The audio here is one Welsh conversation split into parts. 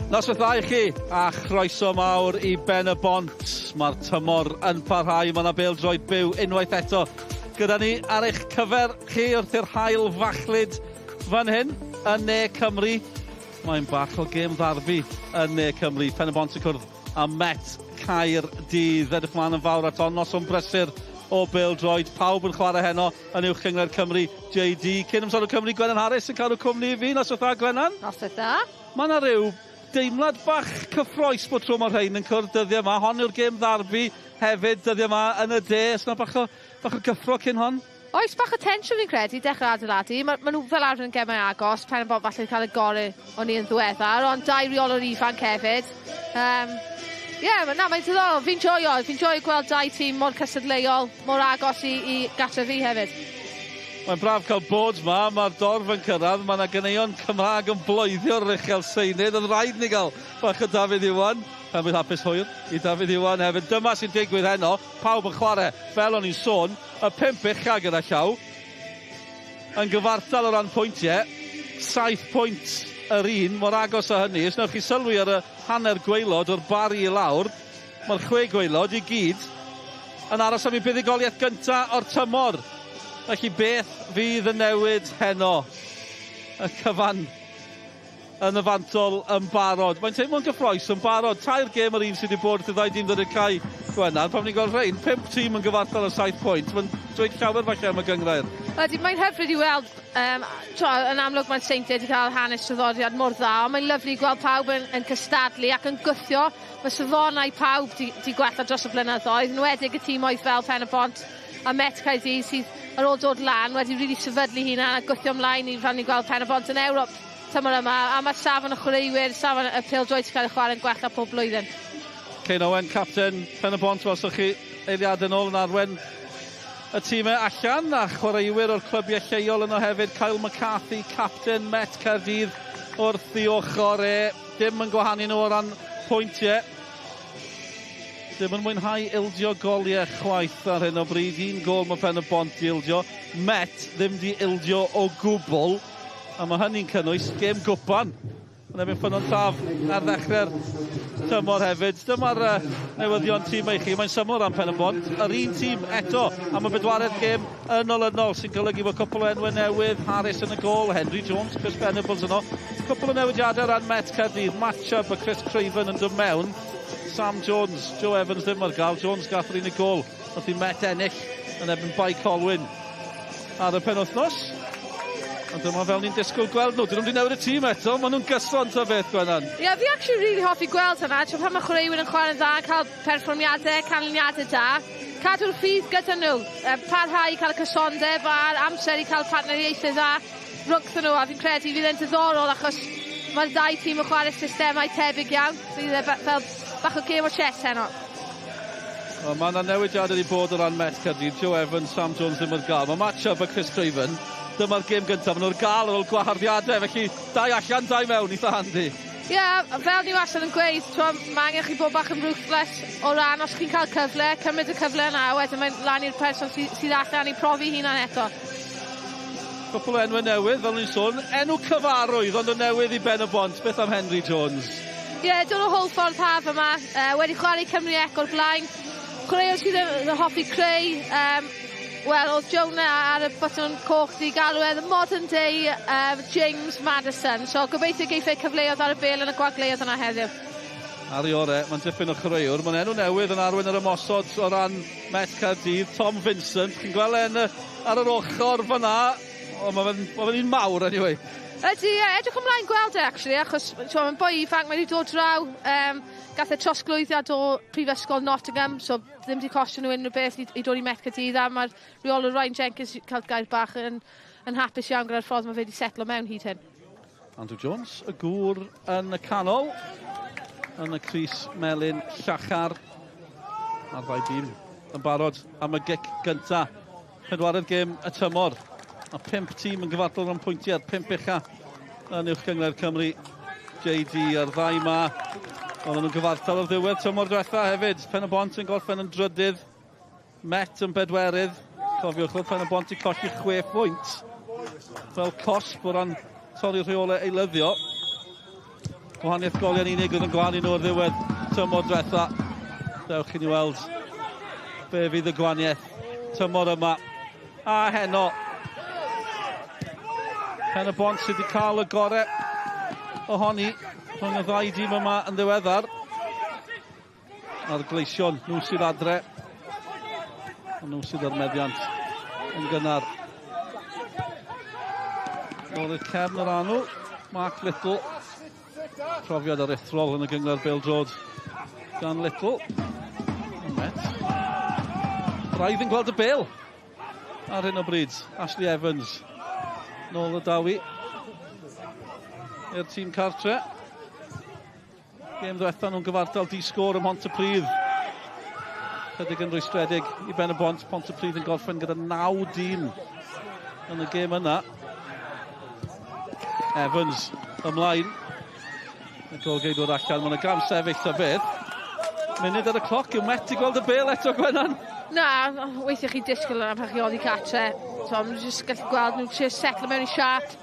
Noswaith dda I chi, a chroeso mawr I Pen-y-bont. Mae'r tymor yn parhau, mae yna pêl-droed byw unwaith eto. Gyda ni ar eich cyfer chi wrth i'r haul fachlyd fan hyn, yn ne Cymru. Mae'n bach o gêm ddarbu yn ne Cymru. Pen-y-bont yn cwrdd a Met Caerdydd. Edrych mlaen yn fawr at onnos o'n brysur o pêl-droed. Pawb yn chwarae heno yn uwch cyngor Cymru. JD, cyn ymwneud o Cymru, Gwenan Harris yn cael y cwmni I fi. Noswaith dda, Gwenan? Noswaith dda. Mae yna ryw deimlad bach cyffroes bod tro mae'r rhain yn cwrdd dyddiau yma. Hon yw'r gêm ddarbu hefyd dyddiau yma yn y de. Ys yna bach o gyffro cyn hon? Oes bach o tensiwn fi'n credu, dechrau adeiladu. Mae nhw fel arfer yn gemau agos. Pen-y-bont falle cael y gorau o'n i yn ddiweddar, ond dau reolwr ifanc hefyd. Mae'n diddorol. Fi'n joio gweld dau tîm mor cystadleuol, mor agos I gatra fi hefyd. Mae'n braf cael bod yma, mae'r dorf yn cyrraedd, mae yna ganeuon Cymraeg yn bloeddio Rychel Seinydd, yn rhaid ni gael bach o Dafydd Iwan. Bydd hapus hwyr I Dafydd Iwan hefyd. Dyma sy'n digwydd heno, pawb yn chwarae, fel o'n i'n sôn, y 5 ucha gyda llaw. Yn gyfartal o ran pwyntiau, 7 pwynt yr un, mor agos o hynny. Os newch chi sylwi ar y hanner gwaelod o'r bari I lawr, mae'r 6 gwaelod I gyd yn aros am I buddigoliaeth gyntaf o'r tymor. Felly beth fydd y newid heno? Y cyfan yn y fantol yn barod. Mae'n teimlo'n gyffroes yn barod. Tair gêm yr un sydd wedi bod wrth I ddau dîm ddod i'r cae Gwenan. Pan ni'n gweld rhain, 5 tîm yn gyfartal o 7 pwynt. Mae'n dweud llawer falle am y gyngrair. Mae'n hyfryd I weld, yn amlwg mae'n Seintiau wedi cael hanes traddodiad mor dda, ond mae'n lyflu gweld pawb yn cystadlu ac yn gwythio. Mae safonau pawb di gwella dros y blynyddoedd, yn wedig y tîmoedd fel Pen-y-bont a Met Caerdydd sydd ar ôl dod lan wedi rili sefydlu hynna a gwythio ymlaen I fan ni'n gweld Pen-y-bont yn Ewrop tymor yma, a mae safon y chwaraewyr, safon y pêl-droed sy'n cael ei chwarae'n gwella pob blwyddyn. Cain Owen, capten Pen-y-bont, os ych chi eiliad yn ôl yn arwen y tîmau allan, a chwaraewyr o'r clybiau lleol yno hefyd, Kyle McCarthy, capten Met Caerdydd wrth I ochr dim yn gwahanu nhw o ran pwyntiau. Dim yn mwynhau ildio goliau chwaith ar hyn o bryd. Un gol mae Pen-y-bont I ildio. Met ddim di ildio o gwbl. A mae hynny'n cynnwys gêm gwpan. Yn ebyn ffynnon llaf ar ddechrau'r tymor hefyd. Dyma'r newyddion tîm eich chi. Mae'n syml am Pen-y-bont. Yr un tîm eto am y bedwaredd gêm yn olynol sy'n golygu bod cwpl o enwau newydd. Harris yn y gol, Henry Jones, Chris Venables yno. Cwpl o newidiadau ran Met Caerdydd. Match-up y Chris Craven yn dod mewn. Sam Jones, Joe Evans ddim ar gael. Jones gath yr unig gol. Wrth I Met ennill yn ebyn bai Colwyn ar y penwythnos. Ond dyma fel ni'n disgwyl gweld nhw. Dyn nhw'n di newid y tîm eto. Maen nhw'n gyson ta beth, Gwenan. Fi actually really hoffi gweld hynna. Pan mae chwaraewyr yn chwarae'n dda, cael perfformiadau, canlyniadau da. Cadw'r ffydd gyda nhw. Parhau I cael y cysondeb a'r amser I cael partneriaethau dda rhwngthyn nhw. A fi'n credu fydd e'n diddorol achos mae'r ddau tîm yn chwarae systemau tebyg iawn. Fydd e fel bach o gêm o chess heno. Mae yna newidiad wedi bod o ran Met Caerdydd. Joe Evans, Sam Jones ddim ar gael. Mae match-up y Chris Craven. Dyma'r gêm gyntaf. Mae nhw'r gael ar ôl gwaharddiadau. Felly, dau allan, dau mewn. Eitha handi. Fel ni wastad yn gweud, mae angen chi bod bach yn ruthless o ran os chi'n cael cyfle, cymryd y cyfle yna, wedyn mae'n lan i'r person sydd allan I profi hunan eto. Cwpl o enwau newydd, fel ni'n sôn. Enw cyfarwydd, ond o newydd I Pen-y-bont. Beth am Henry Jones? Dod o Holffordd haf yma, wedi chwarae Cymru Ec o'r blaen. Chwaraewr sydd yn hoffi creu, oedd Jonah ar y botwm coch di galw the modern day James Maddison. So gobeithio geithio cyfleoedd ar y bel yn y gwagleoedd yna heddiw. Ar ei ore, mae'n dipyn o chwaraewr. Mae'n enw newydd yn arwen ar ymosod o ran Met Caerdydd, Tom Vincent. Chi'n gweld en ar yr ochr fyna. Mae'n un mawr, anyway. Edrych ymlaen gweld actually, achos mae'n boi ifanc, mae wedi dod draw, gath e trosglwyddiad o Prifysgol Nottingham, so ddim wedi costio nhw unrhyw beth I dod I Met Caerdydd, a mae'r reolwr Ryan Jenkins cael gair bach yn hapus iawn gyda'r ffordd mae fe wedi setlo mewn hyd hyn. Andrew Jones, y gŵr yn y canol, yn y Crys melyn llachar, a'r ddau dîm yn barod am y gic gynta. Pedwaredd gêm y tymor. A 5 tîm yn gyfartal rhan pwyntiau, 5 ucha yn uwch gyngor Cymru. JD ar ddau ma. Ond nhw'n gyfartal o'r ddiwedd tymor diwethaf hefyd. Pen-y-bont yn gorffen yn drydydd. Met yn bedwerydd. Cofiwch oedd Pen-y-bont I colli 6 pwynt. Fel cosp o ran torri'r rheolau eilyddio. Gwahaniaeth goliau'n unig oedd yn gwahanu nhw o'r ddiwedd tymor diwetha. Dewch i ni weld be fydd y gwahaniaeth tymor yma. A heno. Pen-y-bont sydd wedi cael y gorau ohoni rhwng y ddau dîm yma yn ddiweddar. A'r gleision, nhw sydd adre. A nhw sydd ar meddiant yn gynnar. Nôl i'r cefn yr anw. Mark Little. Profiad aruthrol yn y gyngor Pêl-drod gan Little. Met. Rhaid yn gweld y bêl ar hyn o bryd. Ashley Evans. Nôl y dawi i'r tîm cartre. Gêm ddiwetha nhw'n gyfartal di-sgôr ym Mhontypridd. Chydig yn rwystredig i Pen-y-bont. Pontypridd yn gorffen gyda 9 dîm yn y gêm yna. Evans ymlaen. Y golgeidwr allan, mae'n y gram sefyll ta beth. Munud ar y cloc, yw Met i gweld y bêl eto, Gwenan? Na, weithio chi disgwyl yn amhechioli catre. Mae'n jyst gallu gweld nhw'n siarad secl mewn i siart.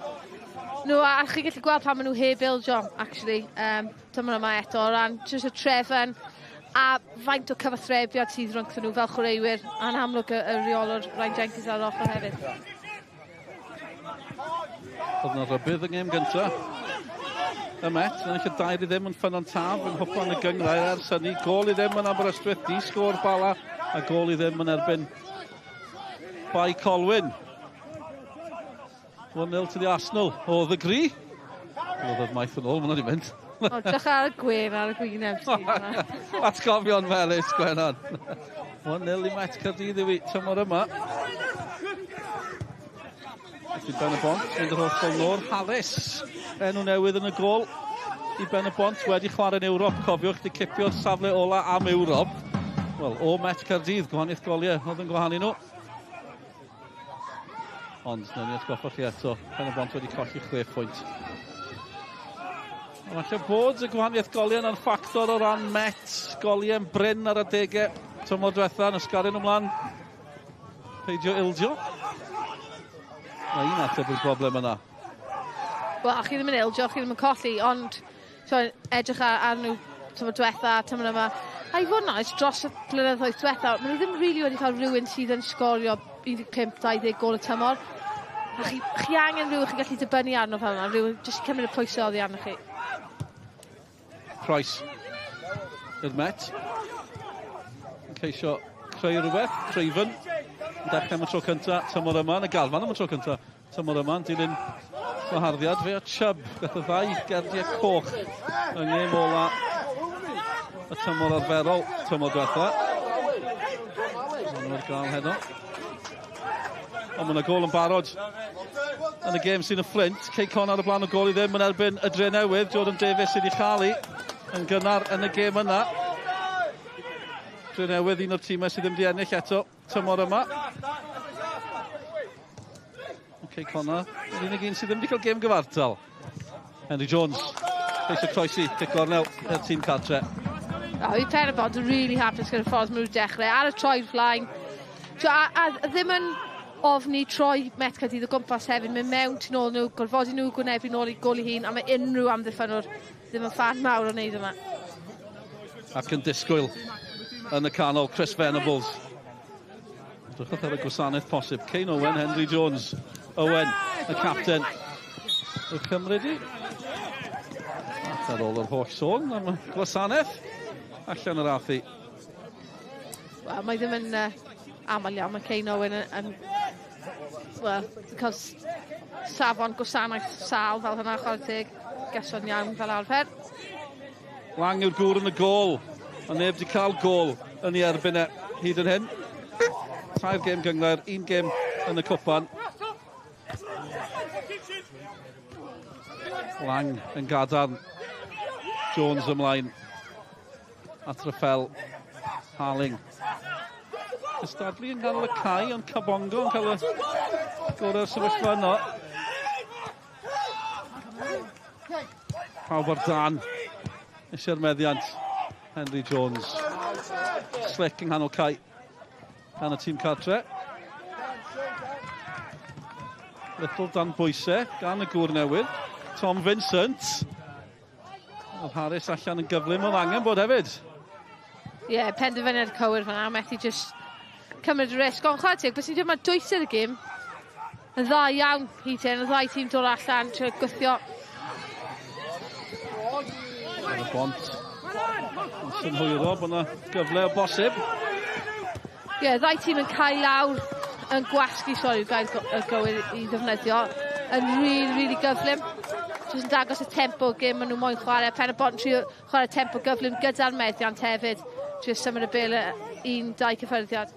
A chi gallu gweld pan maen nhw heb bildio, actually. Dyma yma eto, o ran jyst y trefn a faint o cyfathrebiad sydd rhwng nhw fel chwaraewyr. A'n amlwg y reolwr Ryan Jenkins ar ochr hefyd. Oedd yna rybydd y gêm gyntaf. Y Met, yn eich dair i ddim yn ffynnon taf yn hwpan y gyngrau ers hynny. Gol i ddim yn Aberystwyth, di-sgôr Bala, a gol i ddim yn erbyn Bai Colwyn. 1-0 to the Arsenal. Oedd y gri. Oedd y maith yn ôl, mae'n wedi mynd. Dych ar y gwyn ar y gwyneb sydd. Atgofion Melys, Gwenan. 1-0 i Met Caerdydd i fi, tymor yma. Felly Pen-y-bont, mynd yr holl nôr. Harris, enw newydd yn y gol i Pen-y-bont. Wedi chwarae yn Ewrop, cofiwch, di cipio'r safle ola am Ewrop. Wel, o Met Caerdydd, gwahaniaeth goliau, oedd yn gwahanu nhw. Ond, newn ni atgoffa chi eto, Pen-y-bont wedi colli 6 pwynt. Ond allai bod y gwahaniaeth goliau yn ffactor o ran Met, goliau'n bryn ar y degau. Tymor diwetha, yn ysgarin ymlaen. Peidio ildio. Mae un ateb yw'r broblem yna. Wel, chi ddim yn ildio, chi ddim yn colli, ond edrych ar nhw tymor diwetha, tymor yma. A i fod yna, dros y blynyddoedd diwetha, maen nhw ddim rili wedi cael rhywun sydd yn sgorio 15-20 gol y tymor. A chi angen rhywun chi'n gallu dibynnu arno fel yna, rhywun jyst cymryd y pwysau oddi arno chi. Price i'r Met. Yn ceisio creu rhywbeth, Craven. Yn dechrau am y tro cyntaf, tymor yma, yn y galfan am y tro cyntaf. Tymor yma, yn dilyn gwaharddiad fe o Chubb. Gath y ddau gerdiau coch yng ngêm ola y tymor arferol, tymor diwetha. Mae'n nhw'n gael heno. Ond mae'n y gol yn barod yn y gêm sy'n y Flint. Ceicon ar y blaen o gol i ddim yn erbyn y dre newydd. Jordan Davies wedi chael yn gynnar yn y gêm yna. Dre newydd, un o'r tîmau sydd ddim wedi ennill eto tymor yma. Ceicona, yr unig un sydd ddim wedi cael gêm gyfartal. Henry Jones, ceisio croesi, Dic Gornel, yr tîm cartre. I Pen-y-bont yn really hapus gyda'r ffordd maen nhw'n dechrau ar y troi'r flaen. A ddim yn ofni troi Met Caerdydd o gwmpas hefyd, mynd mewn tu nôl nhw, gorfodi nhw gwynebu nôl i gol i hun, a mae unrhyw amddiffynwr ddim yn fan mawr o wneud yma. Ac yn disgwyl yn y canol, Chris Venables. Drychwch ar y gwasanaeth posib. Kane Owen, Henry Jones. Owen, y capten. Y Cymru di. Ac ar ôl yr holl sôn am y gwasanaeth. Allan yr affi. Wel, mae ddim yn aml iawn. Mae Kane Owen yn wel, cael safon gwasanaeth sal fel hynna, chwarae teg. Geson iawn fel arfer. Lang yw'r gŵr yn y gol. A neb wedi cael gol yn ei erbyn e hyd yn hyn. 3 gêm gyngor, 1 gêm yn y cwpan. Lang yn gadarn. Jones ymlaen. At Fel Harling. Ystadlu yn cael y cae, ond Cabongo yn cael y gorau'r sefyllfa yno. Pawb ar dan. Eisiau'r meddiant. Henry Jones. Slick yng nghanol cae. Gan y tîm cartre. Little dan bwysau gan y gŵr newydd. Tom Vincent. Oedd Harris allan yn gyflym oedd angen bod hefyd. Ie, penderfyniad cywir fan'na, methu just cymryd y risg. Ond chwarae teg, bys ni ddim yn dwysedd y gym. Yn dda iawn, Heaton, y ddau tîm dod allan, trwy gwythio. Pen-y-bont. Yn synhwyro bod yna gyfle o bosib. Ie, ddau tîm yn cael lawr, yn gwasgu, sori, gael gywir i ddefnyddio. Yn really gyflym. Jyst yn dangos y tempo gym maen nhw moyn chwarae. Pen-y-bont trio chwarae tempo gyflym gyda'r meddiant hefyd. Jyst symud y bil 1-2 cyffyrddiad.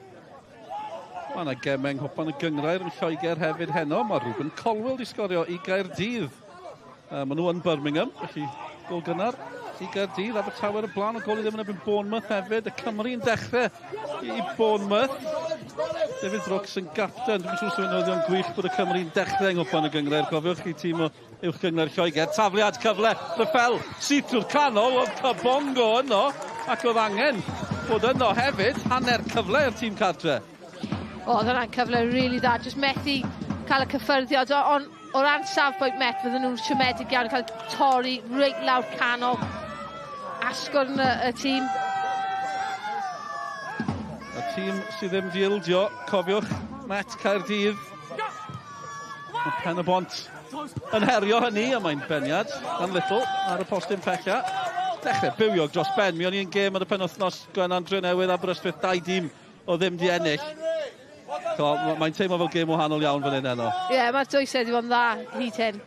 Mae yna gemeng hopan y gyngrair yn Lloegr hefyd heno. Mae Rhwben Colwell di sgorio i Gaerdydd. Maen nhw yn Birmingham, felly gol gynnar i Gaerdydd. Abertawe y blaen, o gol i ddim yn ebyn Bournemouth hefyd. Y Cymru yn dechrau i Bournemouth. David Brooks yn gapten. Dwi'n siŵr sy'n newyddion gwych bod y Cymru yn dechrau yng Nghwpan y Gyngrair. Cofiwch chi tîm o uwch gyngor Lloegr. Tafliad cyfle, Fel sydd trwy'r canol. Oedd Cybongo yno, ac oedd angen bod yno hefyd. Hanner cyfle i'r tîm cartre. Oedd hwnna'n cyfle really dda. Just methu cael y cyffyrddiad. Ond o ran safbwynt Met, fydden nhw'n siomedig iawn cael torri reit lawr canol. Asgwrn y tîm. Y tîm sydd ddim di ildio, cofiwch, Met Caerdydd. Mae Pen-y-bont yn herio hynny, a mae'n beniad gan Little ar y postyn pella. Dechrau bywiog dros ben. Mi o'n i'n gêm ar y penwythnos Gwenan Drenewydd Aberystwyth 2 dîm o ddim di ennill. Mae'n teimlo fel gêm wahanol iawn fan hyn heno. Ie, mae'r dwysedd i fod yn dda, Heaton.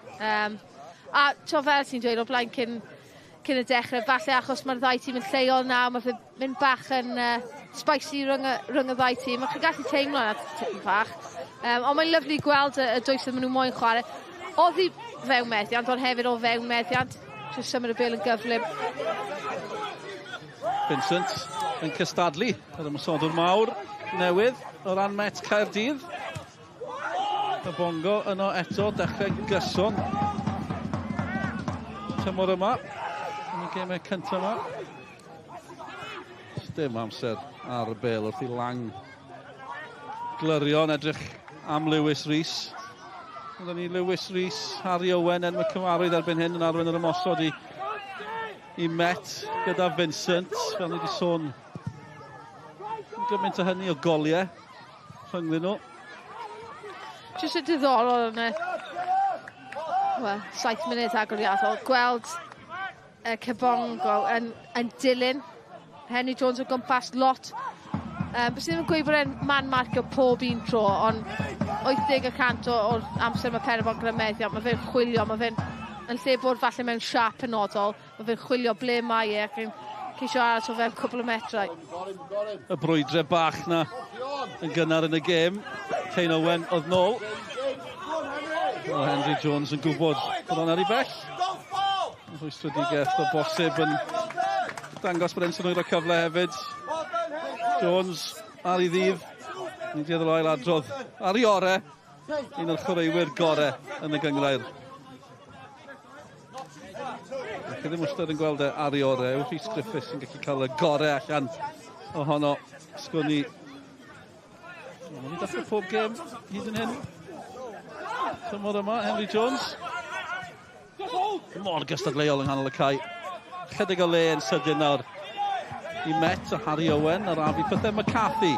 A to fel sy'n dweud o blaen cyn y dechrau, falle achos mae'r ddau tîm yn lleol nawr, mae fe mynd bach yn spicy rhwng y ddau tîm. Mae chi'n gallu teimlo yna tipyn bach. Ond mae'n lyflu gweld y dwysedd maen nhw moyn chwarae. Oddi fewn meddiant, ond hefyd o fewn meddiant. Jyst symud y bil yn gyflym. Vincent yn cystadlu ar y mysodwr mawr newydd o ran Met Caerdydd. Y bongo yno eto, dechrau gyson. Tymor yma, yn y gemau cyntaf yma. Dim amser ar y bel wrth i lang glyrio'n edrych am Lewis Rhys. Oedden ni Lewis Rhys, Harry Owen, enw cyfarwydd erbyn hyn yn arwain yr ymosod i Met gyda Vincent, fel ni wedi sôn. Gymaint o hynny o goliau rhwngddyn nhw. Jyst y diddorol yn 7 munud agoriadol. Gweld Cybongo yn dilyn. Henry Jones o gwmpas lot. Bys ddim yn gweud bod e'n man-marcio pob un tro, ond 80% o'r amser mae Pen-y-bont gyda meddiant. Mae fe'n chwilio, mae fe'n yn lle bod falle mewn siap penodol. Mae fe'n chwilio ble mae e, ac yn ceisio aros o fewn cwbl o metrau. Y brwydrau bach na yn gynnar yn y gêm. Cain Owen oedd nôl. O Henry Jones yn gwybod bod o'n ar ei bell. Rhwystredigaeth o bosib yn dangos bod e'n synwyr o cyfle hefyd. Jones ar ei ddydd. Ni'n dieddol o'i ladrodd ar ei ore. Un o'r chwaraewyr gore yn y gyngrair. Ac ddim wastad yn gweld e ar ei ore. Rhys Griffiths yn gallu cael y gore allan ohono sgwni. Mae'n ei dechrau pob gêm hyd yn hyn. Tymor yma, Henry Jones. Mor gystadleuol yng nghanol y cae. Chydig o le yn sydyn nawr i Met a Harry Owen ar afi pethau McCarthy.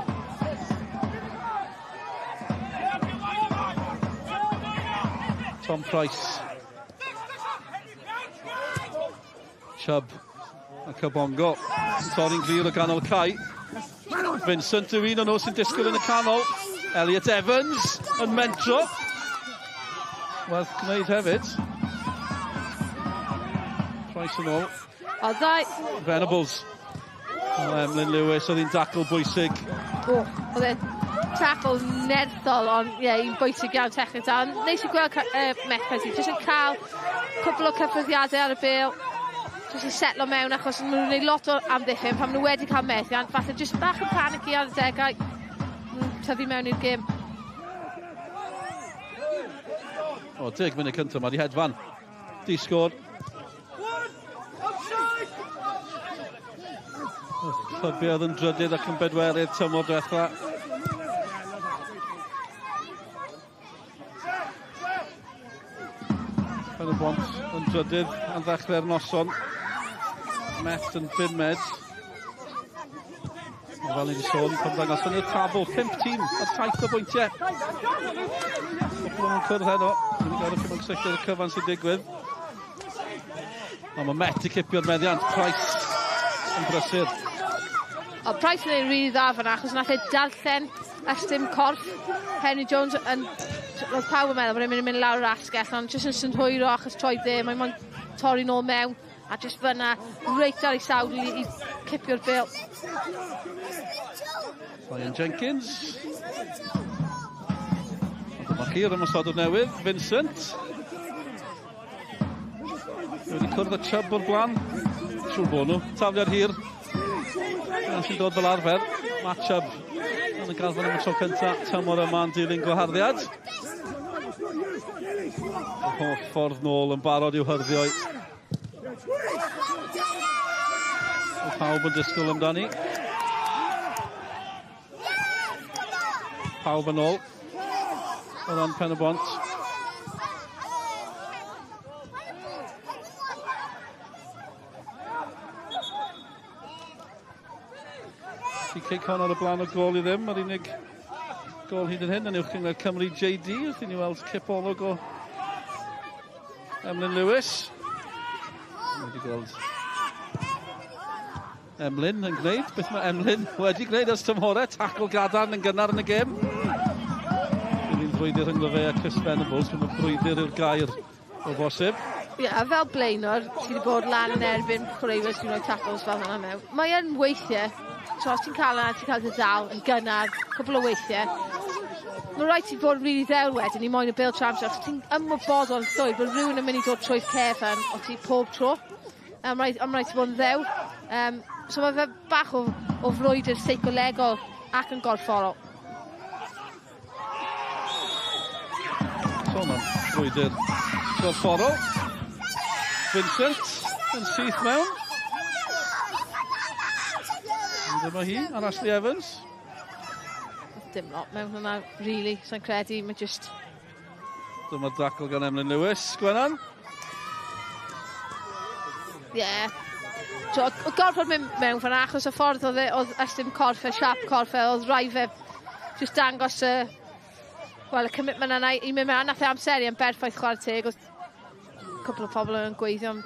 Tom Price. Chubb a Cybongo. Torri'n glir o ganol cae. Vincent yw un o nhw sy'n disgwyl yn y canol. Elliot Evans yn mentro. Werth gwneud hefyd. Price yn ôl. O ddau. Venables. Emlyn Lewis oedd hi'n dacl bwysig. Oedd e'n tackle nerthol, ond ie, un bwysig iawn technic da. Neis i gweld Met Caerdydd, jyst yn cael cwbl o cyffreddiadau ar y bêl. Jyst yn setlo mewn, achos maen nhw'n gwneud lot o amddiffyn pan maen nhw wedi cael methiant. Falle jyst bach yn panici ar y degau. Tyfu mewn i'r gêm. O, 10 munud cyntaf, mae di hedfan. Di sgôr. Clybiau oedd yn drydydd ac yn bedwerydd tymor diwetha. Pen-y-bont yn drydydd yn ddechrau'r noson. Met yn bumed. Fel ni wedi sôn, pan ddangos yn y tabl, 5 tîm ar 7 o bwyntiau. Cwbl o'n cwrdd heno. Dwi'n gwybod chi'n cysylltu'r y cyfan sy'n digwydd. Ond mae Met i cipio'r meddiant. Price yn brysur. O, Price yn ei rili dda fan achos nath e darllen ystym corff. Henry Jones yn... Roedd pawb yn meddwl bod e'n mynd lawr yr asgell, ond jyst yn synhwyro achos troi dde. Mae'n moyn torri nôl mewn, a jyst fyna reit ar ei sawd i cipio'r bil. Ryan Jenkins. Dyma chi'r ymwysodwr newydd, Vincent. Wedi cwrdd y Chubb o'r blaen. Siwr bod nhw, tafliad hir. Dyna sy'n dod fel arfer. Matt Chubb yn y garfan am y tro cyntaf. Tymor yma'n dilyn gwaharddiad. Y holl ffordd nôl yn barod i'w hyrddio. Mae pawb yn disgwyl amdani. Pawb yn ôl. O ran Pen-y-bont. Di cic hon ar y blaen o gol i ddim. Yr unig gol hyd yn hyn yn uwch gyngor Cymru JD. Wrth i ni weld cipolwg o Emlyn Lewis. Wedi gweld Emlyn yn gwneud. Beth mae Emlyn wedi gwneud ers tymhorau. Tacl gadarn yn gynnar yn y gêm. Bydd brwydr rhwng fe a Chris Venables. Bydd brwydr yw'r gair o bosib. Ie, fel blaenor, sydd wedi bod lan yn erbyn chwaraewyr sy'n rhoi tackles fel hynna mewn. Mae yn weithiau, so os ti'n cael yna, ti'n cael dy ddal yn gynnar, cwbl o weithiau. Mae'n rhaid ti fod yn rili ddewr wedyn i moyn y bil tramser, achos ti'n ymwybodol yn llwyr bod rhywun yn mynd i dod trwy'r cefn o ti pob tro. Mae'n rhaid ti fod yn ddewr. So mae fe bach o frwydr seicolegol ac yn gorfforol. So mae'n frwydr gorfforol. Vincent yn syth mewn. Dyma hi, ar Ashley Evans. Dim lot mewn hwnna, really, sa'n credu, mae just... Dyma'r dacl gan Emlyn Lewis, Gwenan. Ie. So, o gorfod mynd mewn fan achos y ffordd oedd ystym corff e, siap corff e, oedd rai fe just dangos y... Wel, y commitment yna i mynd mewn, nath e amseru yn berffaith chwarae teg, oedd cwbl o pobl yn gweithio.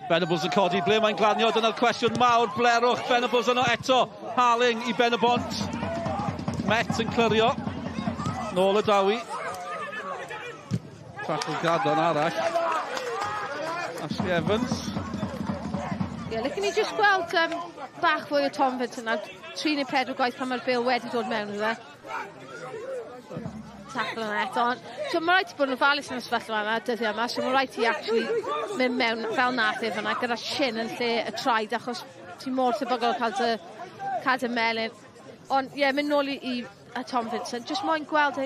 Venables yn codi, ble mae'n glanio, dyna'r cwestiwn mawr, blerwch, Venables yno eto, Harling i Pen-y-bont. Met yn clyrio, nôl y dawi. Tacl gadarn arall. Ashley Evans. Ie, licen ni jyst gweld bach fwy o Tom Vincent yna, 3 neu 4 gwaith pan mae'r bil wedi dod mewn iddo. Tacl yna eto. So mae rhaid ti bod yn ofalus yn y sefyllfa yma dyddiau yma, so mae rhaid ti actually mynd mewn fel nath efo yna gyda shin yn lle y traed, achos ti mor tebygol o cael dy melyn. Ond ie, mynd nôl i Tom Vincent, jyst moyn gweld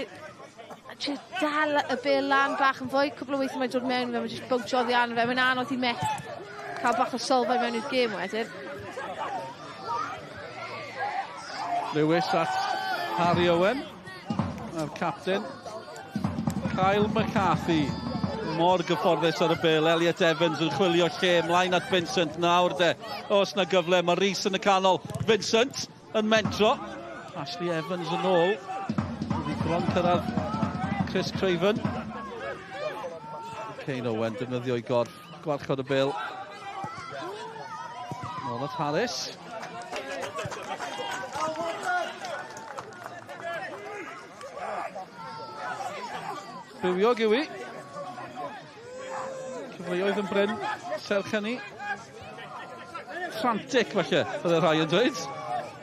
jyst dal y bil lan bach yn fwy, cwbl o weithio mae'n dod mewn fe, mae'n jyst bwntio oddi arno fe, mae'n anodd i Met cael bach o sylfaen mewn i'r gêm wedyn. Lewis at Harry Owen. A'r captain, Kyle McCarthy, mor gyfforddus ar y bil. Elliot Evans yn chwilio lle, mlaen at Vincent nawr de. Os na gyfle, mae Rhys yn y canol. Vincent yn mentro. Ashley Evans yn ôl. Wedi bron cyrraedd Chris Craven. Kane Owen defnyddio i gorff, gwarchod y bil. Nôl at Harris. Bywiog yw i. Cyfleoedd yn bryn, serch hynny. Frantic falle, bydd y rhai yn dweud.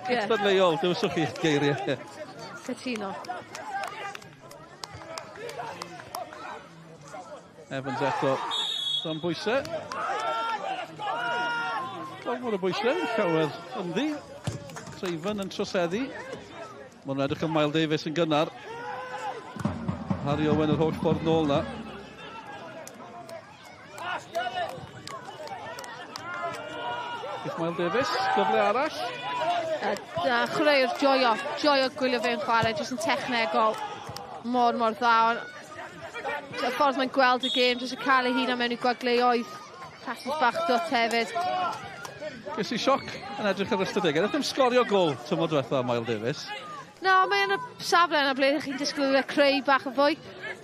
Cystadleuol, dywyswch chi'ch geiriau. Cytuno. Evans eto, dan bwysau. Gormod o bwysau, llawer ynddi. Craven yn troseddu. Mae'n edrych yn Miles Davis yn gynnar. Harry Owen yr holl ffordd nôl na. Beth Miles Davis, gyfle arall. Chwaraewr joio gwylio fe'n chwarae, jyst yn technegol. Mor dda. Y ffordd mae'n gweld y gêm, jyst yn cael ei hun am mewn i gwagleoedd. Passes bach dwt hefyd. Ges i sioc yn edrych ar ystadegau. Nath ddim sgorio gol tymor diwethaf Mael Davies. No, mae'n y safle yna ble chi'n disgwyl y creu bach yn fwy.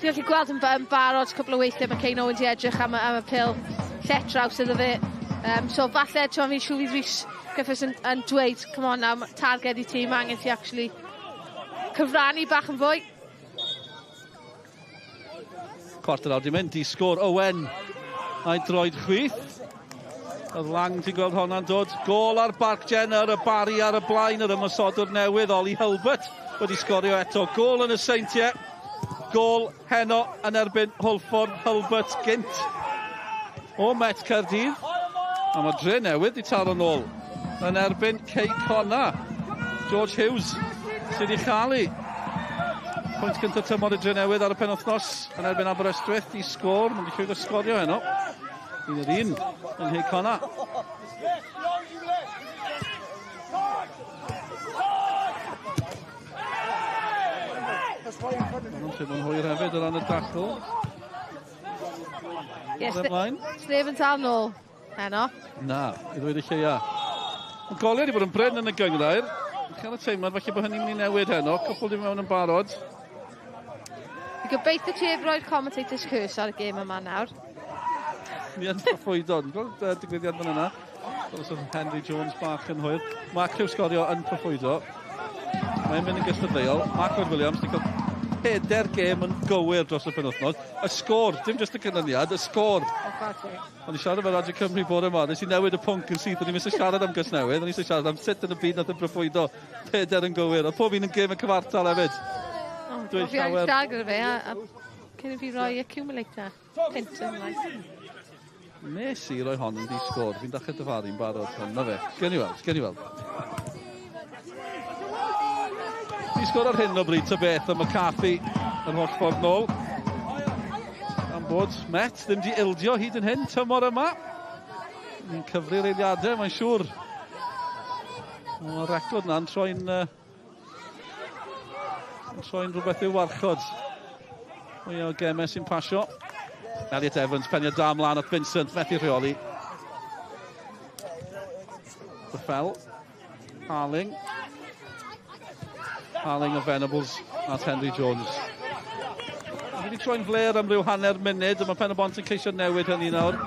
Dwi'n gallu gweld yn barod cwbl o weithiau mae Cain Owen di edrych am y pêl lletraws iddo fe. So falle, fi'n siŵr fydd Rhys Griffiths yn dweud, come on now, targed i tîm angen ti actually cyfrannu bach yn fwy. Cwarter awr di mynd, di sgôr Owen a'i droed chwith. Oedd Lang ti'n gweld hwnna'n dod. Gôl ar Barc Jenner, y bari ar y blaen, yr ymosodwr newydd, Oli Hilbert wedi sgorio eto. Gôl yn y seintiau. Gôl heno yn erbyn Hwlffordd Hilbert gynt o Met Caerdydd. A mae dre newydd i taro nôl yn erbyn Cei Conna. George Hughes sydd i chael pwynt gyntaf tymor y dre newydd ar y penwythnos yn erbyn Aberystwyth i sgôr. Mae'n llwyddo sgorio heno. Un yn Cei Conna. Mae'n hwyr hefyd o ran y dacl. Sneb yn tal nôl heno. Na, i ddweud y lleia. Mae goliau wedi bod yn bryn yn y gyngrair. Chael y teimlad falle bod hynny'n mynd i newid heno. Cwpl di mewn yn barod. I gobeithio ti ef roi'r commentators curse ar y gêm yma nawr. Ni yn proffwydon. Gweld digwyddiad fan yna. Gweld oedd Henry Jones bach yn hwyr. Mark Hughes sgorio yn proffwydo. Mae'n mynd yn gystadleuol. Mark Williams wedi cael 4 gêm yn gywir dros y penwythnos. Y sgôr, dim jyst y cynlyniad, y sgôr. Ond i siarad efo Radio Cymru bore yma, nes i newid y pwnc yn syth, o'n i'n mysio siarad am gysnewid, o'n i'n siarad am sut yn y byd nath yn proffwydo 4 yn gywir, a pob un yn gêm y cyfartal hefyd. Dwi'n siarad gyda fe, a cyn i fi roi accumulator, pint yn ymlaen. Nes i roi hon yn di sgôr, fi'n dached dyfaru'n barod, na fe, sgen i weld. Di sgôr ar hyn o bryd ta beth y McCarthy yn holl ffordd nôl. Am bod Met ddim di ildio hyd yn hyn tymor yma. Ni'n cyfri'r eiliadau, mae'n siŵr. Mae'r record na'n troi'n rhywbeth i'w warchod. Mwy o gemau sy'n pasio. Elliot Evans, penio da mlaen at Vincent, methu rheoli. Fel, Harling of Venables at Henry Jones. Mae wedi troi'n fler am ryw hanner munud, a mae Pen-y-bont yn ceisio newid hynny nawr.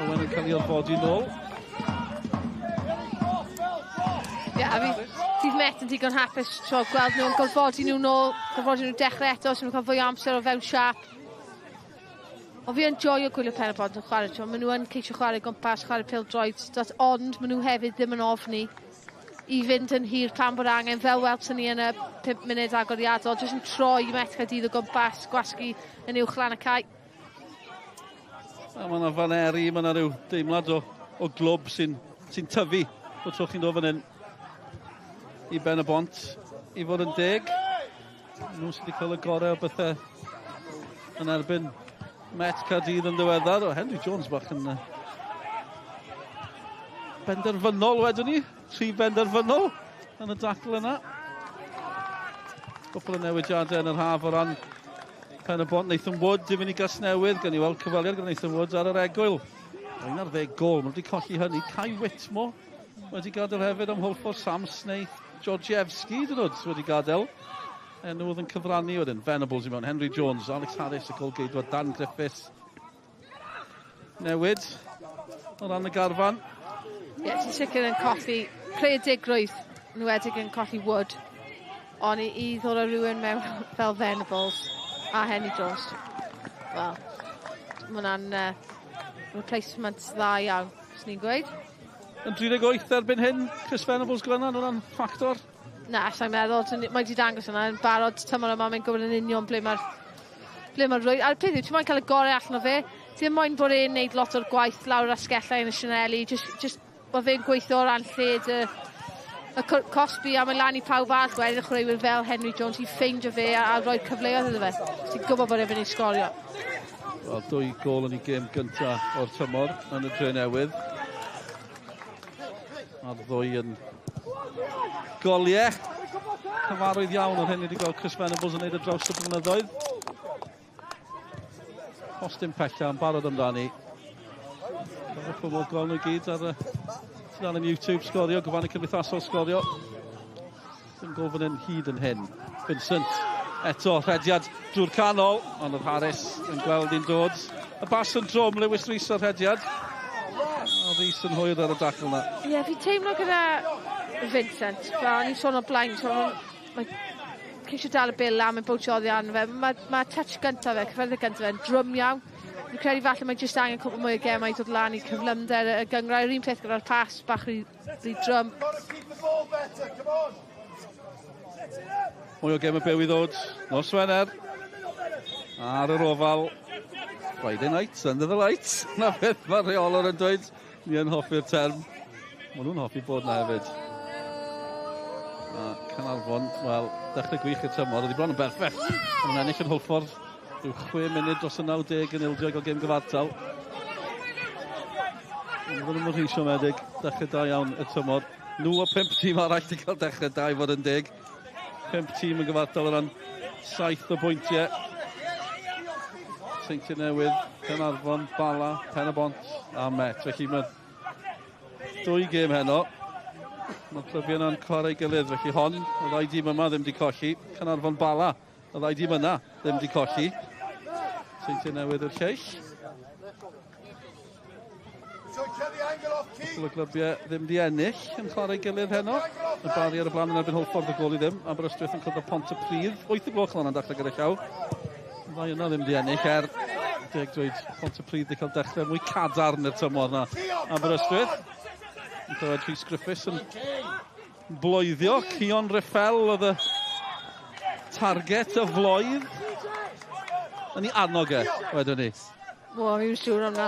Owen yn cael ei orfodi nôl. Fydd Met yn digon hapus tro gweld nhw'n gorfodi nhw nôl, gorfodi nhw dechrau eto, so nhw'n cael fwy amser o fewn siap. O fi yn joio gwylio Pen-y-bont yn chwarae tro. Maen nhw yn ceisio chwarae gwmpas, chwarae pêl-droed, ond maen nhw hefyd ddim yn ofni i fynd yn hir pan bod angen, fel welson ni yn y 5 munud agoriadol, jyst yn troi Met Caerdydd o gwmpas, gwasgu yn uwch lan y cae. Mae yna faneri, mae yna rhyw deimlad o glwb sy'n tyfu o tro chi'n dod fan hyn i Pen-y-bont i fod yn deg. Nhw sydd wedi cael y gorau o bethau yn erbyn Met Caerdydd yn ddiweddar. O, Henry Jones bach yn benderfynol wedyn ni. 3 benderfynol yn y dacl yna. Gwpl o newidiadau yn yr haf o ran Pen-y-bont. Nathan Wood di fynd i gas newydd. Gan i weld cyfaliad gan Nathan Woods ar yr egwyl. 11 gol. Mae wedi colli hynny. Kai Whitmore wedi gadael hefyd am Hwlffordd. Sam Snaith. Georgievski wedi gadael. Enw oedd yn cyfrannu wedyn. Venables i mewn. Henry Jones. Alex Harris y golgeidwad. Dan Griffiths. Newid o ran y garfan. Ti'n sicr yn colli creadigrwydd, yn wedig yn colli Wood, ond i ddod o rhywun mewn fel Venables a Henry Jones. Wel, mae hwnna'n replacement dda iawn, os ni'n gweud. Yn 38 erbyn hyn, Chris Venables Glennan, hwnna'n ffactor? Na, sa'n meddwl, mae wedi dangos hwnna, yn barod tymor yma, mae'n gwybod yn union ble mae'r rhwyd. A'r peth yw, ti'n moyn cael y gorau allan o fe, ti'n moyn bod e'n neud lot o'r gwaith lawr ar sgellau yn y Sianeli, just mae fe'n gweithio o ran lled y Cosby a mae'n lan i pawb arall wedyn y chwaraewyr fel Henry Jones i ffeindio fe a rhoi cyfleoedd iddo fe. Ti'n gwybod bod e'n sgorio. Wel, 2 gol yn ei gêm gyntaf o'r tymor yn y dre newydd. A'r 2 yn goliau. Cyfarwydd iawn o'r hyn wedi gweld Chris Venables yn neud y draws y blynyddoedd. Postyn pella yn barod amdani. Dyma ffwrdd gol nhw gyd ar y YouTube Sgorio, gyfan y cymdeithasol Sgorio. Yn gofyn yn hyd yn hyn. Vincent, eto rhediad drwy'r canol, ond oedd Harris yn gweld i'n dod. Y bas yn drwm, Lewis Rhys o'r rhediad. A Rhys yn hwyr ar y dacl yna. Ie, fi teimlo gyda Vincent, fel ni'n sôn o blaen, mae ceisio dal y bil am y bwtiodd i arno fe. Mae touch gyntaf fe, cyffordd gyntaf fe, yn drwm iawn. Fi'n credu falle mae jyst angen cwbl mwy o gemau i dod lan i cyflymder y gyngrau. Yr un peth gyda'r pas, bach rhy drwm. Mwy o gemau byw i ddod. Nos Wener. Ar yr ofal. Friday night, under the lights. Na beth mae rheolwr yn dweud. Ni yn hoffi'r term. Mae nhw'n hoffi bod na hefyd. A Canarfon, wel, dechrau gwych y tymor. Oedd i bron yn berffeth. Mae'n ennill yn Hwlffordd. Rhyw 6 munud dros y 90 yn ildio o gêm gyfartal. Fod yn rhy siomedig. Dechrau da iawn y tymor. Nhw o 5 tîm arall wedi cael dechrau da i fod yn dig. 5 tîm yn gyfartal o ran 7 o bwyntiau. Seintiau Newydd, Canarfon, Bala, Pen-y-bont a Met. Felly mae 2 gêm heno. Mae'r clybiau yna'n cor ei gilydd. Felly hon, y ddau dîm yma ddim wedi colli. Canarfon Bala, y ddau dîm yna ddim wedi colli. Seintiau Newydd yw'r lleill. Y clybiau ddim wedi ennill yn chwarae gilydd heno. Y bari ar y blaen yn erbyn Hwlffordd y gol i ddim. Aberystwyth yn cwrdd o Pont y Pridd. 8 o gloch lan yn dechrau gyda llaw. Y ddau yna ddim wedi ennill deg dweud Pont y Pridd wedi cael dechrau mwy cadarn i'r tymor na Aberystwyth. Yn clywed Rhys Griffiths yn bloeddio. Cion Fel oedd y target y floedd. Yn ei annog wedyn ni. O, fi'n siŵr am na.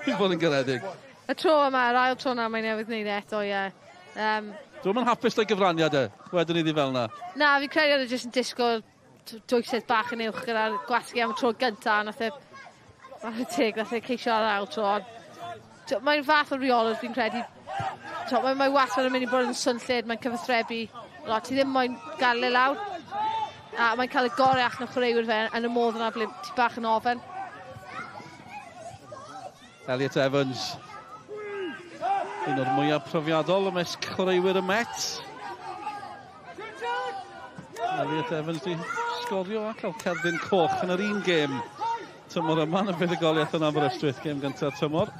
Fi'n bod yn garedig. Y tro yma, yr ail tro yna, mae'n newydd wneud eto, ie. Dwi'n yn hapus o'i gyfraniad wedyn ni ddi fel na. Na, fi'n credu oedd e jyst yn disgwyl dwysydd bach yn uwch gyda'r gwasgu am y tro gyntaf, nath e ceisio ar ail tro. Mae'n fath o reolwr fi'n credu. Mae wastad yn mynd i bod yn swnllid, mae'n cyfathrebu lot. Ti ddim moyn gael ei lawr. A mae'n cael y gorau allan o chwaraewyr fe yn y modd yna ble ti bach yn ofyn. Elliot Evans. Un o'r mwyaf profiadol ymysg chwaraewyr y Met. Elliot Evans di sgorio a cael cerdyn coch yn yr un gêm. Tymor yma yn y fuddugoliaeth yn Aberystwyth, gêm gyntaf tymor.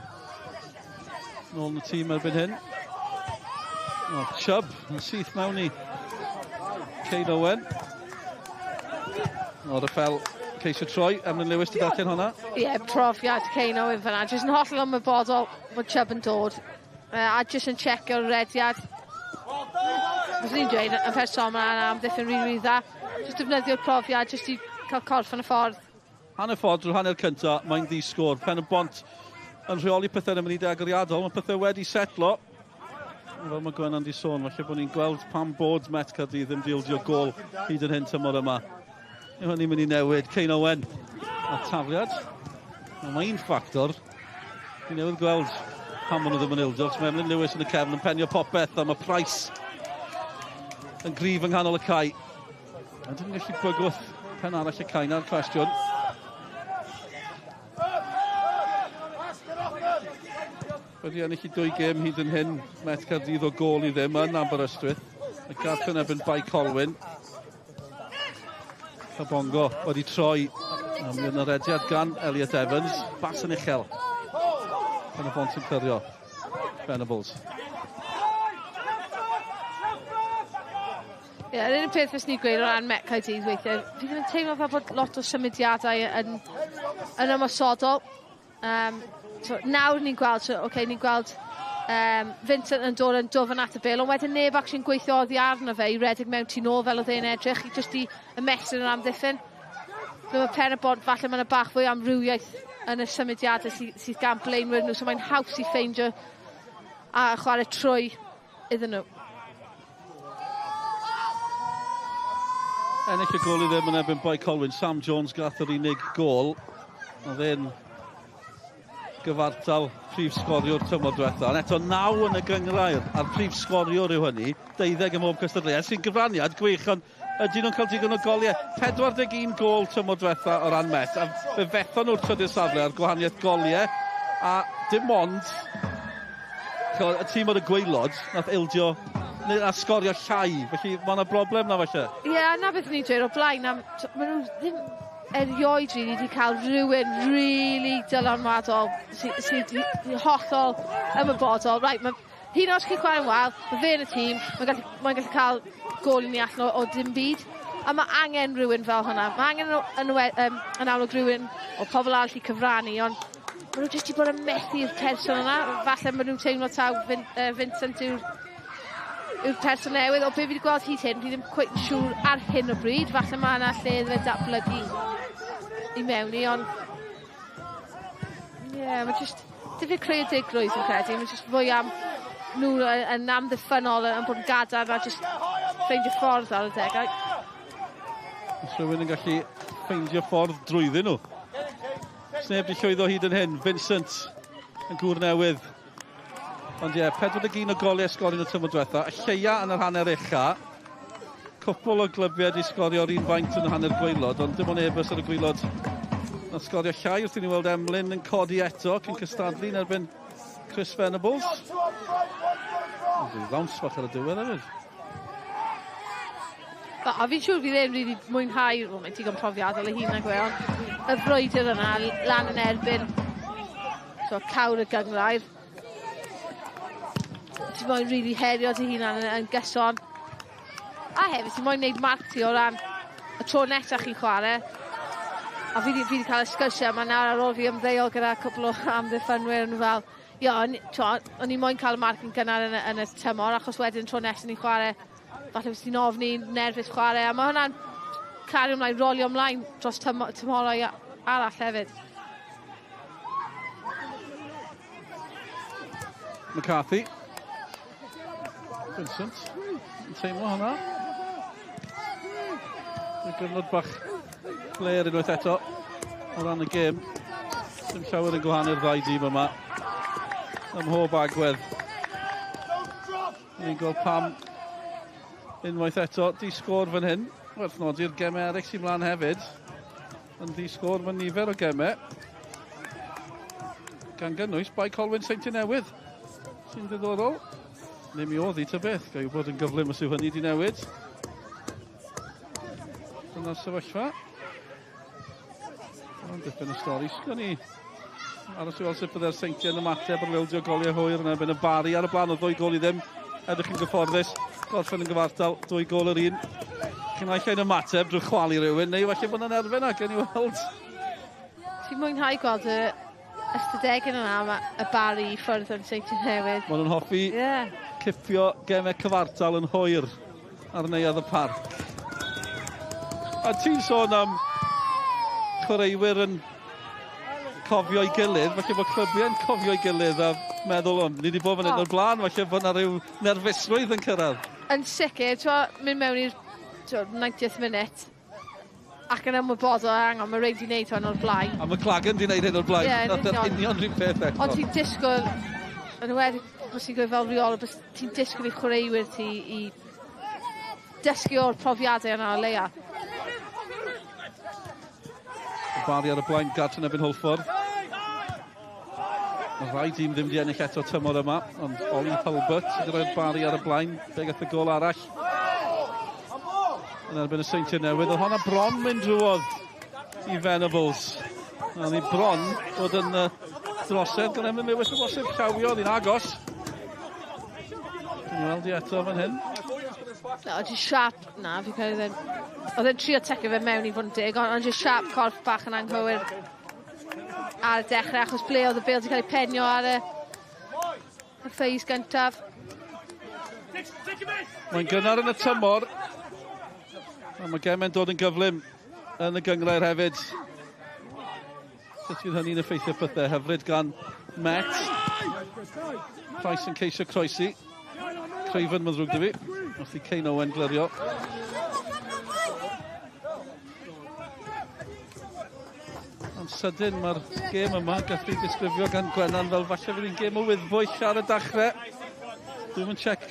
Nôl yn y tîm erbyn hyn. Chubb yn syth mewn i Ceid Owen. O'r y Fel ceisio troi, Emlyn Lewis di darllen hwnna. Ie, profiad Ceid Owen fyna. Jyst yn hollol ymwybodol bod Chubb yn dod. A jyst yn checio'r rediad. Fes ni'n dweud yn person yna am ddiffyn rili dda. Jyst defnyddio'r profiad, jyst i cael corff yn y ffordd. Hanner ffordd drwy'r hanner cyntaf, mae'n ddisgwr. Pen-y-bont yn rheoli pethau yn mynd i agoriadol. Mae pethau wedi setlo. Fel mae Gwennan di sôn, felly bod ni'n gweld pam bod Met Caerdydd ddim dioldio gol hyd yn hyn tymor yma. Yw hynny'n mynd i newid. Ceid Owen a tafliad. Mae un ffactor. Ni'n newydd gweld pam maen nhw ddim yn ildio. Mae Emlyn Lewis yn y cefn yn penio popeth a mae Price yn grif yng nghanol y cae. A ddim yn gallu bygwth pen arall y cae na'r cwestiwn. Wedi ennill i 2 gêm hyd yn hyn. Met Caerdydd o gol i ddim yn Aberystwyth. Y garth yn erbyn Bai Colwyn. Cabongo wedi troi. Mae'n yn yr ediad gan Elliot Evans. Bas yn uchel. Pen-y-bont yn cyrio. Venables. Ie, yr unig peth fes ni gweud o ran Met Caerdydd weithiau. Fi ddim yn teimlo fel bod lot o symudiadau yn ymosodol. Nawr ni'n gweld, ni'n gweld Vincent yn dod yn dofyn at y bil, ond wedyn neb ac sy'n gweithioeddi arno fe i redeg mewn tu nôl fel oedd e'n edrych, i jyst i ymestyn yn amddiffyn. Mae Pen-y-bont, falle mae'n bach fwy amrywiaeth yn y symudiadau sydd gan blaenwyr nhw, so mae'n haws i ffeindio a chwarae trwy iddyn nhw. Ennill y gol i ddim yn erbyn Bai Colwyn. Sam Jones gath yr unig gol. Oedd e'n gyfartal prif sgoriwr tymor diwethaf. Ond eto 9 yn y gyngrair a'r prif sgoriwr yw hynny. 12 ym mob cystadleuaeth sy'n gyfraniad gwych, ond ydyn nhw'n cael digon o goliau. 41 gol tymor diwethaf o ran Met. A fe fethon nhw'r trydydd safle ar gwahaniaeth goliau. A dim ond y tîm o'r y gwaelod nath ildio a sgorio llai, felly mae yna broblem na falle. Ie, na beth ni'n dweud o blaen. Maen nhw ddim erioed wedi cael rhywun really dylanwadol sydd wedi hollol ymwybodol. Right, hyn os chi'n chwarae'n wel, mae fe yn y tîm, mae'n gallu cael gol i ni allan o dim byd. A mae angen rhywun fel hwnna. Mae angen yn amlwg rhywun o pobl arall i cyfrannu, ond maen nhw jyst i bod yn methu'r person yna. Falle maen nhw'n teimlo taw Vincent yw'r person newydd, o be fi wedi gweld hyd hyn, fi ddim cweit yn siŵr ar hyn o bryd. Falle mae yna lle fe datblygu i mewn i, ond ie, mae jyst diffyg creadigrwydd yn credu. Mae jyst fwy am nhw yn amddiffynol yn bod yn gadarn a jyst ffeindio ffordd ar y degau. Os rhywun yn gallu ffeindio ffordd drwyddyn nhw. Sneb di llwyddo hyd yn hyn. Vincent yn gŵr newydd. Ond ie, 41 o goliau sgorio yn y tymor diwethaf. Y lleia yn yr hanner ucha. Cwpl o glybiau di sgorio'r un faint yn y hanner gwaelod, ond dim ond ebys ar y gwaelod na sgorio llai. Wrth i ni weld Emlyn yn codi eto cyn cystadlu yn erbyn Chris Venables. Dwi'n ddawns fach ar y diwedd hefyd. A fi'n siŵr fi ddim wedi mwynhau, mae'n digon profiadol y hun ag we, ond y frwydr yna, lan yn erbyn, so cawr y gyngrair. Ti'n moyn really herio dy hunan yn gyson. A hefyd, ti'n moyn neud marc ti o ran y tro nesaf chi'n chwarae. A fi wedi cael y sgyrsiau yma nawr ar ôl fi ymddeol gyda cwpl o amddiffynwyr yn fel, o'n i moyn cael y marc yn gynnar yn y tymor, achos wedyn tro nesaf ni'n chwarae. Falle bys ti'n ofni, nerfus chwarae, a mae hwnna'n cario ymlaen, rolio ymlaen dros tymorau arall hefyd. McCarthy. Vincent. Yn teimlo hwnna. Dwi'n gyfnod bach flair unwaith eto o ran y gêm. Dim llawer yn gwahannu'r ddau dîm yma. Ym mhob agwedd. Ni'n gweld pam unwaith eto, di-sgôr fan hyn. Werth nodi'r gemau eraill sy'n mlaen hefyd. Yn di-sgôr fan nifer o gemau. Gan gynnwys bai Colwyn Seinti Newydd. Sy'n diddorol. Neu mi oedd hi ta beth. Gael bod yn gyflym os yw hynny di newid. Dyna'r sefyllfa. Dyna'n dipyn y stori. Sgan ni aros i weld sut bydde'r Seinti yn ymateb ar wildio goliau hwyr yn erbyn y Bari ar y blaen o 2 gol i ddim. Edrych yn gyfforddus. Gorffen yn gyfartal, 2 gol yr un. Chi'n rhaid lle'n ymateb drwy chwalu rhywun, neu falle bod yn erbyn ac yn i weld. Ti'n mwynhau gweld y ystadegyn yna, y Bari i ffwrdd yn Seinti Newydd. Maen nhw'n hoffi cipio gemau cyfartal yn hwyr ar neuadd y parc. A ti'n sôn am chwaraewyr yn cofio i gilydd, falle bod clybiau yn cofio i gilydd a meddwl ni wedi bod fan hyn o'r blaen, falle bod yna rhyw nerfusrwydd yn cyrraedd. Yn sicr, mynd mewn i'r 90th minute ac yn ymwybodol angen, mae Rhaid i wneud hwn o'r blaen. A mae Clagan di wneud hyn o'r blaen. Ie, union rhywun peth eto. Ond ti'n disgwyl, yn wedi, os ti'n gwneud fel reol, ti'n disgwyl i chwaraewyr ti i dysgu o'r profiadau yna o leia. Bari ar y blaen, Garton erbyn Hwlffordd. Mae rhai dîm ddim wedi ennill eto tymor yma, ond Olin Hulbert gyda'r Bari ar y blaen, be gath y gol arall. Yn erbyn y Seintiau Newydd, oedd honna bron mynd drwodd i Venables. A ni bron bod yn drosedd, gan Emlyn Lewis yn bosib llawio, oedd hi'n agos. Dwi'n weld i eto fan hyn. Oedd hi'n siap, na, fi cael ei oedd e'n trio tecio fe mewn i fod yn dig, ond jyst siap corff bach yn anghywir ar y dechrau, achos ble oedd y bêl wedi cael ei penio ar y ffeis gyntaf. Mae'n gynnar yn y tymor, a mae gemau'n dod yn gyflym yn y gyngrair hefyd. Sut fydd hynny'n effeithio pethau, hyfryd gan Met. Price yn ceisio croesi. Creifen mae'n ddrwg dy fi. Wrth i Cain Owen glirio. Ond sydyn mae'r gêm yma gallu disgrifio gan Gwennan fel falle fydd hi'n gêm o wyddbwyll ar y dachrau. Dwi'n mynd check.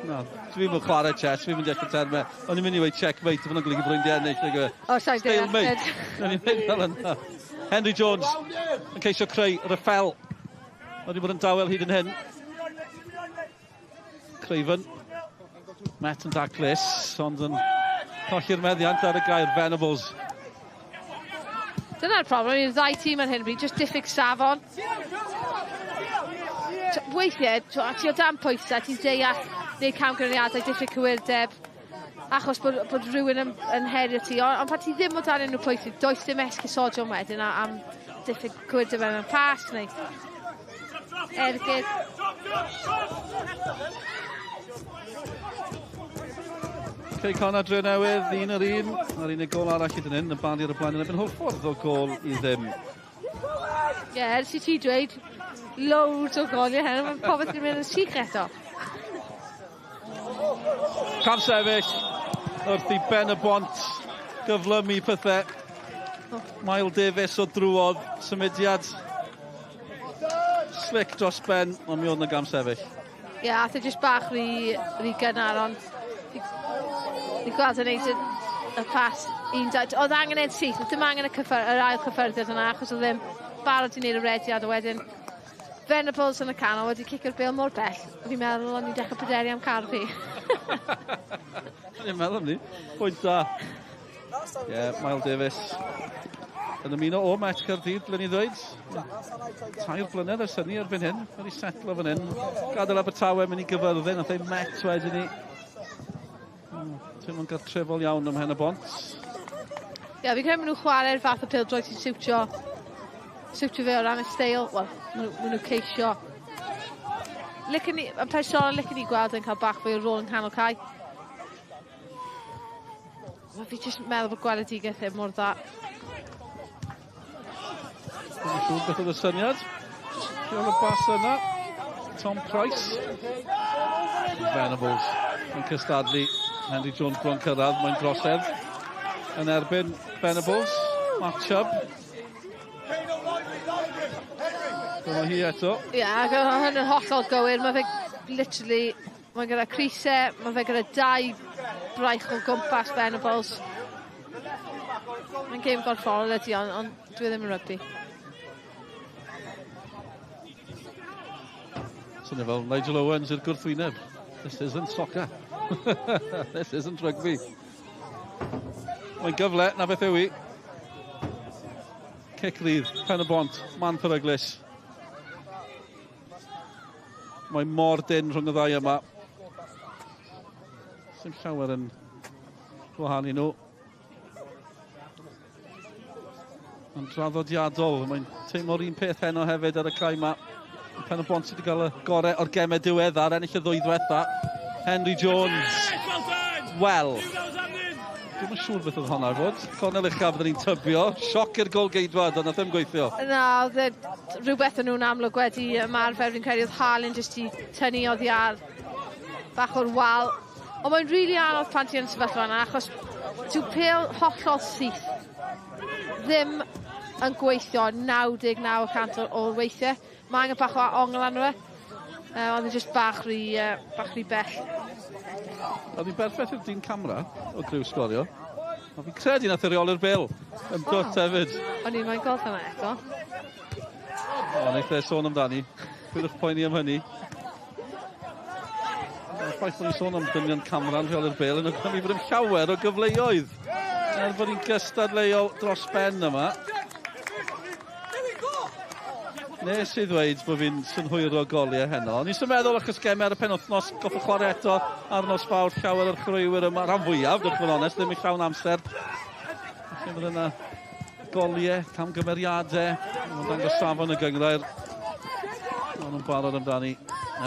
No, dwi'n mynd chwarae chess, dwi'n mynd dechrau termau. O'n i'n mynd i weid checkmate, fydd hwnna'n golygu bod hi'n di ennill. O, sa'i deall. O'n i'n mynd fel yna. Henry Jones yn ceisio creu Fel Wedi bod yn dawel hyd yn hyn. Craven. Met yn daclus, ond yn colli'r meddiant ar y gair Venables. Dyna'r problem, i'r ddau tîm ar hyn o bryd, just diffyg safon. Weithiau, ti o dan pwysau, ti'n deall neu camgyrniadau diffyg cywirdeb, achos bod rhywun yn herio ti, ond pan ti ddim o dan unrhyw pwysau, does dim esgusodion wedyn am diffyg cywirdeb yn y pas, neu ergyd. Connor dre newydd, un ar un. Ar unig gol arall hyd yn hyn, y bandi ar y blaen yn ebyn holl ffordd o gol i ddim. Ie, ers i ti dweud, loads o goliau hyn, mae'n pobeth yn mynd yn sych eto. Cam sefyll, wrth i Pen-y-bont gyflymu pethau. Mael Davies o drwodd, symudiad slick dros ben, ond mi oedd na gam sefyll. Ie, ath e jyst bach rhy gynnar, ond ni gweld yn neud y pas 1-2. Oedd angen e'n syth, oedd dim angen yr ail cyffyrddiad yna, achos oedd ddim barod i wneud y rediad, a wedyn Venables yn y canol wedi cicio'r bêl mor bell. Fi'n meddwl o'n i'n dechrau pryderu am carfi. Ni'n meddwl am ni. Pwynt da. Ie, Mael Davies. Yn ymuno o Met Caerdydd, blyn i ddweud. 3 blynedd ers hynny erbyn hyn. Wedi setlo fan hyn. Gadael Abertawe mynd i gyfyrddin, nath ei Met wedyn ni. Ti'n mynd gartrefol iawn ym Pen-y-bont. Ie, fi'n credu maen nhw chwarae'r fath o pêl-droed sy'n siwtio fe o ran y steil. Wel, maen nhw ceisio. Yn personol, licen i gweld yn cael bach fwy o rôl yn canol cae. Fi jyst meddwl bod gweledigaeth e mor dda. Dwi'n siŵr beth oedd y syniad. Diolch y bas yna. Tom Price. Venables yn cystadlu. Henry Jones bron cyrraedd, mae'n drosedd. Yn erbyn Venables. Mark Chubb. Dyma hi eto. Ie, hyn yn hollol gywir. Mae fe literally, mae gyda crisau, mae fe gyda 2 braich o gwmpas Venables. Mae'n gêm gorfforol ydi, ond dwi ddim yn rygbi. Swnio fel Nigel Owens i'r gwrthwyneb. This isn't soccer. This isn't rugby. Mae'n gyfle, na beth yw i. Cic ddydd, Pen-y-bont, man peryglus. Mae'n mor dyn rhwng y ddau yma. Sim llawer yn gwahanu nhw. Yn draddodiadol, mae'n teimlo'r un peth heno hefyd ar y cae yma. Pen-y-bont sydd wedi cael y gorau o'r gemau diweddar, ennill y ddwy diwetha. Henry Jones. Wel. Dwi'n yn siŵr beth oedd honna i fod. Cornel uchaf fydden ni'n tybio. Sioc i'r gol geidwad, ond nath ddim gweithio. Na, oedd rhywbeth yn nhw'n amlwg wedi ymarfer. Fi'n credu oedd Harlan jyst i tynnu oddi ar bach o'r wal. Ond mae'n rili anodd pan ti yn sefyllfa yna, achos dyw pêl hollol syth ddim yn gweithio 99% o'r weithiau. Mae angen bach o ongl arno fe. Ond yn jyst bach rhy bell. Oedd hi'n berffaith i'r dyn camera o griw Sgorio. A fi'n credu nath reoli'r bêl yn dwt hefyd. O'n i'n mae'n gweld hynna eto. O, neith e sôn amdani. Pwydwch poeni am hynny. Ffaith bod ni'n sôn am dynion camera'n reoli'r bêl yn ogwymi bod yn llawer o gyfleoedd. Bod ni'n gystadleuol dros ben yma. Nes i ddweud bod fi'n synhwyro goliau heno. O'n i'n meddwl achos gemau ar y penwthnos, goffo chwarae eto ar nos fawr llawer o'r chrwywyr yma, rhan fwyaf, dwi'n fod onest, ddim i llawn amser. Felly bod yna goliau, camgymeriadau, mae'n dangos safon y gyngrair. O'n nhw'n barod amdani.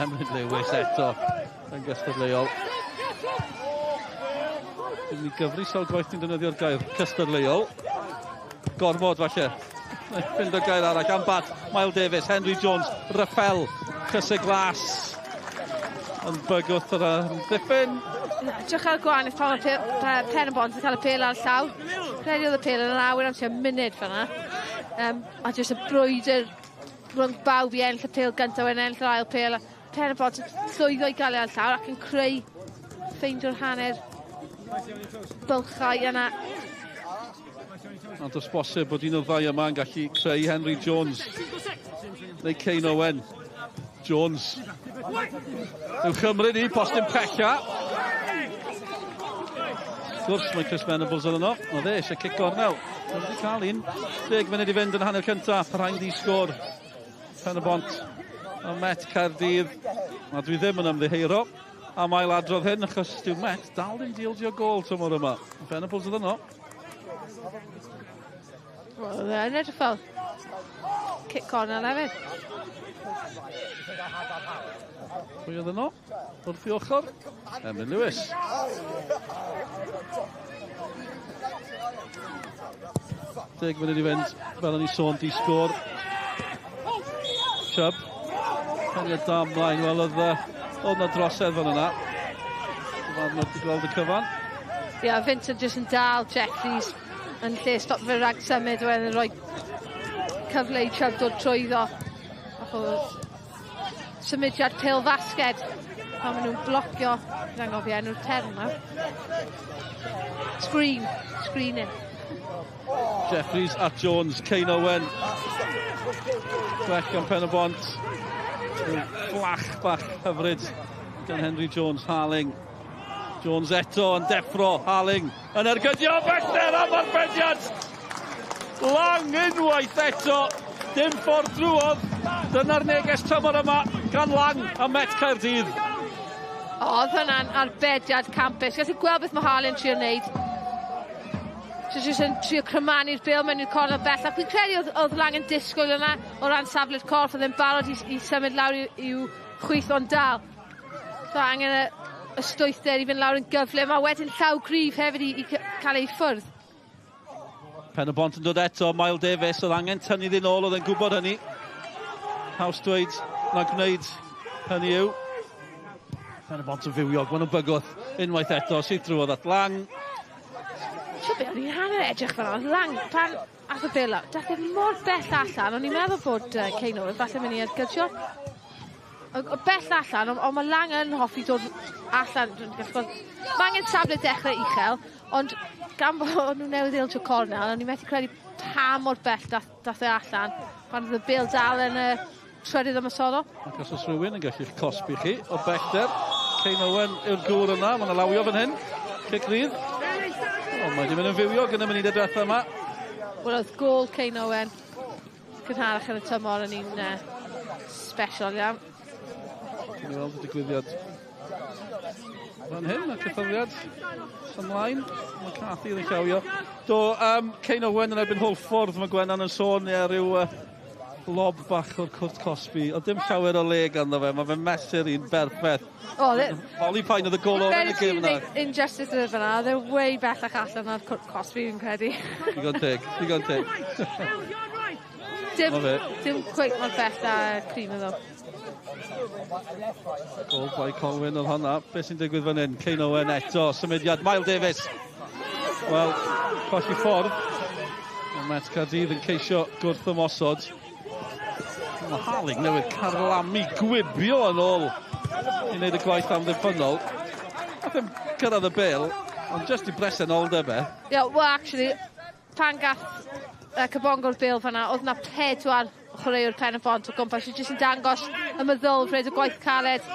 Emryd Lewis eto yn gystadleuol. Dwi'n mynd i gyfri sawl gwaith ni'n defnyddio'r gair cystadleuol. Gormod falle. Fynd o gair arall, am bat, Mael Davies, Henry Jones, Raffel, cysau glas. Yn bygwth yr ddiffyn. Diolch ar y gwanaeth pan mae Pen-y-bont yn cael y pêl ar llaw. Credu oedd y pêl yn awyr am tua munud fan'na. A jyst y brwydr rhwng bawb i ennill y pêl gyntaf yn ennill yr ail pêl. Pen-y-bont yn llwyddo i gael ei ar llaw ac yn creu ffeindio'r hanner bylchau yna. Ond os bosib bod un o'r ddau yma yn gallu creu Henry Jones neu Cain Owen Jones. Yw Cymru ni, postyn Pecha. Gwrs, mae Chris Venables yn yno. O dde, eisiau cic gornel. Mae wedi cael 10 munud i fynd yn hanner cyntaf. Rhaid i sgôr. Pen-y-bont o Met Caerdydd. A dwi ddim yn ymddiheuro am ail adrodd hyn, achos dyw Met dal ddim dioldio gol tymor yma. Venables yn yno. Wel, yn edrych fel cic cornel hefyd. Pwy oedd yno? Wrth i ochr? Emlyn Lewis. Deg munud i fynd, fel o'n i sôn, di sgôr. Chubb. Penio da mlaen, wel oedd na drosedd fan yna. Fan wedi gweld y cyfan. Ia, Vincent jyst yn dal Jeffries yn lle stop fe rhag symud wedyn yn rhoi cyfle i Chubb dod trwyddo. Ac oedd symudiad pêl-fasged pan maen nhw'n blocio, dwi'n anghofio enw'r term yma. Screening. Jeffries at Jones, Kane Owen. Gwech gan Pen-y-bont. Flach bach hyfryd gan Henry Jones, Harling. Jones eto yn deffro, Harling yn ergydio bellter am arbeniad. Lang unwaith eto, dim ffordd drwodd. Dyna'r neges tymor yma gan Lang a Met Caerdydd. Oedd hwnna'n arbediad campus. Gallu gweld beth mae Harling trio wneud. Jyst yn trio crymanu'r bil mewn i'r cornel bellach. Fi'n credu oedd Lang yn disgwyl yna o ran safle'r corff, oedd e'n barod i symud lawr i'w chwith o'n dal. So angen y stwyther i fynd lawr yn gyflym, a wedyn llaw grif hefyd i cael ei ffwrdd. Pen-y-bont yn dod eto, Miles Davies, oedd angen tynnu ddyn ôl, oedd e'n gwybod hynny. Haws dweud na gwneud hynny yw. Pen-y-bont yn fywiog, maen nhw'n bygwth unwaith eto, sydd drwodd at Lang. Be, o'n i'n hanner edrych fan oedd Lang, pan ath y bil, dath e mor bell allan, o'n i'n meddwl bod Kane Owen falle mynd i ergydio. O bell allan, ond mae Lang yn hoffi dod allan. Mae angen safle dechrau uchel, ond gan bod nhw'n newydd ildio cornel, o'n i'n methu credu pa mor bell dath e allan, pan oedd y bil dal yn trydydd ymysodol. Ac os oes rhywun yn gallu'ch cosbi chi o bellter, Kane Owen yw'r gŵr yna, mae'n lawio fan hyn, cic rydd. O, mae wedi mynd yn fywiog yn y munud y diwethaf yma. Wel, oedd gol Kane Owen cynharach yn y tymor yn un special iawn. Dwi'n weld y digwyddiad fan hyn, y cyffyriad ymlaen. Mae Cathy yn llawio. Do, Kane Owen yn erbyn Holffordd, mae Gwennan yn sôn ryw lob bach o'r Cwrt Cosby. Oedd dim llawer o le ganddo fe, mae fe'n mesur un berffaith. Oli pain oedd y gol o'r yn y gym yna. Injustice yn yna, they're way bellach allan o'r Cwrt Cosby fi'n credu. Digon teg. Dim cweit mor bell a Cream iddo. Gol by Colwyn oedd hwnna. Beth sy'n digwydd fan hyn? Kane Owen eto, symudiad. Miles Davies. Wel, colli ffordd. Mae Met Caerdydd yn ceisio gwrth ymosod. Mae Harling newydd carlamu gwibio yn ôl i wneud y gwaith amddiffynol. Nath e'n cyrraedd y bil, ond just i bresenoldeb e. Well, actually, pan gath cybongo'r bil fan'na, oedd na 4 chwaraewr Pen-y-bont o gwmpas sy'n jyst yn dangos y meddylfryd y gwaith caled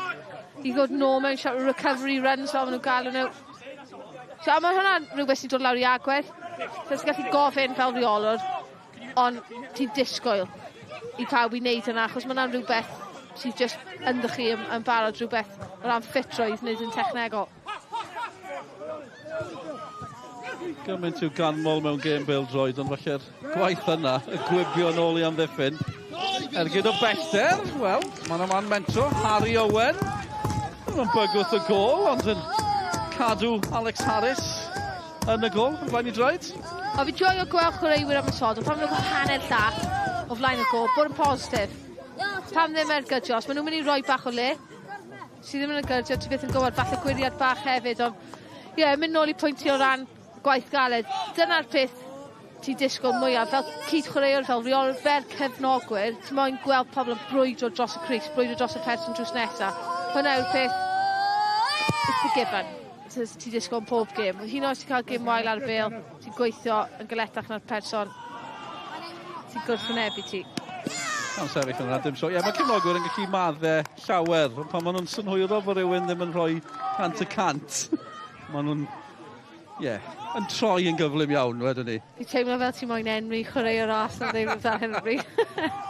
i ddod nôl mewn recovery runs fel maen nhw'n galw nhw. So, mae hwnna'n rhywbeth sy'n dod lawr i agwedd. So, ti'n gallu gofyn fel reolwr, ond ti'n disgwyl i pawb i wneud yna, achos mae hwnna'n rhywbeth sydd jyst ynddo chi yn barod rhywbeth o ran ffitrwydd nid yn technegol. Gymaint yw ganmol mewn gêm pêl-droed, ond falle'r gwaith yna, y gwibio yn ôl i amddiffyn. Ergyd o bellter, wel, mae'n man mentro, Harry Owen. Mae'n bygwth y gol, ond yn cadw Alex Harris yn y gol, yn flaen i droed. O fi joio gweld chwaraewyr am y sod, pan maen nhw'n cael hanner llall o flaen y gol, bod yn positif. Pam ddim ergydio, os maen nhw'n mynd i roi bach o le, sydd ddim yn ergydio, ti beth yn gwybod, falle gwiriad bach hefyd, ond mynd nôl i pwynti o ran gwaith galed. Dyna'r peth ti'n disgwyl mwyaf, fel cyd chwaraewr, fel reolwr, fel cefnogwyr, ti'n moyn gweld pobl yn brwydro dros y Cris, brwydro dros y person drws nesaf. Hwna yw'r peth, it's a given. Ti'n disgwyl yn pob gêm. Hyn os ti'n cael gêm wael ar y bêl, ti'n gweithio yn galetach na'r person, ti'n gwrthwynebu ti. Am sefyll yna, dim so. Ie, mae cefnogwyr yn gallu maddau llawer, pan maen nhw'n synhwyro bod rhywun ddim yn rhoi 100%. Maen nhw'n, yn troi yn gyflym iawn, wedyn ni. Fi teimlo fel ti moyn enwi chwarae o'r as yn dweud ar hyn o bryd.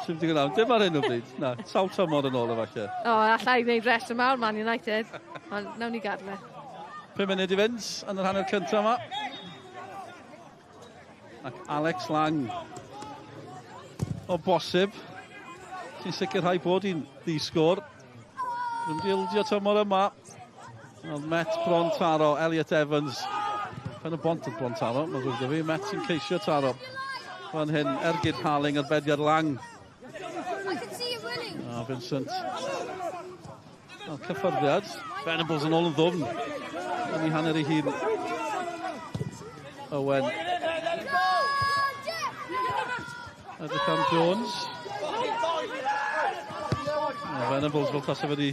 Sym ti'n gwneud, dim ar hyn o bryd. Na, sawl tymor yn ôl efallai. O, allai wneud rest yma o'r Man United. Ond nawn ni gadw. 5 munud i fynd yn yr hanner cyntaf yma. Ac Alex Lang. O bosib. Sy'n sicrhau bod hi'n ddisgwr. Rwy'n dildio tymor yma. Oedd Met bron taro, Elliot Evans. Pen-y-bont yn bron taro, mae'n rwy'n fi. Met sy'n ceisio taro. Fan hyn, ergyd Haling ar Bediad Lang. O, Vincent. O, cyffyrddiad. Venables yn ôl yn ddwfn. Yn ei hanner ei hun. Owen. Edrych am Jones. O, Venables fel tas wedi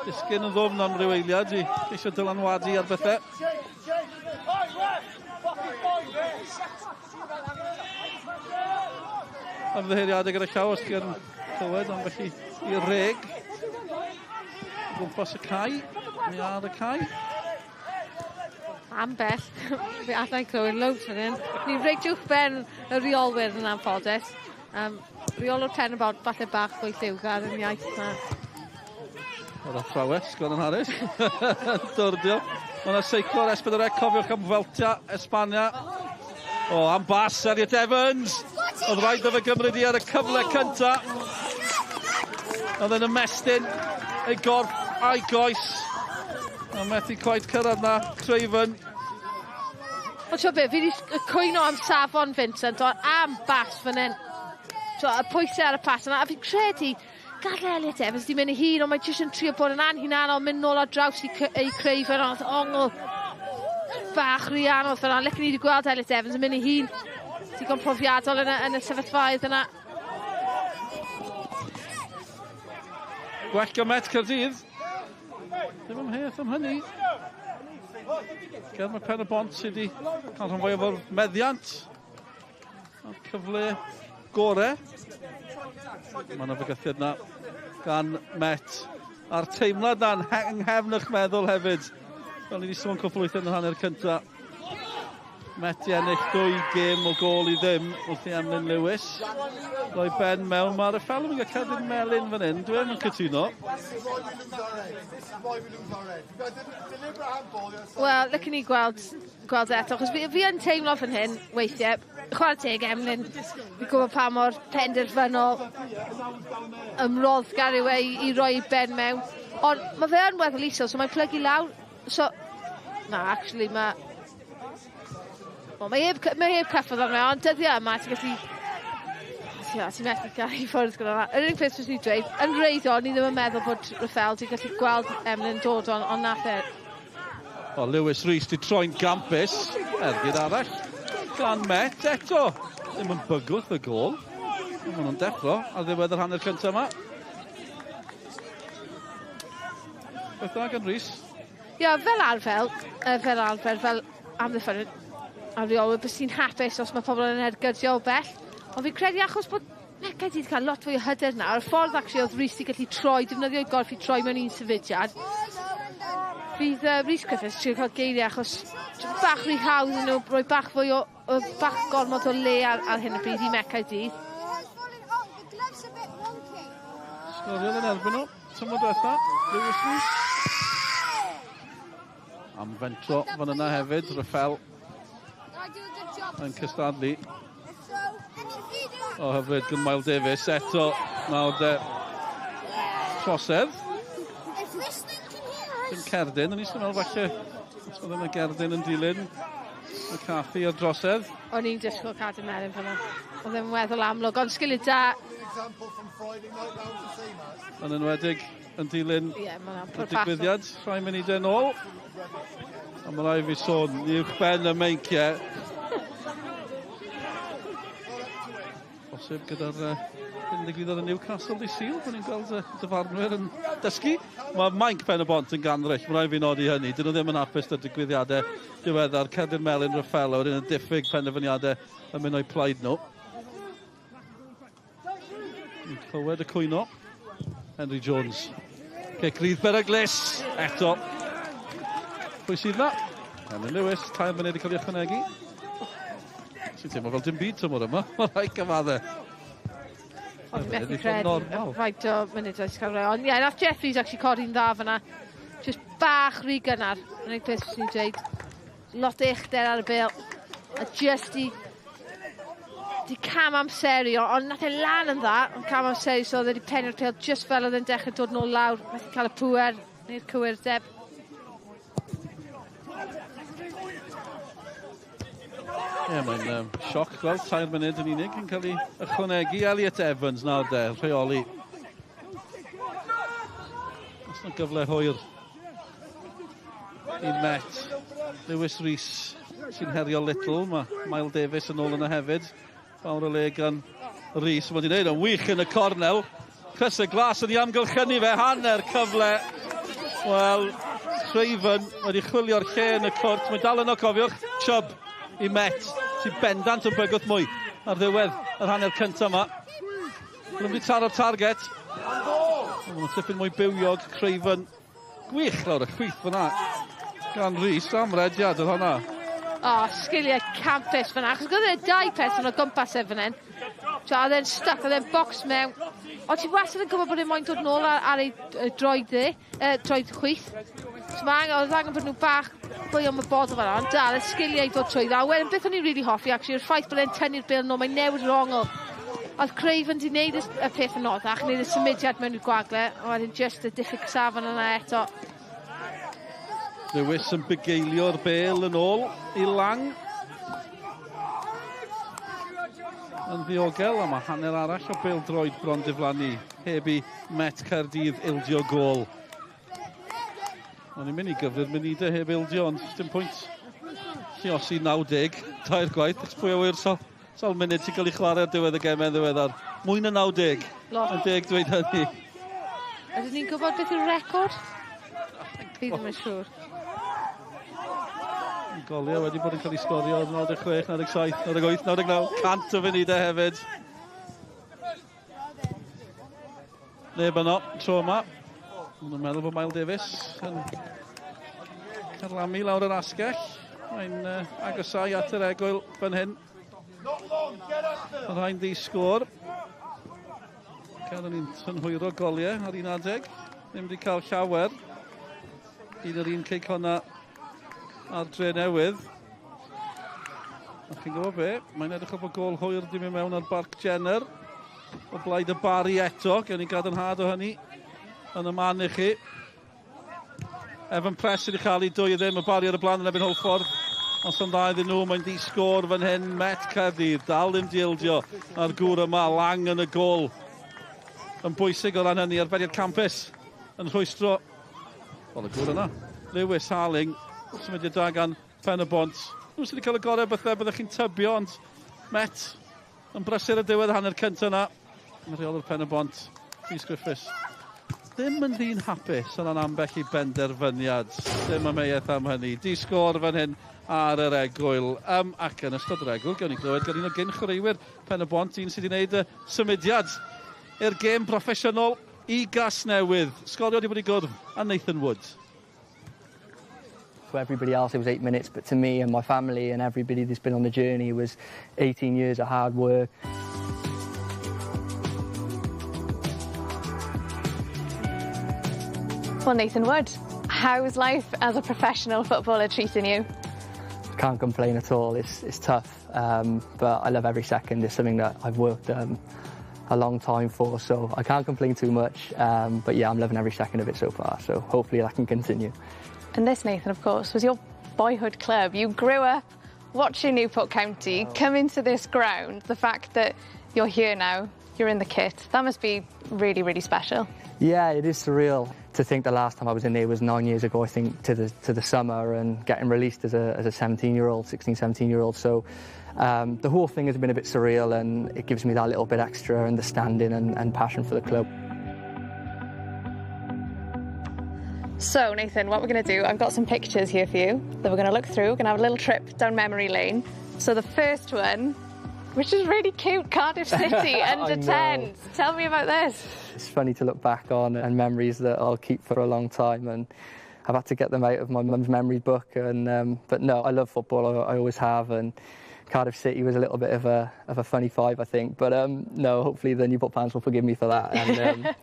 disgyn yn ddwfn am ryw eiliad i eisiau dylanwadu ar bethau. Ymddeheiriadau gyda llaw os ti'n clywed am felly i'r reg. Gwmpas y cae. Mi ar y cae. Am bell. Fi allai clywed loads fan hyn. Ni reit uwch ben y reolwyr yn anffodus. Reolwr Pen-y-bont falle bach fwy lliwgar yn iaith na. O'r athrawes, Gordon Harris. Dwrdio. Mae yna seiclo'r S4C, cofiwch am Weltia, Espania. O, am bas, Elliot Evans. Oedd rhaid o fe gymryd i ar y cyfle cynta. Oedd yn ymestyn ei gorff a'i goes. A methu coed cyrraedd na, Craven. O, tio be, fi wedi cwyno am safon Vincent, o, am bas fan hyn. So, y pwysau ar y pas yna, a fi'n credu, gall Elliot Evans di mynd i hun, ond mae jyst yn trio bod yn anhunanol, mynd nôl ar draws ei Craven, oedd ongl bach rianodd fel yna. Lecyn ni wedi gweld Elliot Evans yn mynd i hun. Digon profiadol yn y sefyllfaoedd yna. Gwell Met Caerdydd. Ddim ymheth am hynny. Ger mae Pen-y-bont sydd wedi cael rhan fwy o'r meddiant. A'r cyfle gore. Mae yna fygythiad yna gan Met. A'r teimlad na'n nghefn eich meddwl hefyd. Fel ni wedi sôn cwpl wythyn yn hanner cynta. Met i ennill 2 gêm o gol i ddim wrth i Emlyn Lewis. Roi ben mewn, mae'r Fel yn cael cerdyn melyn fan hyn. Dwi'n yn cytuno. Wel, lecyn ni gweld eto, achos fi yn teimlo fan hyn, weithiau, chwarae teg Emlyn, fi gwybod pa mor penderfynol ymroddgar yw i roi ben mewn. Ond mae fe yn weddol isel, so mae'n plygu lawr. So, na, actually, mae... Mae heb cyffodd arno, ond dyddiau yma, ti'n gallu... Ti'n methu gael ei ffwrdd gyda hwnna. Yr unig peth sy'n ni'n dweud, yn reiddiol, ni ddim yn meddwl bod Fel ti'n gallu gweld Emlyn dod ond nath e. O, Lewis Rhys di troi'n gampus. Ergyd arall. Gan Met eto. Ddim yn bygwth y gol. Mae nhw'n deffro ar ddiwedd yr hanner cyntaf yma. Beth da gan Rhys? Ia, fel arfer, fel amddiffynnydd a reolwyr, bys ti'n hapus os mae pobl yn ergydio o bell. Ond fi'n credu achos bod Met Caerdydd wedi cael lot fwy o hyder na. Yr ffordd actually oedd Rhys wedi gallu troi, defnyddio'i gorff i troi mewn un sefydiad. Fydd Rhys Griffiths trio cael geiriau achos bach rhy hawdd yn nhw, roi bach fwy o bach gormod o le ar hyn o bryd i Met Caerdydd. Sgorio yn erbyn nhw. Tymor diwetha. Lewis Rhys. Am fentro fan yna hefyd, Fel yn cystadlu. O, hyfryd gan Mael Davies. Eto, nawr trosedd. Dim cerdyn, yn eistedd mewn falle. Os oedd yna gerdyn yn dilyn. Y caffi o'r drosedd. O'n i'n disgwyl cadw melyn fyna. Oedd e'n weddol amlwg, ond sgiliau da. Yn enwedig yn dilyn y digwyddiad. Rhaid munudau yn ôl. A mae rai fi sôn, uwch ben y meinciau. Bosib gyda'r hyn ddigwyddodd y Newcastle di Sul. Bod ni'n gweld y dyfarnwyr yn dysgu. Mae Mainc Pen-y-bont yn ganryll. Mae rai fi nodi hynny. Dyn nhw ddim yn hapus y digwyddiadau diweddar. Cerdyn melyn Fel o'r un yn diffyg penderfyniadau yn mynd o'i plaid nhw. Clywed y cwyno. Henry Jones. Grydd Beryglis. Eto. Pwy sydd na? Emyn Lewis. 3 munud i cael ei ychwanegu. Sy'n teimlo fel dim byd tymor yma. Mae'n rhaid cyfaddau. Ond fi'n methu credu faint o munud oes cael rhoi. Ond ie, nath Jeffries actually codi'n dda fyna. Just bach rhy gynnar. Yn ei beth sy'n dweud. Lot uchder ar y bil. A just i cam amseru. Ond nath e lan yn dda. Ond cam amseru, so oedd wedi pennu'r pêl just fel oedd e'n dechrau dod nôl lawr. Methu cael y pŵer neu'r cywirdeb. Ie, mae'n sioc gweld 3 munud yn unig yn cael ei ychwanegu. Elliot Evans nawr de, rheoli. Os yna gyfle hwyr i'n Met. Lewis Rhys sy'n herio little. Mae Miles Davis yn ôl yna hefyd. Fawr o le gan Rhys. Mae'n wneud yn wych yn y cornel. Chris y glas yn ei amgylchynu fe. Hanner cyfle. Wel, Craven wedi chwilio'r lle yn y cwrt. Mae dal yno, cofiwch. Chubb i Met, sy'n bendant yn bygwth mwy ar ddiwedd yr hanner cyntaf yma. Mae'n wedi taro'r target. Mae'n tipyn mwy bywiog, Craven. Gwych lawr y chwith fyna. Gan Rhys, amrediad oedd hwnna. Sgiliau campus fyna, achos gyda 2 person o gwmpas efo hyn. Oedd e'n stuck, oedd e'n box mewn. Ond ti'n wastad yn gwybod bod e'n moyn dod nôl ar ei droed chwith. So oedd angen bod nhw bach fwy ymwybodol fan ond dal y sgiliau i dod trwy dda. Wel, beth o'n i'n really hoffi, actually, yw'r ffaith bod e'n tynnu'r bil nôl, mae'n newid yr ongl. Oedd Craven di wneud y peth yn oddach, wneud y symudiad mewn i'r gwagle, a wedyn just y diffyg safon yna eto. Lewis yn bugeilio'r bêl yn ôl i lang. Yn ddiogel, a mae hanner arall o pêl-droed bron diflannu, heb i Met Caerdydd ildio gol. O'n i'n mynd i gyfrir munudau heb ildio, ond dim pwynt. Lluosi 90, 2 gwaith, eich pwy o wir sawl munud sy'n cael ei chwarae ar diwedd y gemau ddiweddar. Mwy na 90, yn 10 dweud hynny. Ydyn ni'n gwybod beth yw'r record? Fi ddim yn siŵr. Goliau wedi bod yn cael ei sgorio 96, 97, 98, 99, 100 o funudau hefyd. Neb yno, tro yma. Mae'n meddwl bod Miles Davis yn carlamu lawr yr asgell. Mae'n agosau at yr egwyl fan hyn. Rhaid di sgôr. Cael ni'n tynhwyro goliau ar un adeg. Ddim wedi cael llawer. Un yr un ceic honna ar dre newydd. A chi'n gwybod be? Mae'n edrych o bod gol hwyr di mynd mewn ar Barc Jenner. O blaid y bari eto. Gen i gadarnhad o hynny. Yn y man i chi. Evan Press wedi cael ei dwy ddim. Y bari ar y blaen yn ebyn Holffordd. Os yn dda iddyn nhw, mae'n di-sgôr fan hyn. Met Caerdydd, dal ddim dildio ar gŵr yma. Lang yn y gol. Yn bwysig o ran hynny. Arbediad campus yn rhwystro. Wel, y gŵr yna. Lewis Harling. Symudiad da gan Pen-y-bont. Nhw sydd wedi cael y gorau byddech chi'n tybio, ond Met yn brysur y diwedd hanner cyntaf yna. Yn rheol o'r Pen-y-bont. Rhys Griffiths. Ddim yn ddyn hapus yn ambell i benderfyniad. Ddim ameuaeth am hynny. Di-sgôr fan hyn ar yr egwyl. Ac yn ystod yr egwyl, gawn ni glywed gan un o gyn chwaraewyr Pen-y-bont, un sydd wedi gwneud y symudiad i'r gêm proffesiynol i gas newydd. Sgorio wedi bod i gwrdd a Nathan Wood. To everybody else, it was 8 minutes, but to me and my family and everybody that's been on the journey, it was 18 years of hard work. Well, Nathan Wood, how's life as a professional footballer treating you? Can't complain at all. It's tough, but I love every second. It's something that I've worked a long time for, so I can't complain too much. But yeah, I'm loving every second of it so far, so hopefully that can continue. And this, Nathan, of course, was your boyhood club. You grew up watching Newport County, come into this ground. The fact that you're here now, you're in the kit, that must be really, really special. Yeah, it is surreal to think the last time I was in there was 9 years ago, I think, to the summer, and getting released as a 17-year-old, 16, 17-year-old. So the whole thing has been a bit surreal, and it gives me that little bit extra understanding and passion for the club. So, Nathan, what we're going to do, I've got some pictures here for you that we're going to look through. We're going to have a little trip down memory lane. So the first one which is really cute. Cardiff City, under 10s. Tell me about this. It's funny to look back on and memories that I'll keep for a long time, and I've had to get them out of my mum's memory book. And but no, I love football. I always have, and Cardiff City was a little bit of a funny five, I think. But no, hopefully the Newport fans will forgive me for that. And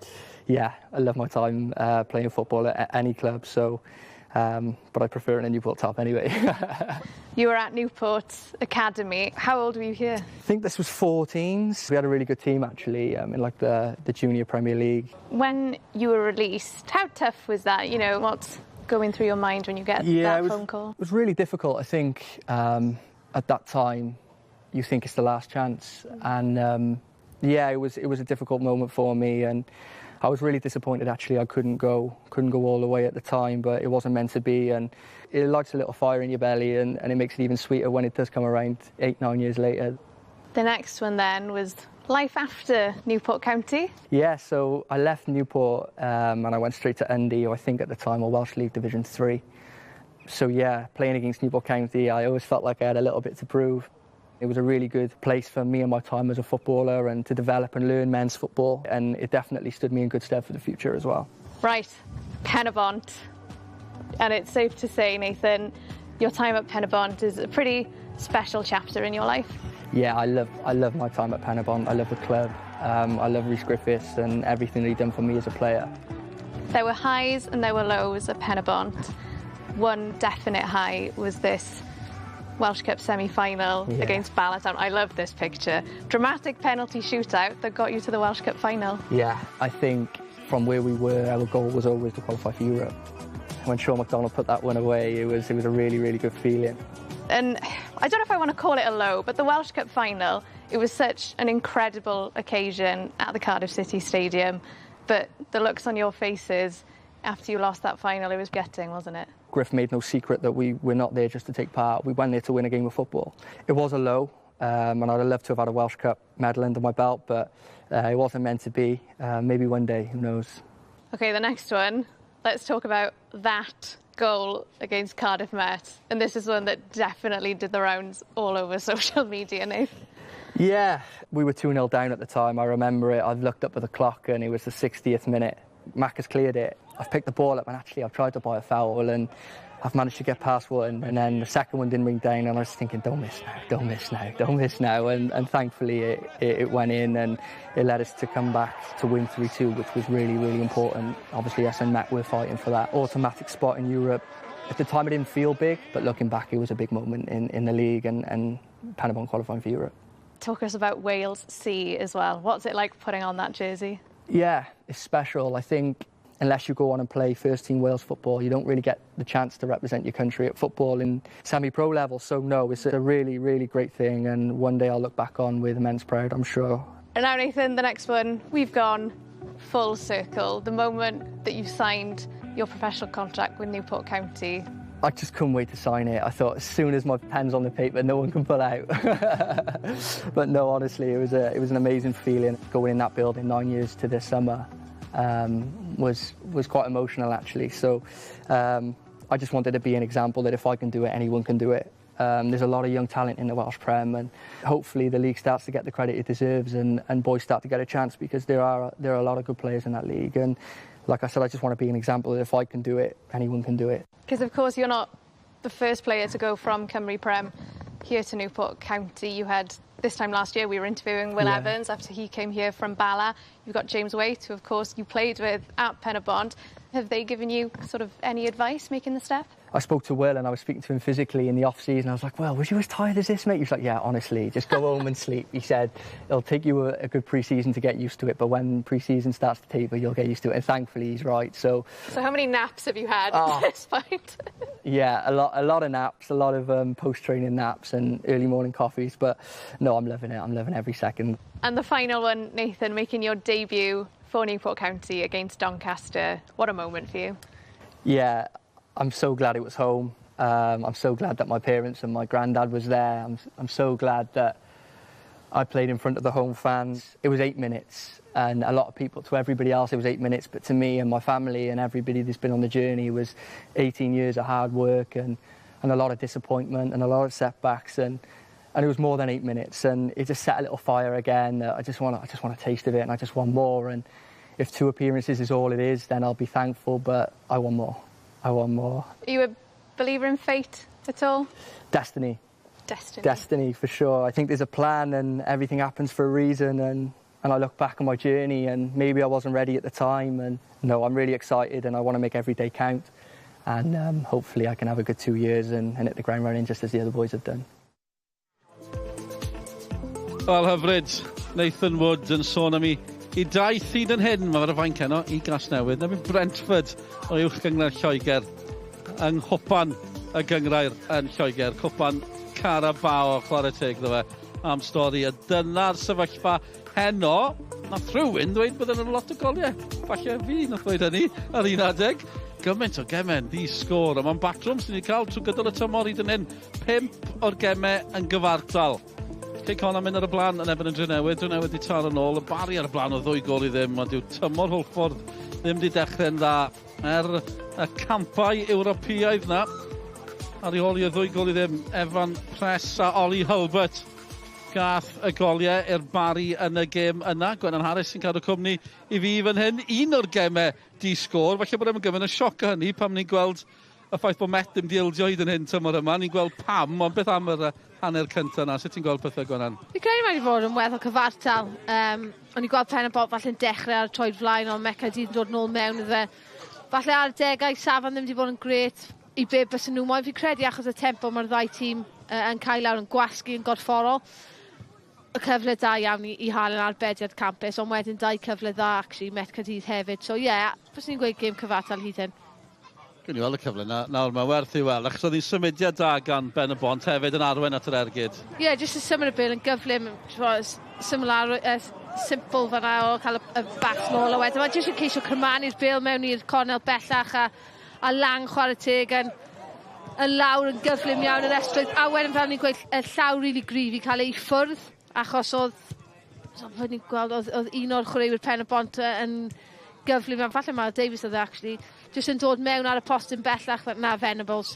yeah, I love my time playing football at any club. So. But I prefer it in a Newport top anyway. You were at Newport Academy. How old were you here? I think this was 14s. We had a really good team, actually, in like the Junior Premier League. When you were released, how tough was that? You know, what's going through your mind when you get that phone call? It was really difficult. I think at that time, you think it's the last chance. And yeah, it was a difficult moment for me. And I was really disappointed, actually. I couldn't go all the way at the time, but it wasn't meant to be, and it lights a little fire in your belly, and it makes it even sweeter when it does come around 8-9 years later. The next one then was life after Newport County. Yeah, so I left Newport and I went straight to Yndy, I think at the time, or Welsh League Division 3. So yeah, playing against Newport County, I always felt like I had a little bit to prove. It was a really good place for me and my time as a footballer and to develop and learn men's football, and it definitely stood me in good stead for the future as well. Right, Pen-y-bont. And it's safe to say, Nathan, your time at Pen-y-bont is a pretty special chapter in your life. Yeah, I love my time at Pen-y-bont. I love the club. I love Rhys Griffiths and everything that he'd done for me as a player. There were highs and there were lows at Pen-y-bont. One definite high was this Welsh Cup semi-final against Bala Town. I love this picture. Dramatic penalty shootout that got you to the Welsh Cup final. Yeah, I think from where we were, our goal was always to qualify for Europe. When Sean McDonald put that one away, it was a really, really good feeling. And I don't know if I want to call it a low, but the Welsh Cup final, it was such an incredible occasion at the Cardiff City Stadium. But the looks on your faces after you lost that final, it was gutting, wasn't it? Griff made no secret that we were not there just to take part. We went there to win a game of football. It was a low, and I'd have loved to have had a Welsh Cup medal under my belt, but it wasn't meant to be. Maybe one day, who knows? OK, the next one. Let's talk about that goal against Cardiff Met. And this is one that definitely did the rounds all over social media, Nathan. Yeah, we were 2-0 down at the time. I remember it. I've looked up at the clock and it was the 60th minute. Mac has cleared it. I've picked the ball up and actually I've tried to buy a foul and I've managed to get past one, and then the second one didn't ring down and I was thinking, don't miss now, don't miss now, don't miss now. And thankfully it went in and it led us to come back to win 3-2, which was really, really important. Obviously us and Met were fighting for that automatic spot in Europe. At the time it didn't feel big, but looking back it was a big moment in the league and Pen-y-bont qualifying for Europe. Talk us about Wales C as well. What's it like putting on that jersey? Yeah, it's special. I think unless you go on and play first-team Wales football, you don't really get the chance to represent your country at football in semi-pro level. So, no, it's a really, really great thing, and one day I'll look back on with immense pride, I'm sure. And now, Nathan, the next one, we've gone full circle. The moment that you signed your professional contract with Newport County. I just couldn't wait to sign it. I thought as soon as my pen's on the paper, no one can pull out. But no, honestly, it was an amazing feeling. Going in that building 9 years to this summer was quite emotional, actually. So I just wanted to be an example that if I can do it, anyone can do it. There's a lot of young talent in the Welsh Prem, and hopefully the league starts to get the credit it deserves, and boys start to get a chance, because there are a lot of good players in that league. And like I said, I just want to be an example that if I can do it, anyone can do it. Because, of course, you're not the first player to go from Cymru Prem here to Newport County. You had, this time last year, we were interviewing Will Evans after he came here from Bala. You've got James Waite, who, of course, you played with at Pen-y-bont. Have they given you sort of any advice making the step? I spoke to Will and I was speaking to him physically in the off-season. I was like, well, was you as tired as this, mate? He was like, yeah, honestly, just go home and sleep. He said, it'll take you a good pre-season to get used to it, but when pre-season starts to taper, you'll get used to it. And thankfully, he's right. So how many naps have you had at this point? Yeah, a lot of naps, a lot of post-training naps and early morning coffees. But no, I'm loving it. I'm loving every second. And the final one, Nathan, making your debut for Newport County against Doncaster. What a moment for you. Yeah, I'm so glad it was home. I'm so glad that my parents and my granddad was there. I'm so glad that I played in front of the home fans. It was 8 minutes, and a lot of people, to everybody else, it was 8 minutes, but to me and my family and everybody that's been on the journey, it was 18 years of hard work and a lot of disappointment and a lot of setbacks. And and it was more than 8 minutes, and it just set a little fire again. I just want a taste of it, and I just want more. And if 2 appearances is all it is, then I'll be thankful. But I want more. I want more. Are you a believer in fate at all? Destiny. Destiny. Destiny, for sure. I think there's a plan, and everything happens for a reason. And I look back on my journey, and maybe I wasn't ready at the time. And no, I'm really excited, and I want to make every day count. And hopefully I can have a good 2 years and hit the ground running just as the other boys have done. Wel hyfryd, Nathan Wood yn sôn am I daith hyd yn hyn, mae'r fainc heno I Gasnewydd. Na bydd Brentford o uwch gyngor Lloegr yng nghwpan y gyngrair yn Lloegr. Cwpan Carabao, chwarae teg iddo fe am stori. A dyna'r sefyllfa heno. Nath rhywun dweud bod yna lot o goliau. Falle fi nath dweud hynny ar un adeg. Gymaint o gemen, di sgôr. A mae'n batrwm sy'n ni'n cael trwy gydol y tymor hyd yn hyn. 5 o'r gemau yn gyfartal. Cei Connor mynd ar y blaen yn ebyn y Drenewydd. Drenewydd di tar yn ôl. Y bari ar y blaen o ddwy gol I ddim. Ond yw tymor Hwlffordd ddim di dechrau'n dda. Y campau Ewropeaidd na. Ar ei holi y ddwy gol I ddim. Evan Press a Oli Hulbert gath y goliau i'r bari yn y gêm yna. Gwennan Harris sy'n cadw cwmni I fi fan hyn. Un o'r gemau di sgôr. Falle bod e'n gyfyn y sioc o hynny pam ni'n gweld y ffaith bod Met ddim di ildio hyd yn hyn tymor yma. Ni'n gweld pam, ond beth am yr hanner cyntaf yna. Sut ti'n gweld pethau Gwennan? Fi'n credu mae wedi fod yn weddol cyfartal. O'n i'n gweld Pen-y-bont falle'n dechrau ar y troed flaen, ond Met Caerdydd yn dod nôl mewn iddo fe. Falle ar degau safon ddim wedi bod yn gret I be bys nhw. Mae'n fi'n credu achos y tempo mae'r ddau tîm yn cael lawr yn gwasgu yn gorfforol. Y cyfle da iawn I halen arbediad campus, ond wedyn 2 cyfle dda, actually, Met Caerdydd hefyd. So, bys ni'n gweud gêm cyfartal hyd hyn. Gwni weld y cyfle nawr, mae werth I weld, achos oedd hi'n symudiad da gan Pen-y-bont hefyd yn arwen at yr ergyd. Just y symud y bil yn gyflym, simple fan'na o cael y bach nôl a wedyn. Mae jyst yn ceisio crymanu'r bil mewn i'r cornel bellach a lang chwarae teg yn lawr yn gyflym iawn yr estrydd. A wedyn fel ni'n gweud, y llaw rili gryf I cael ei ffwrdd. Achos oedd ni'n gweld, oedd un o'r chwaraewyr Pen-y-bont yn gyflym iawn. Falle mae Davies oedd actually jyst yn dod mewn ar y post yn bellach na Venables.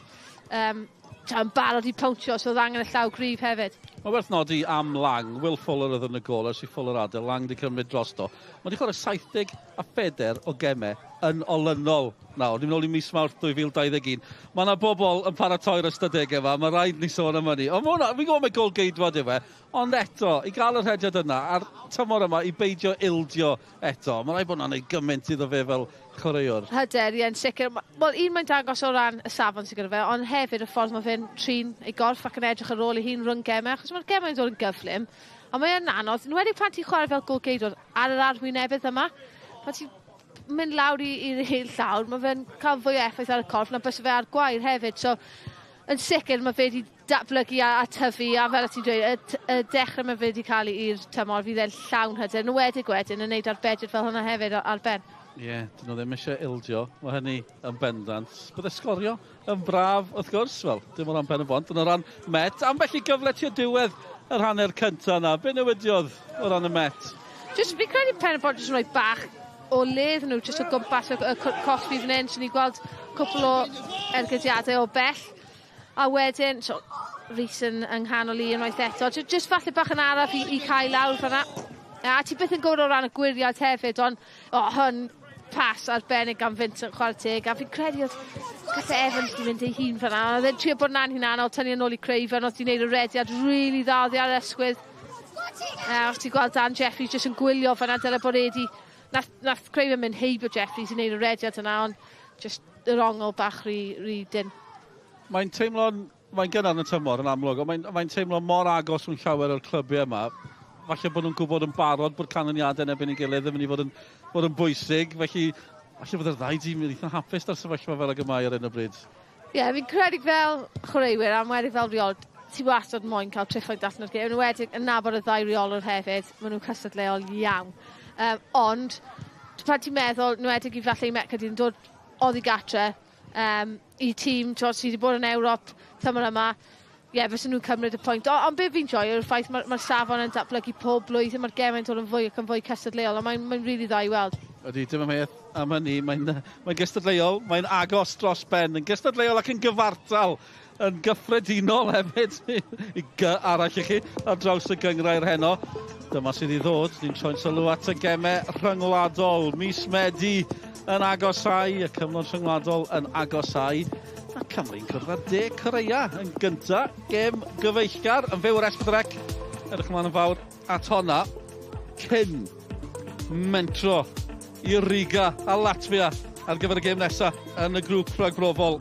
Yn barod I pwntio, so oedd angen y llaw gryf hefyd. Mae werth nodi am Lang. Will Fuller oedd yn y gol, ers I Fuller adael. Lang di cymryd drosto. Mae di chwarae 74 o gemau yn olynol nawr. Dim nôl I mis Mawrth 2021. Mae yna bobl yn paratoi'r ystadegau yma. Mae rhaid ni sôn am hynny. Ond fi'n gwybod mae gol geidwad I fe. Ond eto, I gael yr hediad yna, a'r tymor yma, I beidio ildio eto. Mae rhaid bod yna'n ei gymaint iddo fe fel chwaraewr. Hyder, yn sicr. Wel, un mae'n dangos o ran y safon sy'n gyda fe, ond hefyd y ffordd mae fe'n trin ei gorff ac yn edrych ar ôl I hun rhwng gemau, achos mae'r gemau yn dod yn gyflym. Ond mae'n anodd, yn wedi pan ti'n chwarae fel gol geidwad ar yr arwynebydd yma, pan ti'n mynd lawr i'r hel llawr, mae fe'n cael fwy o effaith ar y corff na bys fe ar gwair hefyd. So, yn sicr mae fe wedi datblygu a tyfu, a fel ti'n dweud, y dechrau mae fe wedi cael i'r tymor, fydd e'n llawn hyder, yn wedig wedyn yn neud arbediad fel hwnna hefyd ar ben. Dyn nhw ddim eisiau ildio, mae hynny yn bendant. Bydd Sgorio yn braf, wrth gwrs, wel, dim o ran Pen-y-bont, ond o ran Met, am felly gyfle tua diwedd yr hanner cyntaf yna. Be newidiodd o ran y Met? Just fi'n credu Pen-y-bont jyst yn rhoi bach o ledd nhw, jyst o gwmpas y cosbi fan hyn, so ni'n gweld cwpl o ergydiadau o bell. A wedyn, so, Rhys yn nghanol I unwaith eto, jyst falle bach yn araf I cael lawr fan'na. A ti byth yn gwrdd o ran y gwiriad hefyd, ond hwn pas arbennig gan Vincent chwarae teg, a fi'n credu oedd gallai Evans di mynd ei hun fan'na. Oedd e'n trio bod na'n hunanol, tynnu yn ôl I Craven, oedd ti'n neud y rediad really dda oddi ar ysgwydd. Os ti'n gweld Dan Jeffries jyst yn gwylio fan'na, dyle bod Edi. Nath Craven mynd heibio Jeffries I neud y rediad yna, ond jyst yr ongl bach rhy dyn. Mae'n teimlo'n, mae'n gynnar yn y tymor yn amlwg, ond mae'n teimlo mor agos mewn llawer o'r clybiau yma. Falle bod nhw'n gwybod yn barod bod canlyniadau yn ebyn I gilydd yn mynd I fod yn bwysig. Felly, falle bod yr ddau dîm yn eitha hapus dar sefyllfa fel y gymau ar un o bryd. Fi'n credu fel chwaraewyr, am wedi fel reol, ti wastad moyn cael triffoedd allan o'r gêm. Yn wedi yn nabod y ddau reolwr hefyd, maen nhw'n cystadleol iawn. Ond, pan ti'n meddwl, yn wedi I falle I Met Caerdydd yn dod oddi gatre, I tîm sydd wedi bod yn Ewrop tymor yma, fysen nhw'n cymryd y pwynt. Ond be fi'n joio yw'r ffaith mae'r safon yn datblygu pob blwyddyn, mae'r gemau'n dod yn fwy ac yn fwy cystadleol, a mae'n rili dda I weld. Ydy, dim ymheth am hynny, mae'n gystadleol, mae'n agos dros ben, yn gystadleol ac yn gyfartal yn gyffredinol hefyd. I arall i chi ar draws y gyngrair heno. Dyma sydd i ddod. Ni'n troi'n sylw at y gemau rhyngwladol. Mis Medi yn agosau. Y cyfnod rhyngwladol yn agosau. A Cymru'n cwrdd ar 10 Corea yn gynta. Gem gyfeillgar yn fyw resbrec. Edrych ymlaen yn fawr at honna. Cyn mentro i Riga a Latvia ar gyfer y gêm nesaf yn y grŵp rhagbrofol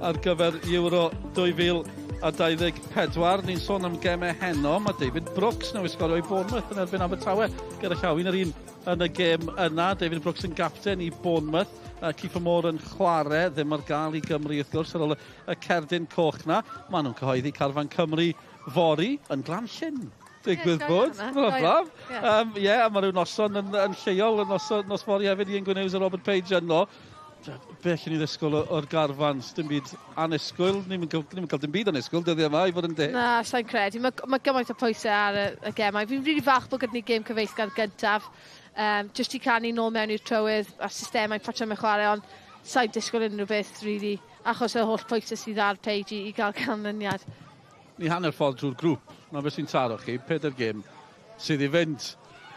ar gyfer Euro 2024. Ni'n sôn am gemau heno. Mae David Brooks newydd sgorio i Bournemouth yn erbyn Abertawe. Gyda llaw un yr un yn y gêm yna. David Brooks yn gapten i Bournemouth. Kiefer Moore yn chwarae, ddim ar gael i Gymru wrth gwrs ar ôl y cerdyn coch na. Maen nhw'n cyhoeddi carfan Cymru fori yn Glanllyn. Digwydd bod. Braf. A mae rhyw noson yn lleol, nos fori hefyd Ian Gwynnews a Robert Page yno. Be allwn ni ddisgwyl o'r garfan? Dim byd anisgwyl. Ni'n cael dim byd anisgwyl dyddiau yma i fod yn de. Na, sa'n credu. Mae gymaint o pwysau ar y gemau. Fi'n rili falch bod gyda ni gêm cyfeillgar gyntaf. Just i cael ni nôl mewn i'r trywydd a systemau patrymau chwarae, ond sa'n disgwyl unrhyw beth, really. Achos y holl pwysau sydd ar Page i gael canlyniad. Ni hanner ffordd drwy'r grŵp. Na beth sy'n taro chi, 4 gêm sydd i fynd.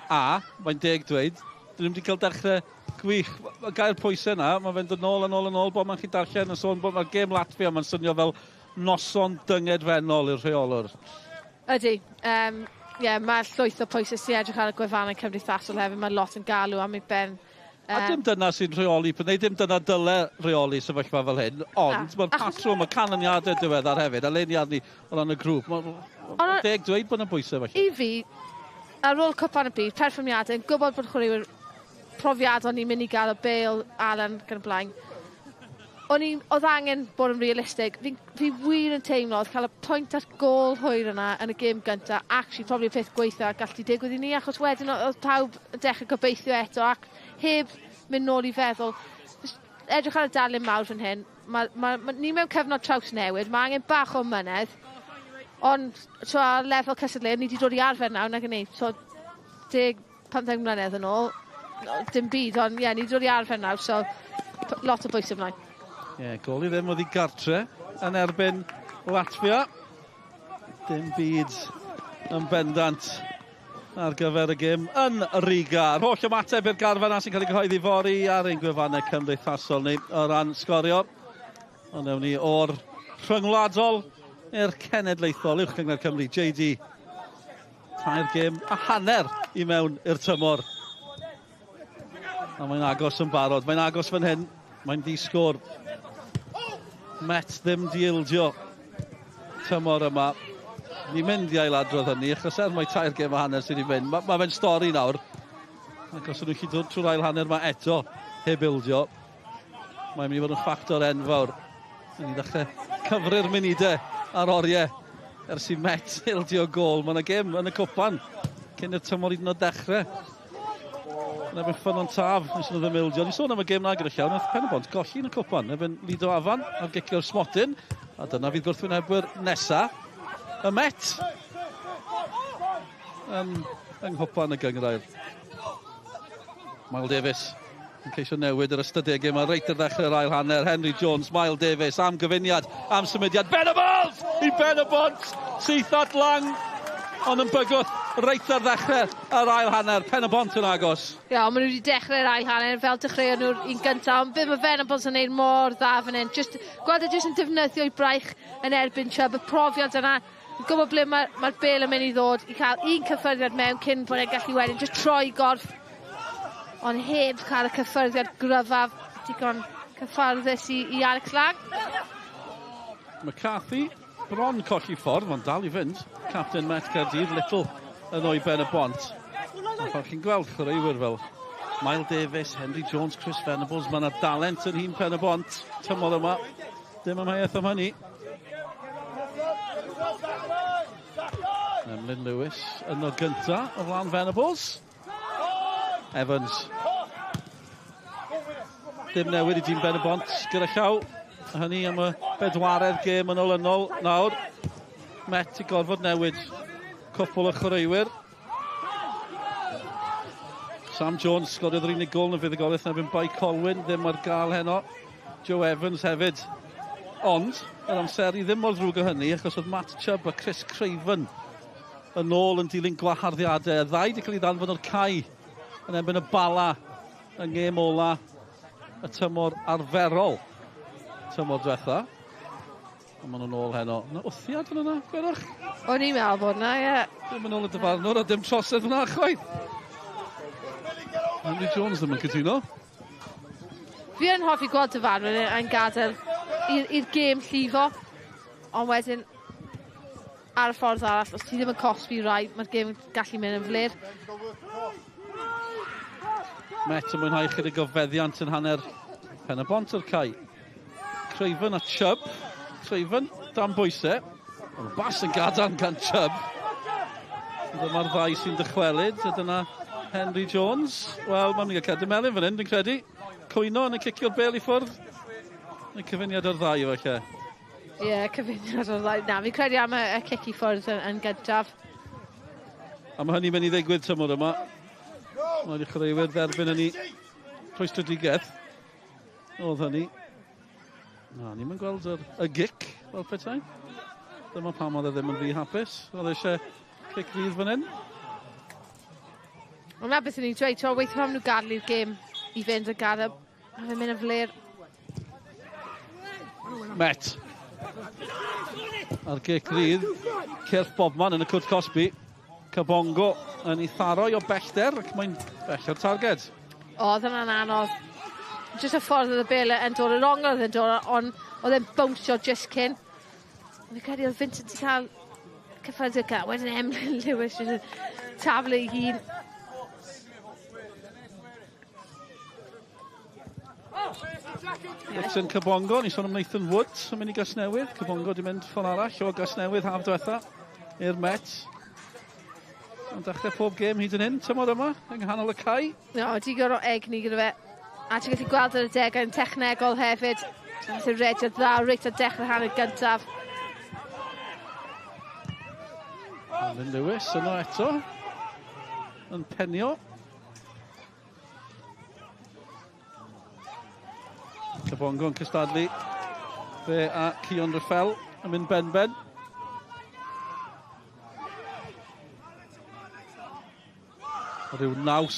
A, mae'n 10 dweud, dyn nhw'n wedi cael dechrau gwych. Y gair pwysau yna, mae'n fynd yn ôl, bod mae'n chi darllen yn sôn bod mae'r gêm Latvia, mae'n swnio fel noson dyngedfennol i'r rheolwr. Ydy. Mae'r llwyth o pwysau sy'n edrych ar y gwefannau cymdeithasol hefyd, mae lot yn galw am ei ben. A dim dyna sy'n rheoli, neu dim dyna dyle rheoli sefyllfa fel hyn, ond mae'r patrwm, mae canlyniadau diweddar hefyd, a leiniad ni o ran y grŵp. Mae'n 10 dweud bod yna bwysau felly. I fi, ar ôl cwpan y byd, perfformiadau, yn gwybod bod chwaraewyr profiadol ni'n mynd i gael o Bale, Alan, gan y blaen. Oedd angen bod yn realistig. Fi wir yn teimlo oedd cael y pwynt at gol hwyr yna yn y gêm gyntaf, actually, probably y peth gweithio gallu digwydd i ni, achos wedyn oedd pawb yn dechrau gobeithio eto, ac heb mynd nôl i feddwl. Edrych ar y darlun mawr fan hyn, ni mewn cyfnod traws newid, mae angen bach o mynedd, ond ar lefel cysadleuol, ni wedi dod i arfer nawr, nag yn ni. 10-15 mlynedd yn ôl, dim byd, ond ni wedi dod i arfer nawr, so lot o bwysau ymlaen. Gol i ddim oedd i gartre yn erbyn Latvia. Dim byd yn bendant ar gyfer y gêm yn Riga. Yr holl ymateb i'r garfan na sy'n cael ei gyhoeddi fori ar ein gwefannau cymdeithasol ni o ran Sgorio. Ond ewn ni o'r rhyngwladol i'r cenedlaethol uwch gyngor Cymru, JD. 3 gêm a hanner i mewn i'r tymor. A mae'n agos yn barod. Mae'n agos fan hyn. Mae'n disgwr. Met ddim diildio tymor yma. Ni'n mynd i ailadrodd hynny, achos mae 3 gêm a hanner sydd wedi mynd. Mae fe'n stori nawr. Ac os ydych chi dod trwy'r ail hanner yma eto, heb ildio, mae'n mynd i fod yn ffactor enfawr. Ni'n dechrau cyfru'r munudau ar oriau ers i Met ildio gol. Mae yna gêm yn y cwpan cyn y tymor hyd yn oed dechrau. Yna fe'n ffyn o'n taf, nes nhw ddim ildio. Ni sôn am y gêm na gyda llawn, nath Pen-y-bont golli yn y cwpan. Efo'n Lido Afan ar gicio'r smotyn. A dyna fydd gwrthwynebwyr nesa. Y Met yn nghwpan y gyngrair. Miles Davies yn ceisio newid yr ystadegau yma reit ar ddechrau'r ail hanner. Henry Jones, Miles Davies am gyfuniad, am symudiad. Pen-y-bont i Pen-y-bont syth at lang, ond yn bygwth reit ar ddechrau yr ail hanner. Pen-y-bont yn agos. Maen nhw wedi dechrau'r ail hanner fel dechreuon nhw'r un gyntaf, ond be mae Pen-y-bont yn neud mor dda fan hyn. Gweld jyst yn defnyddio i braich yn erbyn Chubb, y profiad yna. Yn gwybod ble mae'r Bale yn mynd i ddod i cael un cyffyrddiad mewn cyn bod e'n gallu wedyn just troi gorff, ond heb cael y cyffyrddiad gryfaf digon cyfforddus i Alex Lang. McCarthy bron colli ffordd, ond dal i fynd. Captain Met Caerdydd, Little yn o'i Pen-y-bont. Pan chi'n gweld chwaraewyr fel Miles Davies, Henry Jones, Chris Venables, mae yna dalent yn hun Pen-y-bont tymor yma. Dim ymheuaeth am hynny. Emlyn Lewis yn o gynta o flan Venables. Evans. Dim newid i dîm Pen-y-bont gyda llaw. Hynny am y bedwaredd gêm yn olynol nawr. Met i gorfod newid cwpl o chwaraewyr. Sam Jones sgoriodd yr unig gol yn y fuddugoliaeth nebyn Bai Colwyn, ddim ar gael heno. Joe Evans hefyd Ond, yr amser i ddim mor ddrwg o hynny, achos oedd Matt Chubb a Chris Craven yn ôl yn dilyn gwaharddiadau. Y ddau wedi cael ei ddanfod o'r cae yn erbyn y Bala yng ngêm ola y tymor arferol. Tymor diwetha. A maen nhw'n ôl heno. Yna wthiad yn yna, gwerwch? O'n i'n meddwl bod yna, ie. Ddim yn ôl y dyfarnwr, a dim trosedd yna, chwaith. Henry Jones ddim yn cytuno. Fi yn hoffi gweld dyfarnwr yn gadael i'r gêm llifo. Ond wedyn, ar y ffordd arall, os ti ddim yn cosbi rai, mae'r gêm yn gallu mynd yn flir. Met yn mwynhau chydig o feddiant yn hanner Pen-y-bont o'r cae. Craven a Chubb. Craven, dan bwysau. Ond bas yn gadarn gan Chubb. Dyma'r ddau sy'n dychwelyd. A dyna Henry Jones. Wel, mae'n mynd i cadw melyn fan hyn, dwi'n credu. Cwyno yn y cicio'r bel i ffwrdd. Neu cyfuniad o'r ddau, falle. Ie, cyfuniad o'r ddau. Na, fi'n credu am y cic i ffwrdd yn gyntaf. A mae hynny'n mynd i ddigwydd tymor yma. Mae'n i chreuwyr dderbyn hynny. Rhwystredigaeth. Oedd hynny. Na, ni'n mynd gweld y gic fel petai. Dyma pam oedd e ddim yn rhy hapus. Oedd eisiau cic rydd fan hyn. Ond na beth ni'n dweud, tro weithio pam nhw gadlu'r gêm i fynd yn gadael. A fe'n mynd yn flir. Met. Ar gic rydd. Cyrff Bobman yn y cwrt Cosby. Cabongo yn ei tharoi o bellter ac mae'n bell o'r targed. Oedd yna'n anodd. Just y ffordd oedd y bel yn dod yn ongl oedd yn dod, ond oedd e'n bwnsio just cyn. Fi'n credu oedd Vincent wedi cael cyffredin cael. Wedyn Emlyn Lewis yn taflu ei hun. Nixon Cabongo, ni sôn am Nathan Woods yn mynd i Gasnewydd. Cabongo di mynd ffordd arall o Gasnewydd haf diwetha i'r Met. Yn dechrau pob gêm hyd yn hyn, tymor yma, yng nghanol y cae. No, digon o egni gyda fe. A ti'n gallu gweld yr adegau yn technegol hefyd. Nath i'n redio dda, reit o dechrau hanner gyntaf. Alun Lewis yno eto. Yn penio. Cabongo yn cystadlu. Fe a Cion Raffel yn mynd ben-ben. Ryw naws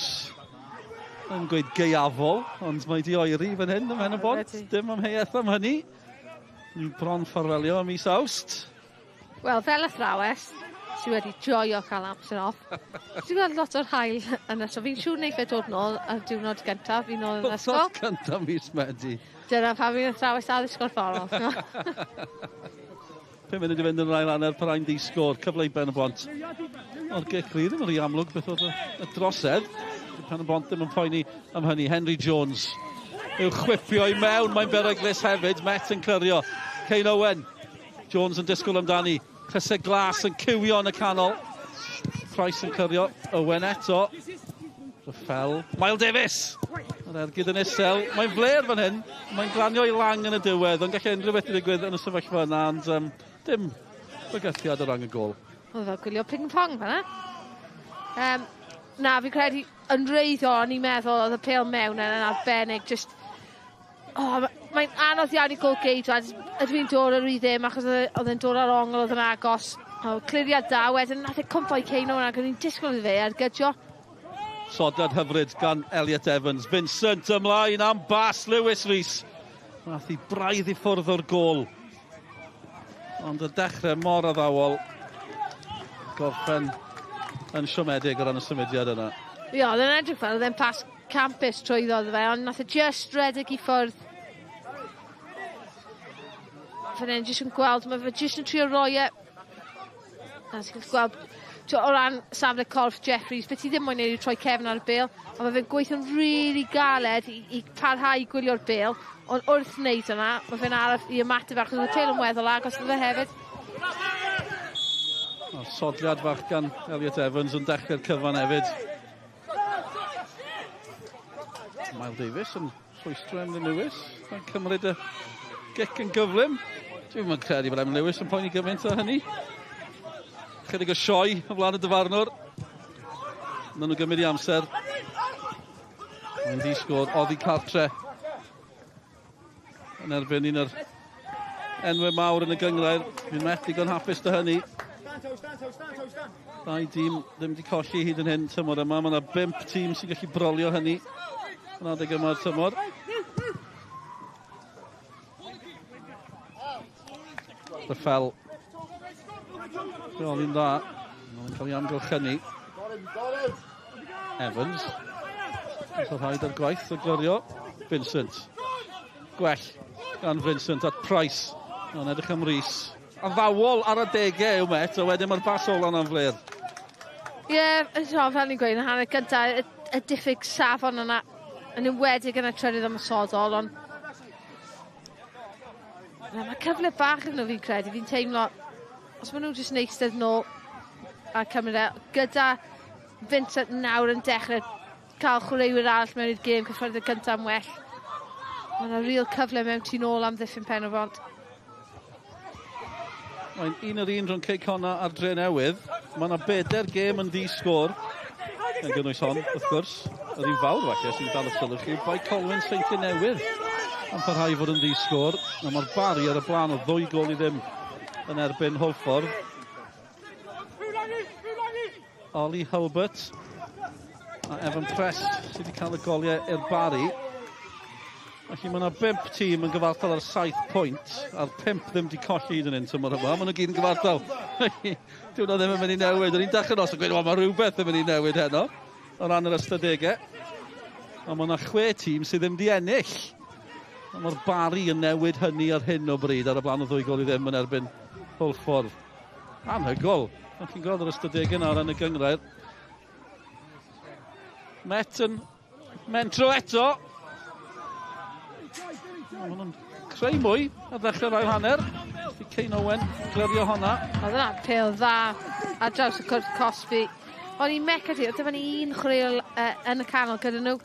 yn gweud geiafol, ond mae di oeri fan hyn ym Pen-y-bont. Dim amheuaeth am hynny. Yn bron ffarwelio am mis Awst. Wel, fel athrawes, sydd wedi joio cael amser off. Dwi'n gweld lot o'r hael yna, so fi'n siŵr neith fe dod nôl ar diwrnod gyntaf, fi'n nôl yn ysgol. Diwrnod gyntaf mis Medi. Dyna pa fi'n athrawes addysg o'r ffordd. 5 munud i fynd yn rhaid anner parain di-sgôr, cyfle i Pen-y-bont. O'r gic rhi, ddim yn rhy amlwg beth oedd y drosedd. Pen-y-bont ddim yn poeni am hynny. Henry Jones yw chwipio i mewn, mae'n beryglus hefyd. Met yn clyrio. Cain Owen. Jones yn disgwyl amdani. Cysau glas yn cywio yn y canol. Price yn clyrio. Owen eto. Raffel. Miles Davis. Yr ergyd yn isel. Mae'n fler fan hyn. Mae'n glanio i lang yn y diwedd. Ond gallu unrhyw beth i ddigwydd yn y sefyllfa yna. Ond dim bygythiad o rang y gol. Oedd fel gwylio ping-pong fan'na. Na, fi'n credu yn reiddiol, ni'n meddwl oedd y pêl mewn yn arbennig. Mae'n anodd iawn i gol geidwad. Ydw i'n dod ar ei ddim, achos oedd e'n dod ar ongl, oedd yn agos. Cliriad da, wedyn nath e cwmpo i Ceino ac o'n i'n disgwyl i fe ar gydio. Sodad hyfryd gan Elliot Evans. Vincent ymlaen am bas Lewis Rhys. Nath i braidd i ffwrdd o'r gol. Ond y dechrau mor addawol. Gorffen yn siomedig o ran y symudiad yna. Ie, oedd e'n edrych fel, oedd e'n pas campus trwyddodd fe, ond nath e just redeg i ffwrdd. Fe'n jyst yn gweld, mae fe jyst yn trio roi e. A ti'n gweld, o ran safle corff Jeffries, beth i ddim moyn neud i troi cefn ar y bêl, ond mae fe'n gweithio'n really galed i parhau gwylio'r bêl, ond wrth wneud yna, mae fe'n araf i ymateb achos mae pêl yn weddol agos iddo fe hefyd. Sodliad fach gan Elliot Evans yn dechrau'r cyfan hefyd. Miles Davis yn rhwystro Emlyn Lewis. Mae'n cymryd y gic yn gyflym. Dwi'n mynd credu bod Emlyn Lewis yn poeni gymaint o hynny. Chydig o sioe o flaen y dyfarnwr. Na'n nhw gymryd i amser. Mae'n di-sgôr oddi cartre. Yn erbyn un o'r enwau mawr yn y gyngrair. Fi'n methu gan hapus dy hynny. Dau dîm ddim wedi colli hyd yn hyn tymor yma. Mae yna 5 tîm sy'n gallu brolio hynny yn adeg yma'r tymor. Fel reoli'n dda. Mae'n cael ei amgylchynu. Evans. So Rhaid ar gwaith o Sgorio. Vincent. Gwell gan Vincent at Price. Mae'n edrych am Rhys. A ddawol ar y 10au yw Met, a wedyn mae'r bas ola'n anfler. Ie, fel ni'n gweud, yn hanner gyntaf, y diffyg safon yna, yn ymwedig yn y trydydd ymwysodol, ond mae cyfle bach yn nhw fi'n credu, fi'n teimlo, os maen nhw jyst yn eistedd nôl a cymryd gyda Vincent nawr yn dechrau cael chwaraewyr arall mewn i'r gêm cyffredin cyntaf am well. Mae yna real cyfle mewn tu nôl am Bydd Pen-y-bont. Mae'n 1-1 rhwng Ceicona a'r Dre Newydd. Mae yna 4 gêm yn ddi-sgôr. Yn gynnwys hon, wrth gwrs. Yr un fawr falle sy'n dal y sylw chi. Bai Colwyn Saith Newydd yn parhau fod yn ddi-sgôr. A mae'r bari ar y blaen o 2 gol i ddim yn erbyn Holffordd. Ollie Hulbert a Evan Prest sydd wedi cael y goliau i'r bari. Felly mae yna 5 tîm yn gyfartal ar 7 pwynt, a'r 5 ddim wedi colli hyd yn hyn tymor yma. Mae nhw gyd yn gyfartal. Dwi'n ddim yn mynd i newid. O'n i'n dechrau nos yn gweud, mae rhywbeth yn mynd i newid heno o ran yr ystadegau. A mae yna 6 tîm sydd ddim wedi ennill. A mae'r bari yn newid hynny ar hyn o bryd ar y blaen o 2 gol i ddim yn erbyn Holffordd. Anhygol. Mae chi'n gweld yr ystadegau nawr yn y gyngrair. Met yn mentro eto. Mae nhw'n creu mwy ar ddechrau'r ail hanner. Cein Owen glyrio honna. Oedd yna pêl dda ar draws y cwrt Cosby. Ond i Met Caerdydd, dyma ni un chwaraewr yn y canol gyda nhw.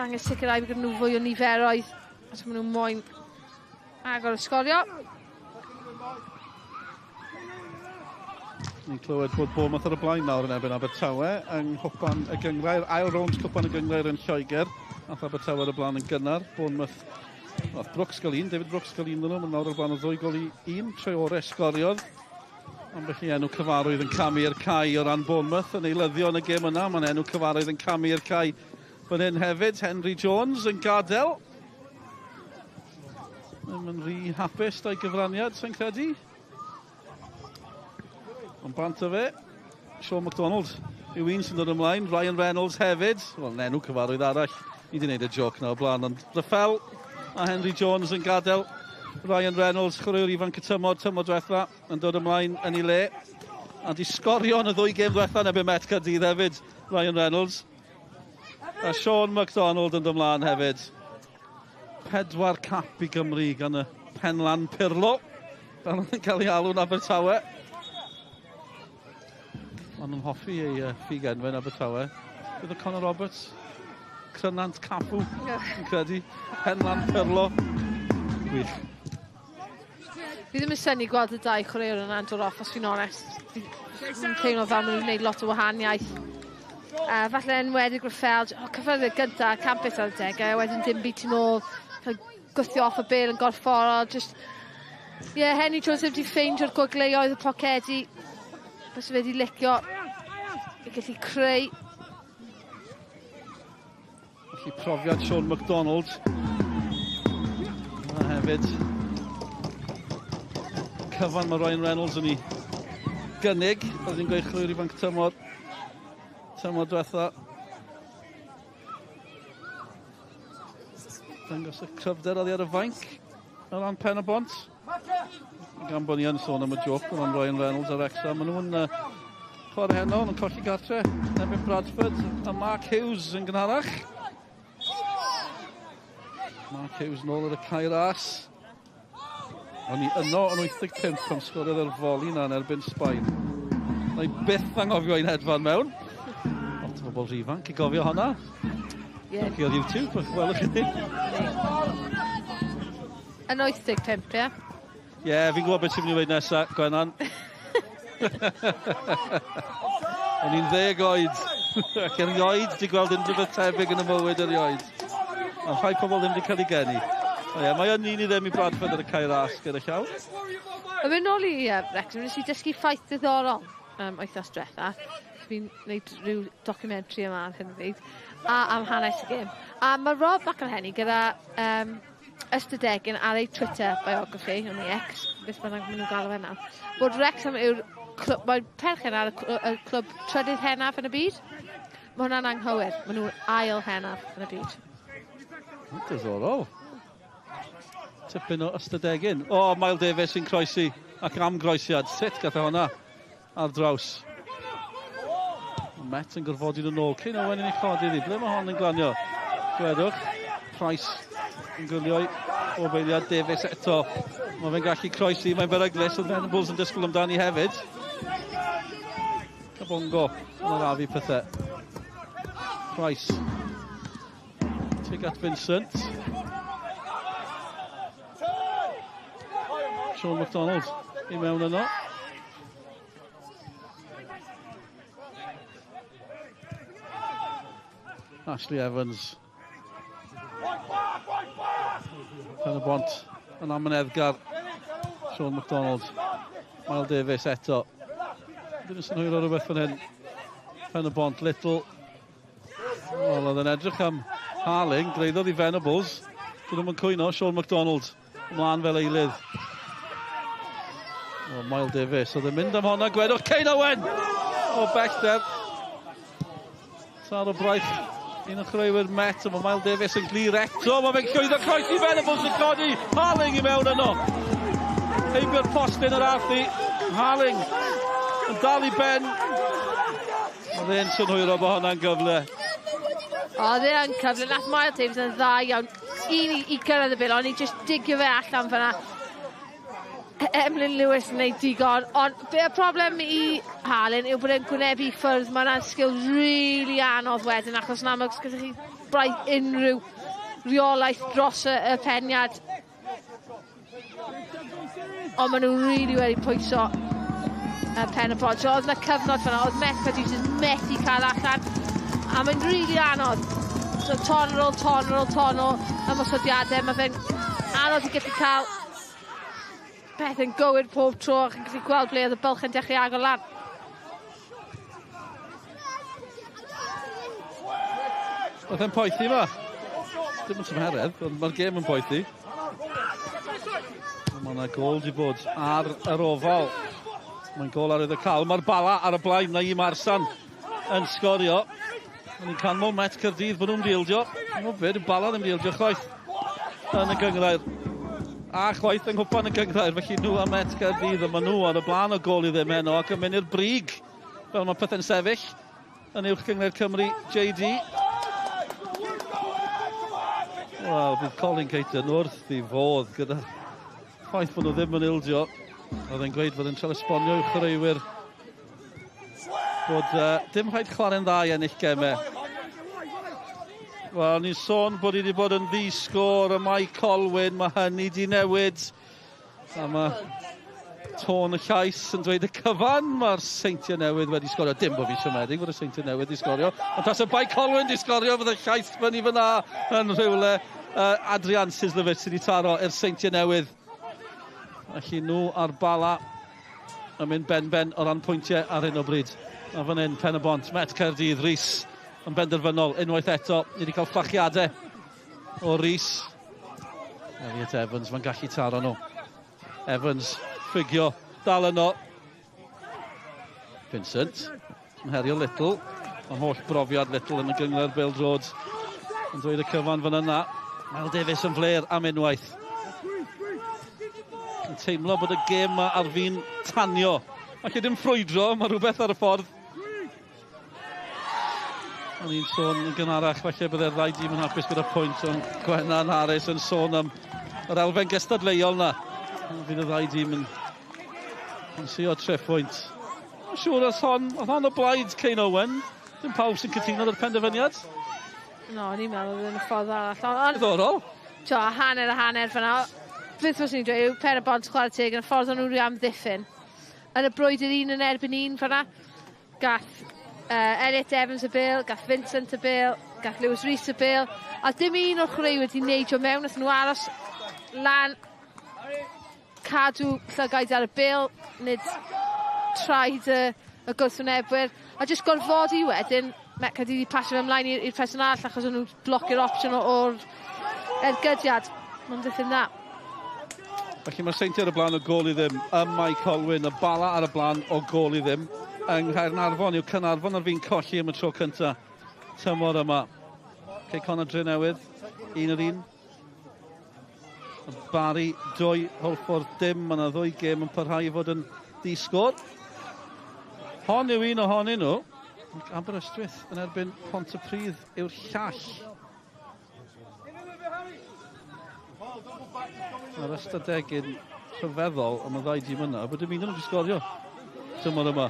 Angen sicrhau bod gyda nhw fwy o niferoedd. Os maen nhw moyn agor y Sgorio. Ni'n clywed bod Bournemouth ar y blaen nawr yn erbyn Abertawe yng nghwpan y gyngrair. Ail rownd cwpan y gyngrair yn Lloegr. Ath Abertawe ar y blaen yn gynnar. Bournemouth. Oedd Brooks gael un, David Brooks gael un dyn nhw. Mae'n nawr ar blaen o 2 gol i 1. Treore Sgoriodd. Ambell i enw cyfarwydd yn camu i'r cae o ran Bournemouth yn eilyddio yn y gêm yna. Mae'n enw cyfarwydd yn camu i'r cae fan hyn hefyd. Henry Jones yn gadael. Mae'n rhy hapus da'i gyfraniad, sy'n credu. Ond bant o fe. Sean MacDonald yw un sy'n dod ymlaen. Ryan Reynolds hefyd. Wel, enw cyfarwydd arall. Ni wedi gwneud y joc na o blaen. Ond Fel a Henry Jones yn gadael. Ryan Reynolds, chwaraewr ifanc y tymor diwetha, yn dod ymlaen yn ei le. A di sgorio yn y 2 gêm diwetha yn erbyn Met Caerdydd hefyd, Ryan Reynolds. A Sean MacDonald yn dod ymlaen hefyd. 4 cap i Gymru gan y Penlan Pirlo. Fel yn cael ei alw'n Abertawe. Ond yn hoffi ei ffigenfen Abertawe. Bydd y Conor Roberts. Crynant Cafw, yn credu. Penlan Pirlo. Gwych. Fi ddim yn syni gweld y 2 chwaraewr yna'n dod off, os fi'n onest. Fi'n teimlo fel maen nhw'n gwneud lot o wahaniaeth. Falle yn wedi Griffiths, cyfryddiad gyntaf, campus ar y 10au, wedyn dim byd tu nôl, gwythio off y bel yn gorfforol. Henry Jones wedi ffeindio'r gwagleoedd y pocedi. Bys fe wedi licio i gallu creu. Felly profiad Sean MacDonald. A hefyd cyfan mae Ryan Reynolds yn ei gynnig. Oedd hi'n gweud chwaraewr ifanc tymor diwetha. Dangos y cryfder oddi ar y fainc o ran Pen-y-bont. Gan bod ni yn sôn am y joc o ran Ryan Reynolds ar Wrexham. Maen nhw'n chwarae heno yn colli gartre. Erbyn Bradford a Mark Hughes yn gynharach. Mark Hughes nôl ar y cae ras. O'n i yno yn 85 pan sgoriodd yr foli na yn erbyn Sbaen. Na i byth angofio ein hedfan mewn. Lot o bobl ifanc i gofio honna. Ac i o'r YouTube, welwch chi. Yn 85, ie? Ie, fi'n gwybod beth sy'n mynd i weid nesaf, Gwenan. O'n i'n 10 oed. Ac erioed di gweld unrhyw beth tebyg yn y mywyd erioed. Ond rhai pobl ddim wedi cael ei geni. Mae yn un I ddim I Bradford ar y cair ras gyda llaw. Yn mynd nôl I Wrexham, nes I dysgu ffaith diddorol wythnos diwetha. Fi'n gwneud rhyw documentary yma ar hyn o bryd. A am hanes y gêm. A mae Rob McElhenney gyda ystadegyn ar ei Twitter biography, yn ei ex, beth bynnag maen nhw'n galw fe nawr, bod Wrexham yw'r clwb, mae'n perchen ar y clwb trydydd hennaf yn y byd. Mae hwnna'n anghywir. Maen nhw'n ail hennaf yn y byd. Diddorol. Tipyn o ystadegyn. Miles Davies sy'n croesi ac am groesiad. Sut gath hwnna ar draws. Met yn gorfodi nhw'n ôl. Cyn Owen yn ei chodi ddi. Ble mae hon yn glanio? Gwedwch. Price yn gwylio o beiliad Davies eto. Mae fe'n gallu croesi. Mae'n beryglis. Oedd Venables yn disgwyl amdani hefyd. Cabongo yn arafu pethau. Price. Tuag at Vincent. Sean MacDonald I mewn yno. Ashley Evans. Pen-y-bont yn amyneddgar. Sean MacDonald. Miles Davies eto. Dyn nhw'n hwyr o rhywbeth fan hyn. Pen-y-bont, Little. Wel, oedd yn edrych am Harling. Greiddodd I Venables. Dyn nhw'n cwyno, Sean MacDonald. Ymlaen fel eilydd. Miles Davies, oedd yn mynd am honna, gwedwch Cain Owen o bellter. Taro Braich, un o chreuwyr Met, mae Miles Davies yn glir eto, mae fe'n llwyddo croesi Venables yn codi, Harling I mewn yno. Heibio'r post yn yr arthi, Harling yn dal I ben. Oedd e'n synhwyro bod hwnna'n gyfle. Oedd e'n cyfle, nath Miles Davies yn dda iawn. I gyrraedd y bil, ond I just digio fe allan fyna. Emlyn Lewis yn gwneud digon, ond be y problem I Harling yw bod e'n gwynebu ffyrdd, mae'n skills really anodd wedyn, achos yn amlwg gyda chi braidd unrhyw reolaeth dros y peniad. Ond maen nhw really wedi pwyso Pen-y-bont. So oedd yna cyfnod fyna, oedd Met Caerdydd jyst methu cael allan, a mae'n really anodd. So tonol, ymosodiadau, mae fe'n anodd I gallu cael beth yn gywir pob tro, chi'n gallu gweld ble oedd y bylch yn dechrau agor lan. Oedd e'n poethi yma. Dim yn tymheredd, ond mae'r gêm yn poethi. Mae yna gol di bod ar yr ofal. Mae'n gol ar iddo cael. Mae'r Bala ar y blaen na I Marsan yn sgorio. Yn ein canmol Met Caerdydd bod nhw'n deildio. Yn gwybod, y Bala ddim deildio chwaith yn y gyngrair. A chwaith yng nghwpan y gyngrair, felly nhw a Met Caerdydd, a maen nhw ar y blaen o gol I ddim heno ac yn mynd i'r brig fel mae pethau'n sefyll yn uwch gyngor Cymru JD. Wel, bydd Colin Caton wrth I fodd gyda ffaith bod nhw ddim yn ildio. Oedd e'n gweud fod yn trio esbonio i'w chwaraewyr bod dim rhaid chwarae'n dda I ennill gemau. Wel, ni'n sôn bod I wedi bod yn ddisgor y Mae Colwyn, mae hynny di newid. A mae tôn y llais yn dweud y cyfan, mae'r seintiau newydd wedi sgorio. Dim bod fi siomedig bod y seintiau newydd wedi sgorio. Ond tas y Mae Colwyn wedi sgorio, bydd y llais fyny fyna yn rhywle Adrian Sylwebaeth sydd wedi taro i'r seintiau newydd. Felly nhw ar Bala yn mynd ben o ran pwyntiau ar hyn o bryd. A fan hyn, Pen-y-bont, Met Caerdydd, Rhys yn benderfynol, unwaith eto, ni wedi cael fflachiadau o Rhys. Elliot Evans, mae'n gallu taro nhw. Evans, ffigio, dal yno. Vincent, yn herio Little. Mae'n holl brofiad Little yn y gyngor PêL-DROED. Yn dweud y cyfan fan yna. Miles Davies yn fler am unwaith. Yn teimlo bod y gêm yma ar fi'n tanio. Ac ddim ffrwydro, mae rhywbeth ar y ffordd. O'n i'n sôn yn gynharach, falle byddai'r ddau dîm yn hapus gyda pwynt, ond Gwenna a Harris yn sôn am yr elfen gystadleuol na. Fydd y ddau dîm yn sio 3 pwynt. Mae'n siŵr oedd hon o blaid Cain Owen. Dim pawb sy'n cytuno ar y penderfyniad. No, ni'n meddwl yn y ffordd arall. Diddorol. Tio, hanner fyna. Beth fos ni'n dweud yw Pen-y-bont chwarae teg yn y ffordd o'n nhw am ddiffyn. Yn y brwydr 1 yn erbyn 1 fyna. Gath Elliot Evans y bil, gath Vincent y bil, gath Lewis Rhys y bil, a dim un o'r chwaraewyr wedi neidio mewn, nath nhw aros lan, cadw llygaid ar y bil, nid traed y gwrthwynebwyr, a jyst gorfodi wedyn, Met Caerdydd i pasio fe ymlaen i'r person arall achos o'n nhw'n blocio'r opsiwn o'r ergydiad. Mae'n ddiffyn dda. Felly mae'r seintiau ar y blaen o gol i ddim, Mike Colwyn, y Bala ar y blaen o gol i ddim. Yng Nghaernarfon yw Cynarfon ar fi'n colli am y tro cyntaf. Tymor yma. Conna Dre newydd, 1-1. Bari 2, Holffordd dim, mae yna 2 gêm yn parhau i fod yn disgwr. Hon yw un ohonyn nhw. Aberystwyth yn erbyn Pontypridd yw'r llall. Mae'r ystadegyn rhyfeddol am y 2 dîm yna, bod dim un yn wedi sgorio tymor yma.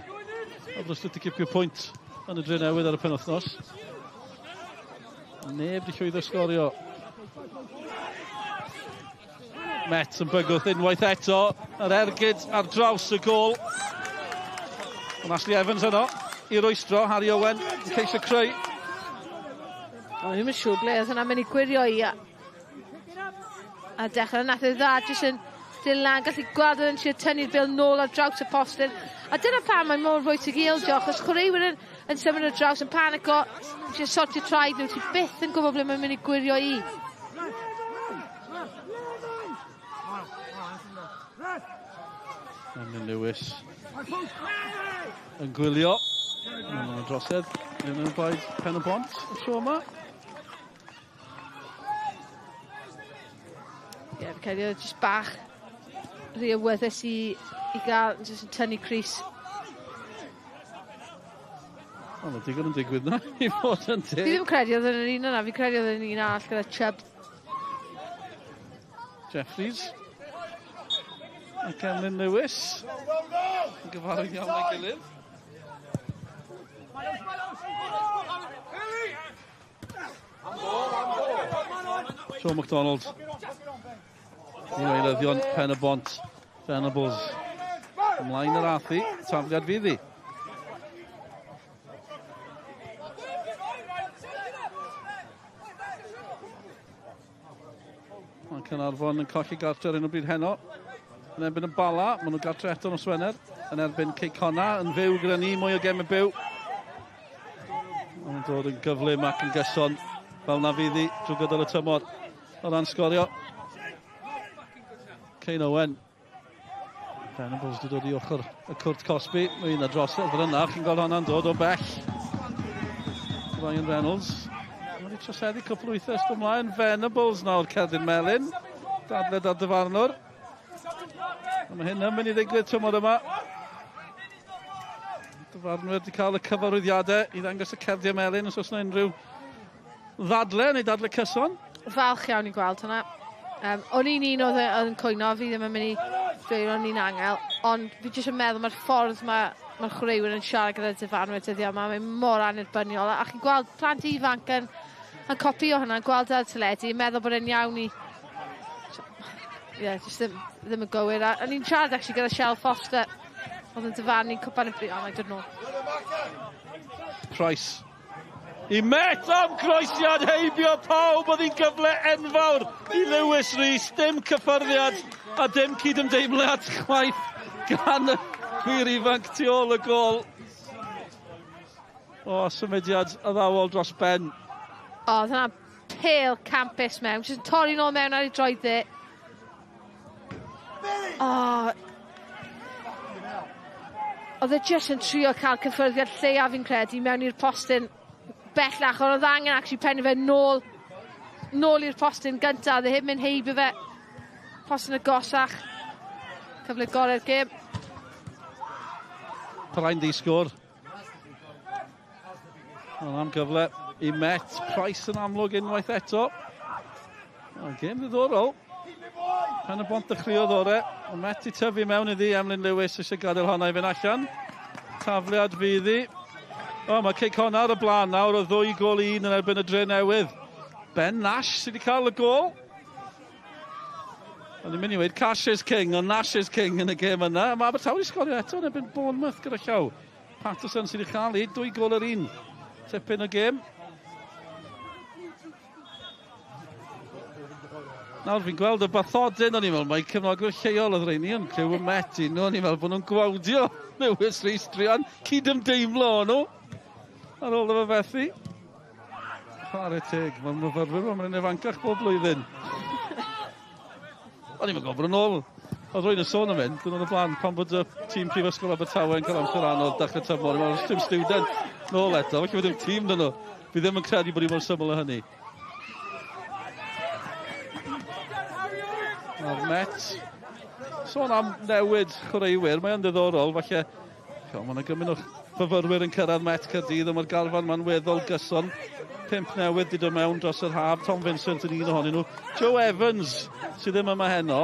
Aberystwyth wedi cipio pwynt yn y Dre newydd ar y penwythnos. Neb wedi llwyddo sgorio. Met yn bygwth unwaith eto. Yr ergyd ar draws y gol. Ond Ashley Evans yno i rwystro. Harry Owen yn ceisio creu. Ddim yn siŵr ble oedd hwnna mynd i gwirio i. A dechrau nath ei dda, jyst yn dilyn, gallu gweld yn siarad tynnu'r bil nôl ar draws y postyn. A dyna pam mae'n mor rwy tig eildio, achos chwaraewyr yn symud ar draws yn panico, eisiau sortio traed nhw, ti byth yn gwybod ble mae'n mynd i gwirio i. Emlyn Lewis yn gwylio. Mae'n drosedd yn y Bydd Pen-y-bont y tro yma. Ie, fi'n credu oedd jyst bach rhy awyddus i gael jyst yn tynnu Cris. Mae'n digon yn digwydd na i fod yn Fi ddim credu oedd yn yr un yna, fi'n credu oedd yn un arall gyda Chubb. Jeffries ac Emlyn Lewis yn gyfarwydd iawn o'i gilydd. Joe McDonald i weilyddion Pen-y-bont Venables ymlaen yr athu, tafliad fydd hi. Mae Cynarfon yn colli gartre ar un o bryd heno yn erbyn y Bala, maen nhw'n gartre eto nos Wener yn erbyn Conna yn fyw gyda ni, mwy o gem y byw. Mae'n dod yn gyflym ac yn gyson fel na fydd hi drwy gydol y tymor o ran sgorio. Owen. Venables wedi dod i ochr y cwrt Cosby. Mae un a drosodd fel yna, chi'n gweld hwnna'n dod o bell. Ryan Reynolds. Mae wedi troseddu cwpl o wythnos ymlaen. Venables nawr Cerdyn Melyn. Dadled ar dyfarnwr. A mae hyn yn mynd i ddigwydd tymor yma. Dyfarnwr wedi cael y cyfarwyddiadau i ddangos y Cerdyn Melyn os oes yna unrhyw ddadle neu dadle cyson. Falch iawn i gweld hwnna. O'n i'n un oedd yn cwyno, fi ddim yn mynd i dweud o'n i'n angel, ond fi jyst yn meddwl mae'r ffordd mae'r chwaraewyr yn siarad gyda'r dyfarnwyr dyddiau yma, mae'n mor annibyniol. A chi'n gweld plant ifanc yn copio hwnna, gweld ar teledu, meddwl bod e'n iawn i... jyst ddim yn gywir. A ni'n siarad actually gyda Shell Foster, oedd yn dyfarnu'n cwpan y bryd, mae'n dod nôl. Price. I Met am croesiad heibio pawb, oedd hi'n gyfle enfawr i Lewis Rhys, dim cyffyrddiad a dim cydymdeimliad chwaith gan y gwir ifanc tu ôl y gol. O, symudiad addawol dros ben. O, dyna pêl campus mewn, jyst yn torri nôl mewn ar ei droed dde. O, oedd e jyst yn trio cael cyffyrddiad lleiaf fi'n credu mewn i'r postyn bellach, ond oedd angen actually pennu fe nôl i'r postyn gyntaf, oedd e heb mynd heibio fe. Postyn agosach. Cyfle gorau'r gêm. Praen disgwr. Ond am gyfle i Met. Price yn amlwg unwaith eto. Gêm ddiddorol. Pen-y-bont dechreuodd ore. O Met i tyfu mewn iddi. Emlyn Lewis eisiau gadael honna i fynd allan. Tafliad fydd hi. O, mae Conna ar y blaen nawr o 2 gol i 1 yn erbyn y Dre newydd. Ben Nash sydd wedi cael y gol. Ond ni'n mynd i weid Cash is King, ond Nash is King yn y gêm yna. Mae Abertawe wedi sgorio eto yn erbyn Bournemouth gyda llaw. Patterson sydd wedi cael 2 gol yr 1. Tipyn y gêm. Nawr fi'n gweld y bathodyn, o'n i'n meddwl, mae cefnogwr lleol oedd rheini yn clyw y Met un, o'n i'n meddwl bod nhw'n gwawdio Lewis Rhys Drian, cyd-ymdeimlo o'n nhw ar ôl y fethu. Chwarae teg, mae'n myfyrwyr, mae'n ifancach bob blwyddyn. O'n i'n gofod yn ôl. Oedd rwy'n y sôn am hyn, dwi'n o'n y blaen, pan bod y tîm Prifysgol Abertawe yn cael amser anodd dechrau tymor. Mae'n dim student nôl eto, felly bod dim tîm dyn nhw. Fi ddim yn credu bod ni mor syml o hynny. A'r Met, sôn am newid chwaraewyr, mae'n ddiddorol, falle, mae'n gymryd o'ch fyfyrwyr yn cyrraedd Met Caerdydd, mae'r garfan ma'n weddol gyson. 5 newydd wedi dod mewn dros yr haf, Tom Vincent yn un ohonyn nhw. Joe Evans, sydd ddim yma heno,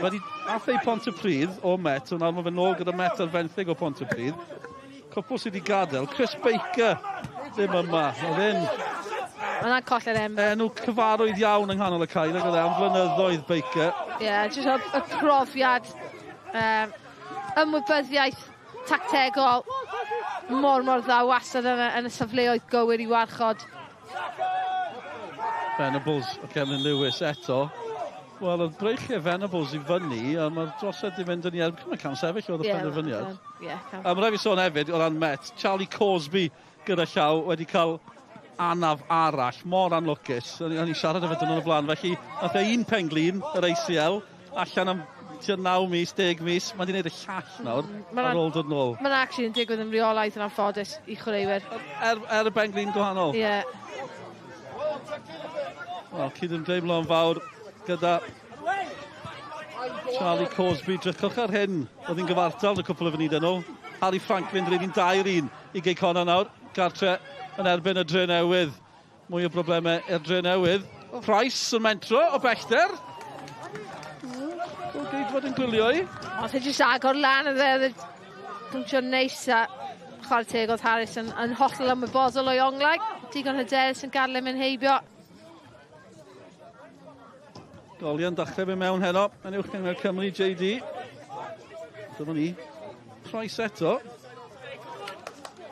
wedi athau Pontypridd o Met, ond nawr mae fe nôl gyda Met ar fenthyg o Pontypridd. Cwpl sydd wedi gadael, Chris Baker, ddim yma, oedd hyn. Mae'n colli'r enw cyfarwydd iawn yng nghanol y cael, ac oedd am flynyddoedd Baker. Ie, jyst y profiad, ymwybyddiaeth tactegol, mor dda wastad yn y safleoedd gywir i warchod. Venables o Cemryn Lewis eto. Wel, oedd breichiau Venables i fyny, a mae'r drosed i fynd yn i erbyn. Mae'n can sefyll oedd y penderfyniad. A mae'n rhaid i sôn hefyd o ran Met, Charlie Cosby gyda llaw wedi cael anaf arall, mor anlwcus. O'n i'n siarad efo dyn nhw'n y blaen, felly nath e un penglin, yr ACL, allan am 9 mis, 10 mis, mae wedi gwneud y llall nawr ar ôl dod nôl. Mae'n actually yn digwydd yn reolaeth yn anffodus i chwaraewyr. Er y benglin gwahanol? Ie. Wel, cyd-ymdeimlo yn fawr gyda Charlie Cosby. Drychwch ar hyn, oedd hi'n gyfartal y cwpl o funudau nhw. Harry Franklin, rydyn ni'n 2-1 i Geicona nawr. Gartre yn erbyn y dre newydd. Mwy o broblemau i'r dre newydd. Price yn mentro o bellter. O geid fod yn gwylio i. Oedd e jyst agor lan y dde. Pwntio'n neis a chwarae teg oedd Harris yn hollol ymwybodol o'i onglau. Digon hyderus yn gadel yn heibio. Golian dachrau fe mewn heno. Yn uwch yng Cymru, JD. Dyma ni. Price eto.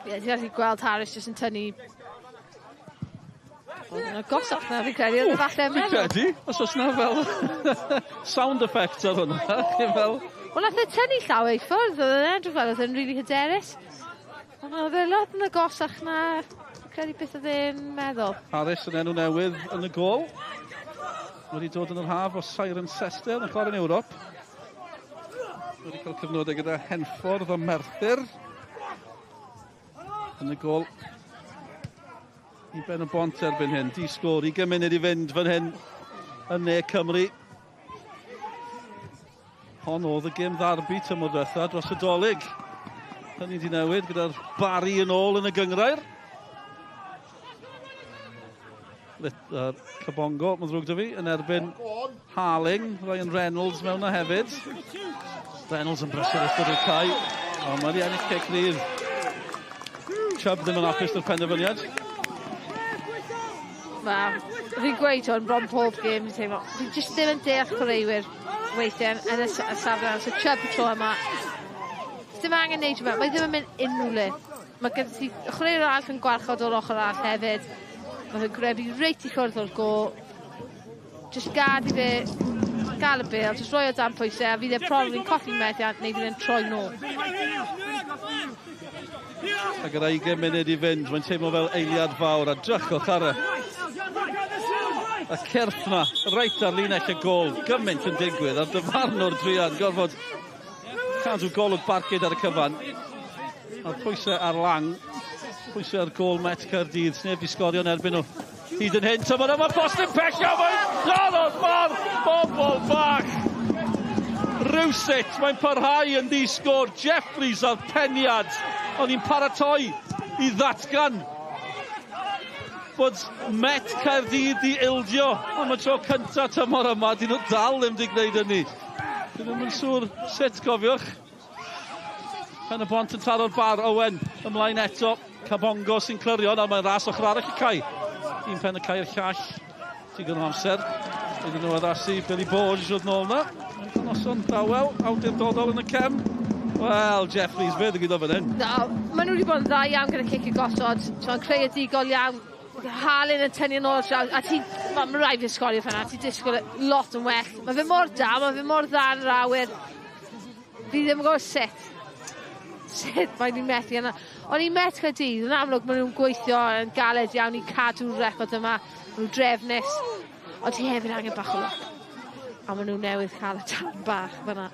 Ie, ti'n gallu gweld Harris jyst yn tynnu... Yn agosach na fi'n credu, oedd falle yn meddwl. Fi'n credu, os oes na fel sound effects ar hwnna. Wel, nath e tynnu llaw ei ffwrdd, oedd yn edrych fel, oedd yn rili hyderus. Ond oedd e lot yn agosach na... Fi'n credu beth oedd e'n meddwl. Harris yn enw newydd yn y gol. Wedi dod yn yr haf o Cirencester yn chwarae yn Ewrop. Wedi cael cyfnodau gyda Henffordd o Merthyr. Yn y gol i Pen-y-bont erbyn hyn. Di-sgor, 20 munud i fynd fan hyn yn ne Cymru. Hon oedd y gêm ddarbu tymor diwetha dros y dolyg. Hynny di newid gyda'r Barry yn ôl yn y gyngrair. Cabongo, mae'n ddrwg da fi, yn erbyn Harling, Ryan Reynolds mewn na hefyd. Reynolds yn brysur ystod i'r cae. O, mae wedi ennill cic rydd. Chubb ddim yn apus o'r penderfyniad. Fi'n gweud o'n bron pob gêm, fi'n teimlo. Fi'n jyst ddim yn deall chwaraewyr weithiau yn y safle. So Chubb y tro yma. Ddim angen neud yma, mae ddim yn mynd unrhyw le. Mae gyda ti chwaraewyr arall yn gwarchod o'r ochr arall hefyd. Mae fe'n grebu reit i ffwrdd o'r go. Just gad i fe gael y bil, just roi o dan pwysau, a fydd e probably'n colli'n methiant, neu fydd e'n troi nôl. A gyda 20 munud i fynd, mae'n teimlo fel eiliad fawr, a drychwch ar y cyrff na, reit ar linell y gol, gymaint yn digwydd, ar dyfarnwr Drian, gorfod cadw golwg barcud ar y cyfan. A pwysau ar lang. Pwysau ar gol Met Caerdydd, sneb di sgorio yn erbyn nhw. Hyd yn hyn, tymor yma, postyn pesio, mae'n dod mor bobl bach. Rywsut, mae'n parhau yn ddisgwr, Jeffries ar peniad, ond ni'n paratoi i ddatgan bod Met Caerdydd di ildio am y tro cyntaf tymor yma, dyn nhw dal ddim di gwneud hynny. Dyn nhw'n mynd sŵr sut, cofiwch. Pen-y-bont yn taro'r bar, Owen ymlaen eto. Cabongo sy'n clyrio, nawr mae'n ras ochr arall i cae. Un pen y cae i'r llall. Digon o amser. Ydyn nhw addasu Billy Borge oedd nôl na. Mae'n noson dawel, awdurdodol yn y cem. Wel, Jeffries, fe ddigwyddo fan hyn. No, maen nhw wedi bod yn dda iawn gyda cic y gosod. So, yn creu y digol iawn Halin yn tynnu yn ôl draw, a mae'n rhaid fi Sgorio ffynna, ti'n disgwyl lot yn well. Mae fe mor da, mae fe mor dda yn yr awyr. Fi ddim yn gwybod sut mae'n ni'n methu yna. Ond i Met Caerdydd, yn amlwg maen nhw'n gweithio yn galed iawn i cadw'r record yma. Maen nhw'n drefnus, ond ti hefyd angen bach o loc. A maen nhw newydd cael y tan bach fyna.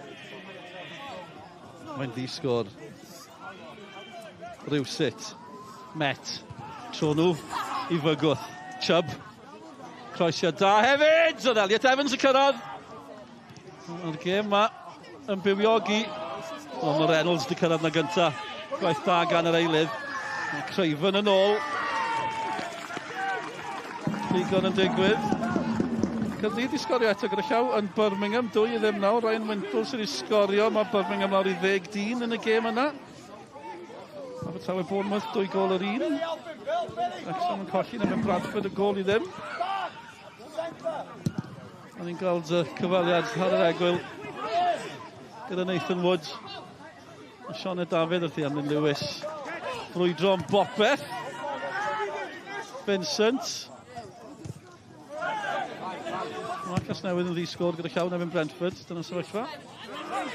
Mae'n ddisgwr. Rywsut. Met. Tro nhw i fygwth. Chub. Croesio da hefyd! Oedd Elliot Evans y cyrraedd. O'r gêm ma yn bywiogi. Ond mae Reynolds di cyrraedd na gynta. Gwaith da gan yr eilydd. Mae Craven yn ôl. Digon yn digwydd. Caerdydd i sgorio eto gyda llaw yn Birmingham. 2-0 nawr. Ryan Wintol sydd i sgorio. Mae Birmingham nawr i 10 yn y gêm yna. Abertawe Bournemouth 2 gol yr 1. Wrexham yn colli na mewn Bradford y gol i ddim. A ni'n gweld y cyfaliad ar yr egwyl gyda Nathan Wood. Sione David wrth i Anlyn Lewis. Frwydro yn bopeth. Vincent. Marcus newydd yn ddisgwr gyda llaw nefyn Brentford. Dyna sefyllfa.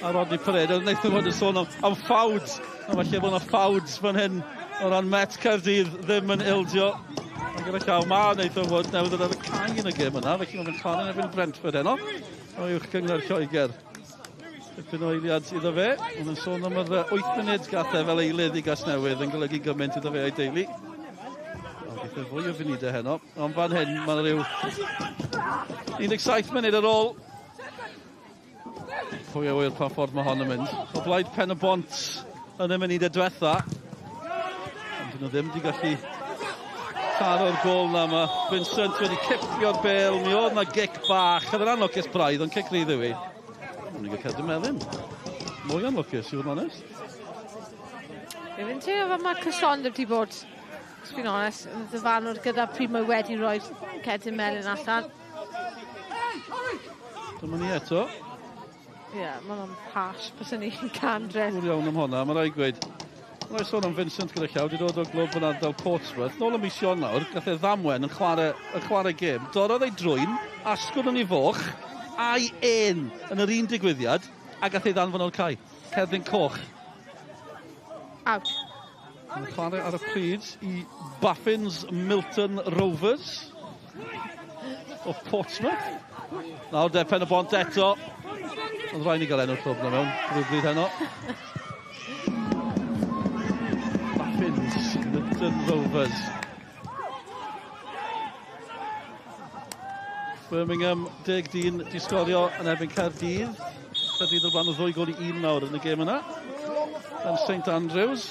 A Rodney Pereira. Nathan Wood yn sôn am ffawds. A falle bod yna ffawds fan hyn o ran Met Caerdydd ddim yn ildio. A gyda llaw ma Nathan Wood newydd ar y cae yn y gêm yna. Felly mae'n chwarae nefyn Brentford heno. O uwch gyngor Lloegr. Dipyn o eiliad iddo fe. Ond yn sôn am yr 8 munud gath e fel eilydd i gas newydd yn golygu gymaint iddo fe o'i deulu. Gath e fwy o funudau heno. Ond fan hyn mae'n rhyw 17 munud ar ôl. Pwy a wyr pa ffordd mae hon yn mynd. O blaid Pen-y-bont yn y munudau diwetha. Ond dyn nhw ddim wedi gallu taro'r gol na yma. Vincent wedi cipio'r bel. Mi oedd na gic bach. Oedd yn anlwcus braidd, ond cic rydd yw i. Ond ni'n cael melyn. Mwy anlwcus, i fod yn onest. Fi'n teimlo fe mae cysondeb wedi bod, os fi'n onest, yn ddyfanwr gyda pryd mae wedi rhoi cerdyn melyn allan. Dyma ni eto. Ie, mae'n o'n hash, bys ni'n candref. Wr iawn am hwnna, mae'n rhaid gweud. Mae'n sôn am Vincent gyda llaw, wedi dod o'r glwb yn ardal Portsmouth. Nôl y mis Ionawr, gath e ddamwen yn chwarae gêm. Dorodd ei drwyn, asgwrn yn ei foch, a'i yn yr un digwyddiad, a gath ei ddanfon o'r cae. Cerdyn coch. Out. Yn chwarae ar y pryd i Baffins Milton Rovers o Portsmouth. Nawr de Pen-y-bont eto. Ond rhaid ni gael enw'r clwb na mewn, rhywbryd heno. Baffins Milton Rovers. Birmingham 10 di sgorio yn erbyn Caerdydd. Caerdydd o'r blaen o 2 gol i 1 nawr yn y gêm yna. Yn St Andrews.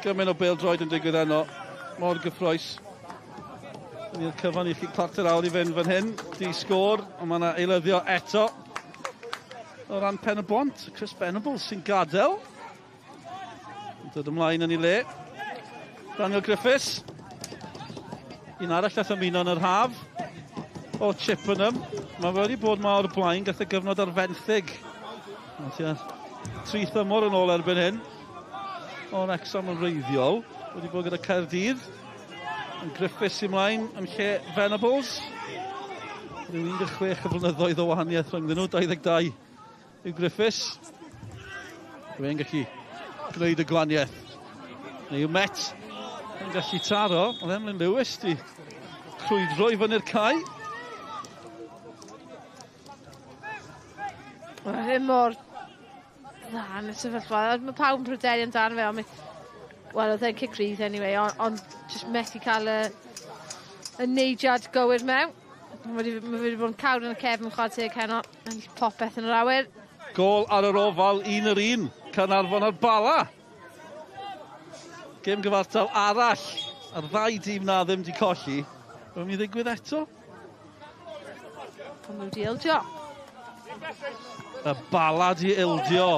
Gymaint o PêL-DROED yn digwydd heno. Mor gyffrous. Yn i'r cyfan i chi Clarter awr i fynd fan hyn. Di sgôr, ond mae yna eilyddio eto. O ran Pen-y-bont, Chris Venables sy'n gadael. Dod ymlaen yn ei le. Daniel Griffiths. Un arall all ymuno yn yr haf. O Chippenham. Mae wedi bod ma o'r blaen, gath y gyfnod ar fenthyg. Tua 3 thymor yn ôl erbyn hyn. O'r Wrexham yn reiddiol. Wedi bod gyda Caerdydd. Yn Griffiths ymlaen yn lle Venables. Rhyw 16 y flynyddoedd o wahaniaeth rhwng nhw, 22 yw Griffiths. Rwy'n gallu gwneud y gwaniaeth. Neu yw Met yn gallu taro, ond Emlyn Lewis di crwydro i fyny'r cae. Fe mor dda yn y sefyllfa. Mae pawb yn pryderu amdano fe, ond wel, oedd e'n cic rydd anyway, ond just methu cael y neidiad gywir mewn. Mae wedi bod yn cawr yn y cefn chwarae teg heno, yn popeth yn yr awyr. Gol ar yr ofal 1-1, Caernarfon ar Bala. Gêm gyfartal arall, a'r 2 dîm na ddim di colli. Mae'n mynd i ddigwydd eto? Ond nhw di ildio. Y Bala di ildio.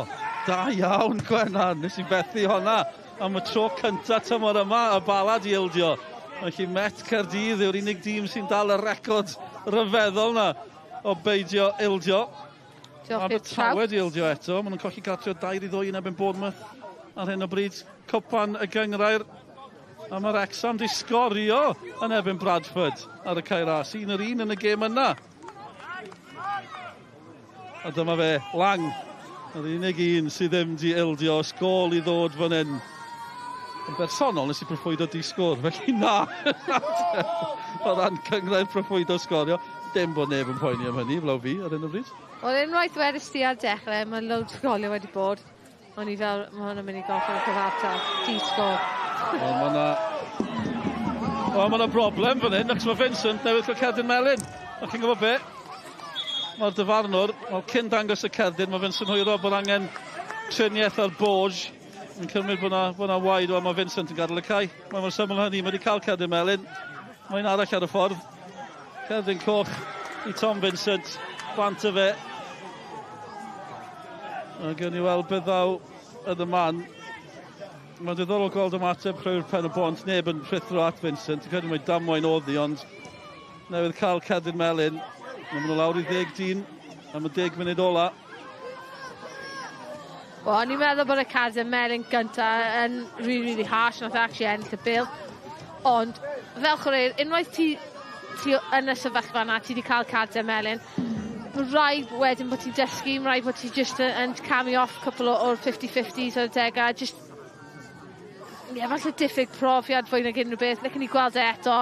Da iawn, Gwenan, nes i bethu honna. Am y tro cynta tymor yma, y Bala di ildio. Felly Met Caerdydd yw'r unig dîm sy'n dal y record ryfeddol na o beidio ildio. Abertawe di ildio eto. Maen nhw'n colli cartio 2-2 yn erbyn Bournemouth ar hyn o bryd. Cwpan y gyngrair. A mae'r Wrexham di sgorio yn erbyn Bradford ar y cae ras. 1-1 yn y gêm yna. A dyma fe, Lang. Yr unig un sydd ddim di ildio sgôl i ddod fan hyn. Yn bersonol nes i proffwydo di sgôr, felly na. O ran cyngrair proffwydo sgorio. Dim bod neb yn poeni am hynny, flaw fi ar hyn o bryd. Wel, unwaith wedys ti ar dechrau, mae loads o sgolio wedi bod. O'n i fel, mae hwn yn mynd i goffo'r cyfartal. Di sgôl. Wel, mae yna broblem fan hyn, ac mae Vincent newydd cael cerdyn melyn. A chi'n gwybod be? Mae'r dyfarnwr, cyn dangos y cerdyn, mae Vincent hwyro bod angen triniaeth ar Borg. Yn cymryd bod yna waid o, mae Vincent yn gadael y cae. Mae'n syml hynny, mae wedi cael cerdyn melyn. Mae'n arall ar y ffordd. Cerdyn coch i Tom Vincent, bant y fe. A gen i weld byddaw yn y man. Mae'n diddorol gweld ymateb Bydd Pen-y-bont, neb yn rhithro at Vincent. Dwi'n credu mai damwain oedd hi, ond newydd cael cerdyn melyn. Mae'n mynd o lawr i 10 am y 10 munud ola. Wel, o'n i'n meddwl bod y cerdyn melyn gyntaf yn really harsh, nath actually ennill y bil. Ond, fel chwaraewr, unwaith ti yn y sefyllfa yna, ti wedi cael cerdyn melyn, mae rhaid wedyn bod ti'n dysgu, mae rhaid bod ti just yn camu off cwpl o'r 50-50s o'r degau, just ie, falle diffyg profiad fwy nag unrhyw beth. Lecyn ni gweld e eto,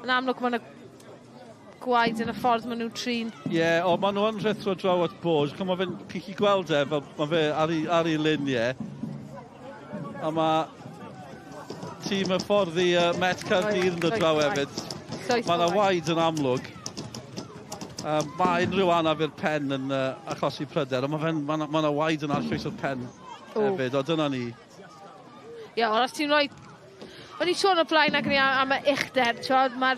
yn amlwg mae yna gwaed yn y ffordd maen nhw'n trin. Ie, o, maen nhw yn rhithro draw at Borg. Mae fe'n cici gweld e, fel mae fe ar ei luniau. A mae tîm y ffordd i Met Caerdydd yn dod draw hefyd. Mae yna waed yn amlwg. Mae unrhyw anaf i'r pen yn achosi pryder, ond mae yna waed yn arllwys o'r pen hefyd, o dyna ni. Ie, ond os ti'n rhoi... O'n i sôn o blaen ac am y uchder, mae'r...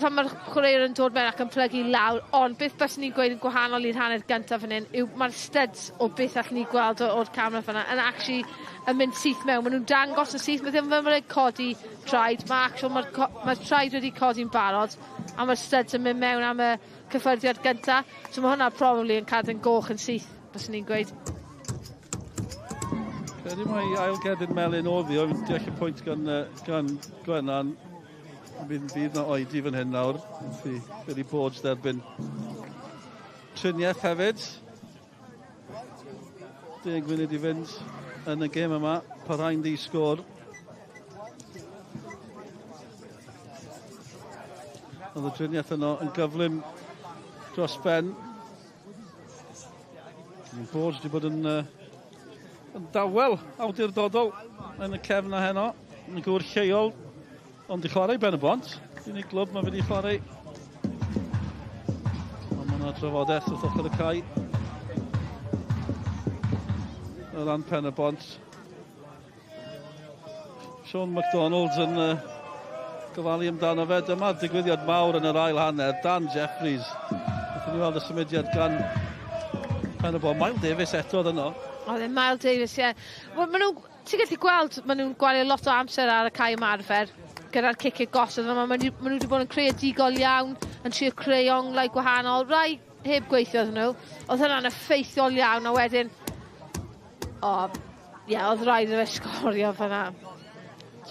pan mae'r chwaraewr yn dod mewn ac yn plygu lawr, ond beth bys ni'n gweud yn gwahanol i'r hanner gyntaf fan hyn, yw mae'r studs o beth allwn ni gweld o'r camera fan hyn, yn actually yn mynd syth mewn. Maen nhw'n dangos y syth, mae ddim yn mynd codi traed, mae'r traed wedi codi'n barod, a mae'r studs yn mynd mewn am y cyffyrddiad gyntaf. So mae hwnna probably yn cadw'n goch yn syth, bys ni'n gweud. Credu mai ail gerdyn melyn oedd hi, oedd deall y pwynt gan Gwennan. Bydd na oedi fan hyn nawr. Bydd i Borg derbyn triniaeth hefyd. 10 munud i fynd yn y gêm yma. Parhain di sgôr. Oedd y triniaeth yno yn gyflym dros ben. Borg wedi bod yn dawel awdurdodol yn y cefn a heno. Yn y gŵr lleol. Ond di chwarae Pen-y-bont. Unig glwb mae wedi chwarae. Mae yna drafodaeth wrth ochr y cae. O ran Pen-y-bont. Sean MacDonald yn gofalu amdano fe. Dyma digwyddiad mawr yn yr ail hanner. Dan Jeffries. Wnaethon ni weld y symudiad gan Pen-y-bont. Miles Davies eto oedd yno. Oedd Miles Davies, ie. Ti'n gallu gweld, maen nhw'n gwario lot o amser ar y cae ymarfer gyda'r ciciau gosod. Maen nhw wedi bod yn creadigol iawn, yn trio creu onglau gwahanol. Rai heb gweithio oedd nhw. Oedd hynna'n effeithiol iawn, a wedyn... oedd rhaid o fe sgorio fan'na.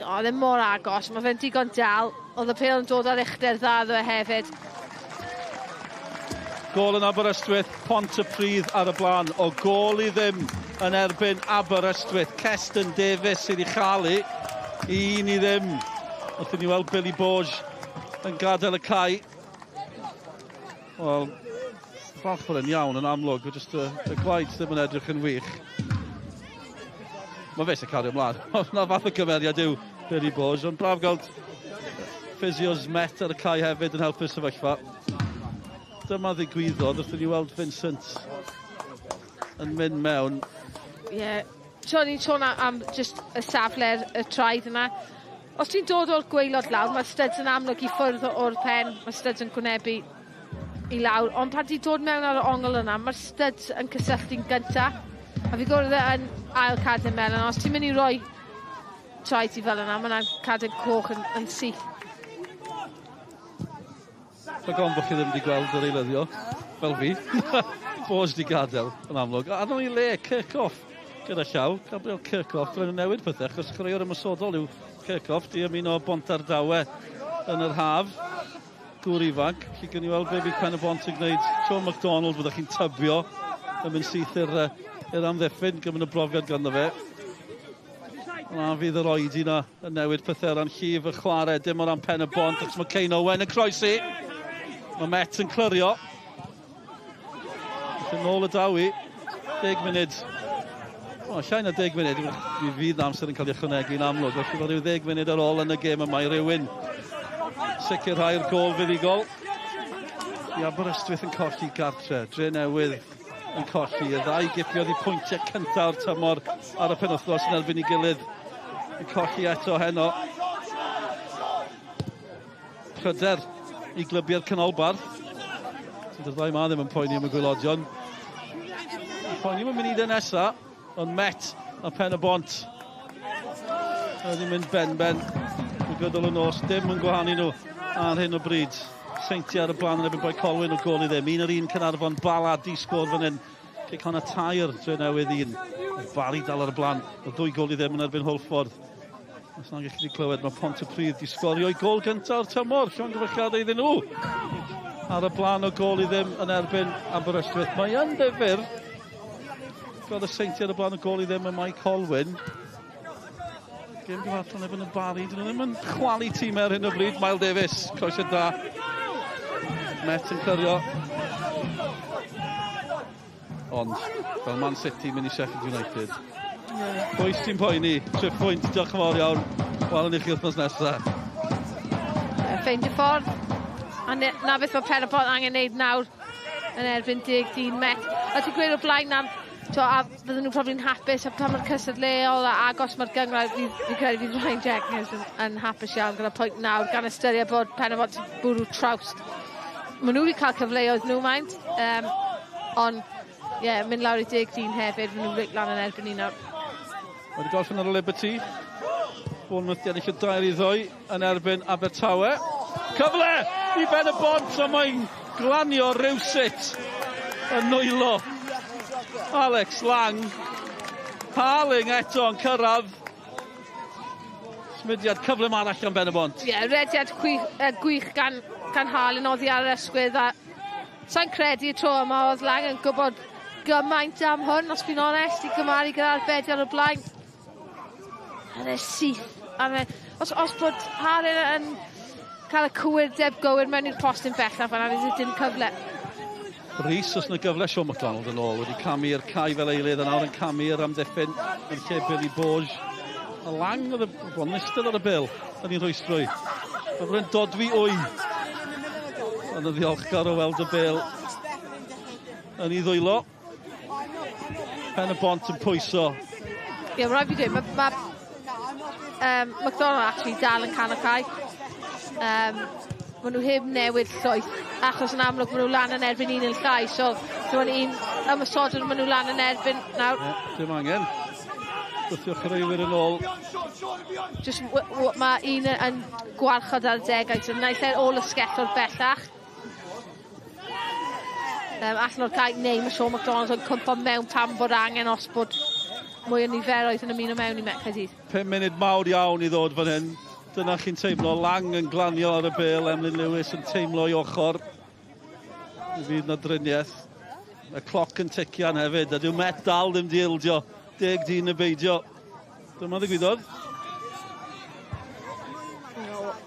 Oedd e mor agos, mae fe'n digon dal. Oedd y pêl yn dod ar uchder dda ddo e hefyd. Gôl yn Aberystwyth, Pontypridd ar y blaen. O gôl i ddim yn erbyn Aberystwyth. Cestyn Davies sydd i chalu. 1-0. Wrth i ni weld Billy Borg yn gadael y cae. Wel, falch bod yn iawn yn amlwg. Just y gwaed ddim yn edrych yn wych. Mae fe sy'n cario ymlaen. Na fath o gymeriad yw Billy Borg. Ond braf gael ffisio's Met ar y cae hefyd yn helpu'r sefyllfa. Dyma ddigwyddodd, wrth i ni weld Vincent yn mynd mewn. Ie, ni'n sôn am just y safle, y traed yna. Os ti'n dod o'r gweilod lawr, mae studs yn amlwg i ffwrdd o'r pen, mae studs yn gwynebu i lawr, ond pan ti'n dod mewn ar y ongl yna, mae'r studs yn cysylltu'n gyntaf, a fi gwrdd yn ail cadw'n melyn, os ti'n mynd i roi traed i fel yna, mae'n cadw'n coch yn syth. Rhaid bod chi ddim wedi gweld yr eilyddio, fel fi. Borg di gadael, yn amlwg. A nhw'n i le, kick-off gyda llaw. Gabriel Kirkhoff, rwy'n newid pethau, achos chreuwr ymwysodol yw Kirkhoff, di ymuno bont ar dawau yn yr haf. Gŵr ifanc, chi gen i weld be bydd Pen-y-bont yn gwneud. Sean MacDonald, byddwch chi'n tybio yn mynd syth i'r amddiffyn, gymryd y brofiad ganddo fe. A fydd yr oedi na yn newid pethau ran llif y chwarae, dim o ran Pen-y-bont, ac mae Cain Owen yn croesi. Mae Met yn clyrio. Yn ôl y dawi, 10 munud. Llai na 10 munud, mi fydd amser yn cael ei ychwanegu'n amlwg. Felly bod rhyw 10 munud ar ôl yn y gêm yma i rywun sicrhau'r gol fuddigol. I Aberystwyth yn colli gartre, Dre Newydd yn colli. Y ddau gipiodd i pwyntiau cyntaf o'r tymor ar y penwythnos yn erbyn i gilydd. Yn colli eto heno. Pryder i glybiau'r canolbarth. Sydd y ddau ma ddim yn poeni am y gwylodion. Poeni am y munudau nesaf, ond Met a Pen-y-bont. Wedi mynd ben. Yn gydol y nos, dim yn gwahanu nhw ar hyn o bryd. Seinti ar y blaen yn ebyn boi Colwyn o gol i ddim. Un ar un Cynarfon, Bala di sgôr fan hyn. Cic honna tair, Dre Newydd un. Bali dal ar y blaen. Y 2 gol i ddim yn erbyn Hwlffordd. Os na'n gallu clywed, mae Pontypridd di sgorio i gol gyntaf o'r tymor. Sion gyfeilliadau iddyn nhw. Ar y blaen o gol i ddim yn erbyn Aberystwyth. Mae yn ddifyr. Gweld y seinti ar y blaen o gol i ddim yn Mike Colwyn. Gêm gyfartal ebyn y Bari. Dyn nhw ddim yn chwalu tîm ar hyn o bryd. Miles Davies, coesau da. Met yn clyrio. Ond, fel Man City, mynd i Sheffield United. Oes ti'n poeni, 3 pwynt, diolch yn fawr iawn. Welwn i chi wythnos nesaf. Ffeindio ffordd. A na beth mae Pen-y-bont angen neud nawr yn erbyn 10 Met. A ti'n gweud o blaen am, a fydden nhw'n probably'n hapus a pan mae'r cysadleol a agos mae'r gyngor, fi'n credu fydd Ryan Jenkins yn hapus iawn gyda'r pwynt nawr, gan ystyried bod Pen-y-bont yn bwrw trawst. Maen nhw wedi cael cyfleoedd nhw maint, ond mynd lawr i 10 hefyd, maen nhw'n reit lan yn erbyn ni nawr. Wedi gorffen ar y Liberty. Bournemouth di ennill y 2-2 yn erbyn Abertawe. Cyfle i Pen-y-bont, a mae'n glanio rywsut yn nwylo. Alex Lang. Harling eto yn cyrraedd. Smudiad cyflym arall gan Pen-y-bont. Rediad gwych gan Harling oddi ar yr ysgwydd. Sa'n credu y tro yma oedd Lang yn gwybod gymaint am hwn, os fi'n onest, i gymaru gyda'r bedi ar y blaen. A dde syth. Os bod Harling yn cael y cywirdeb gywir mewn i'r postyn bellaf, fan'na fydd dim cyfle. Rhys, os yna gyfle Sean MacDonald yn ôl, wedi camu'r cae fel eilydd, a nawr yn camu'r amddiffyn yn lle Billy Borge. A Lang oedd y nistedd ar y bil yn ei rhwystrwy. Oedd yn dodfi wy. Yn y ddiolchgar o weld y bil yn ei ddwylo. Pen-y-bont yn pwyso. Rhaid fi dweud, mae MacDonald actually dal yn can y cae. Maen nhw heb newid llwyth, achos yn amlwg maen nhw lan yn erbyn un i'r llai, so dwi'n un ymwysodol maen nhw lan yn erbyn nawr. Dim angen. Gwthio chreuwyr yn ôl. Just mae un yn gwarchod ar degau, so naill e'r ôl ysgellor bellach. Allan o'r cae, neu mae Sean MacDonald yn cwmpo mewn pan bod angen os bod mwy o niferoedd yn ymuno mewn i Met Caerdydd. 5 munud mawr iawn i ddod fan hyn. Dyna chi'n teimlo, Lang yn glanio ar y bil, Emlyn Lewis yn teimlo i ochr. Fydd na driniaeth. Y cloc yn tician hefyd, a dyw Met dal ddim di ildio. 10 y beidio. Dyma ddigwyddodd.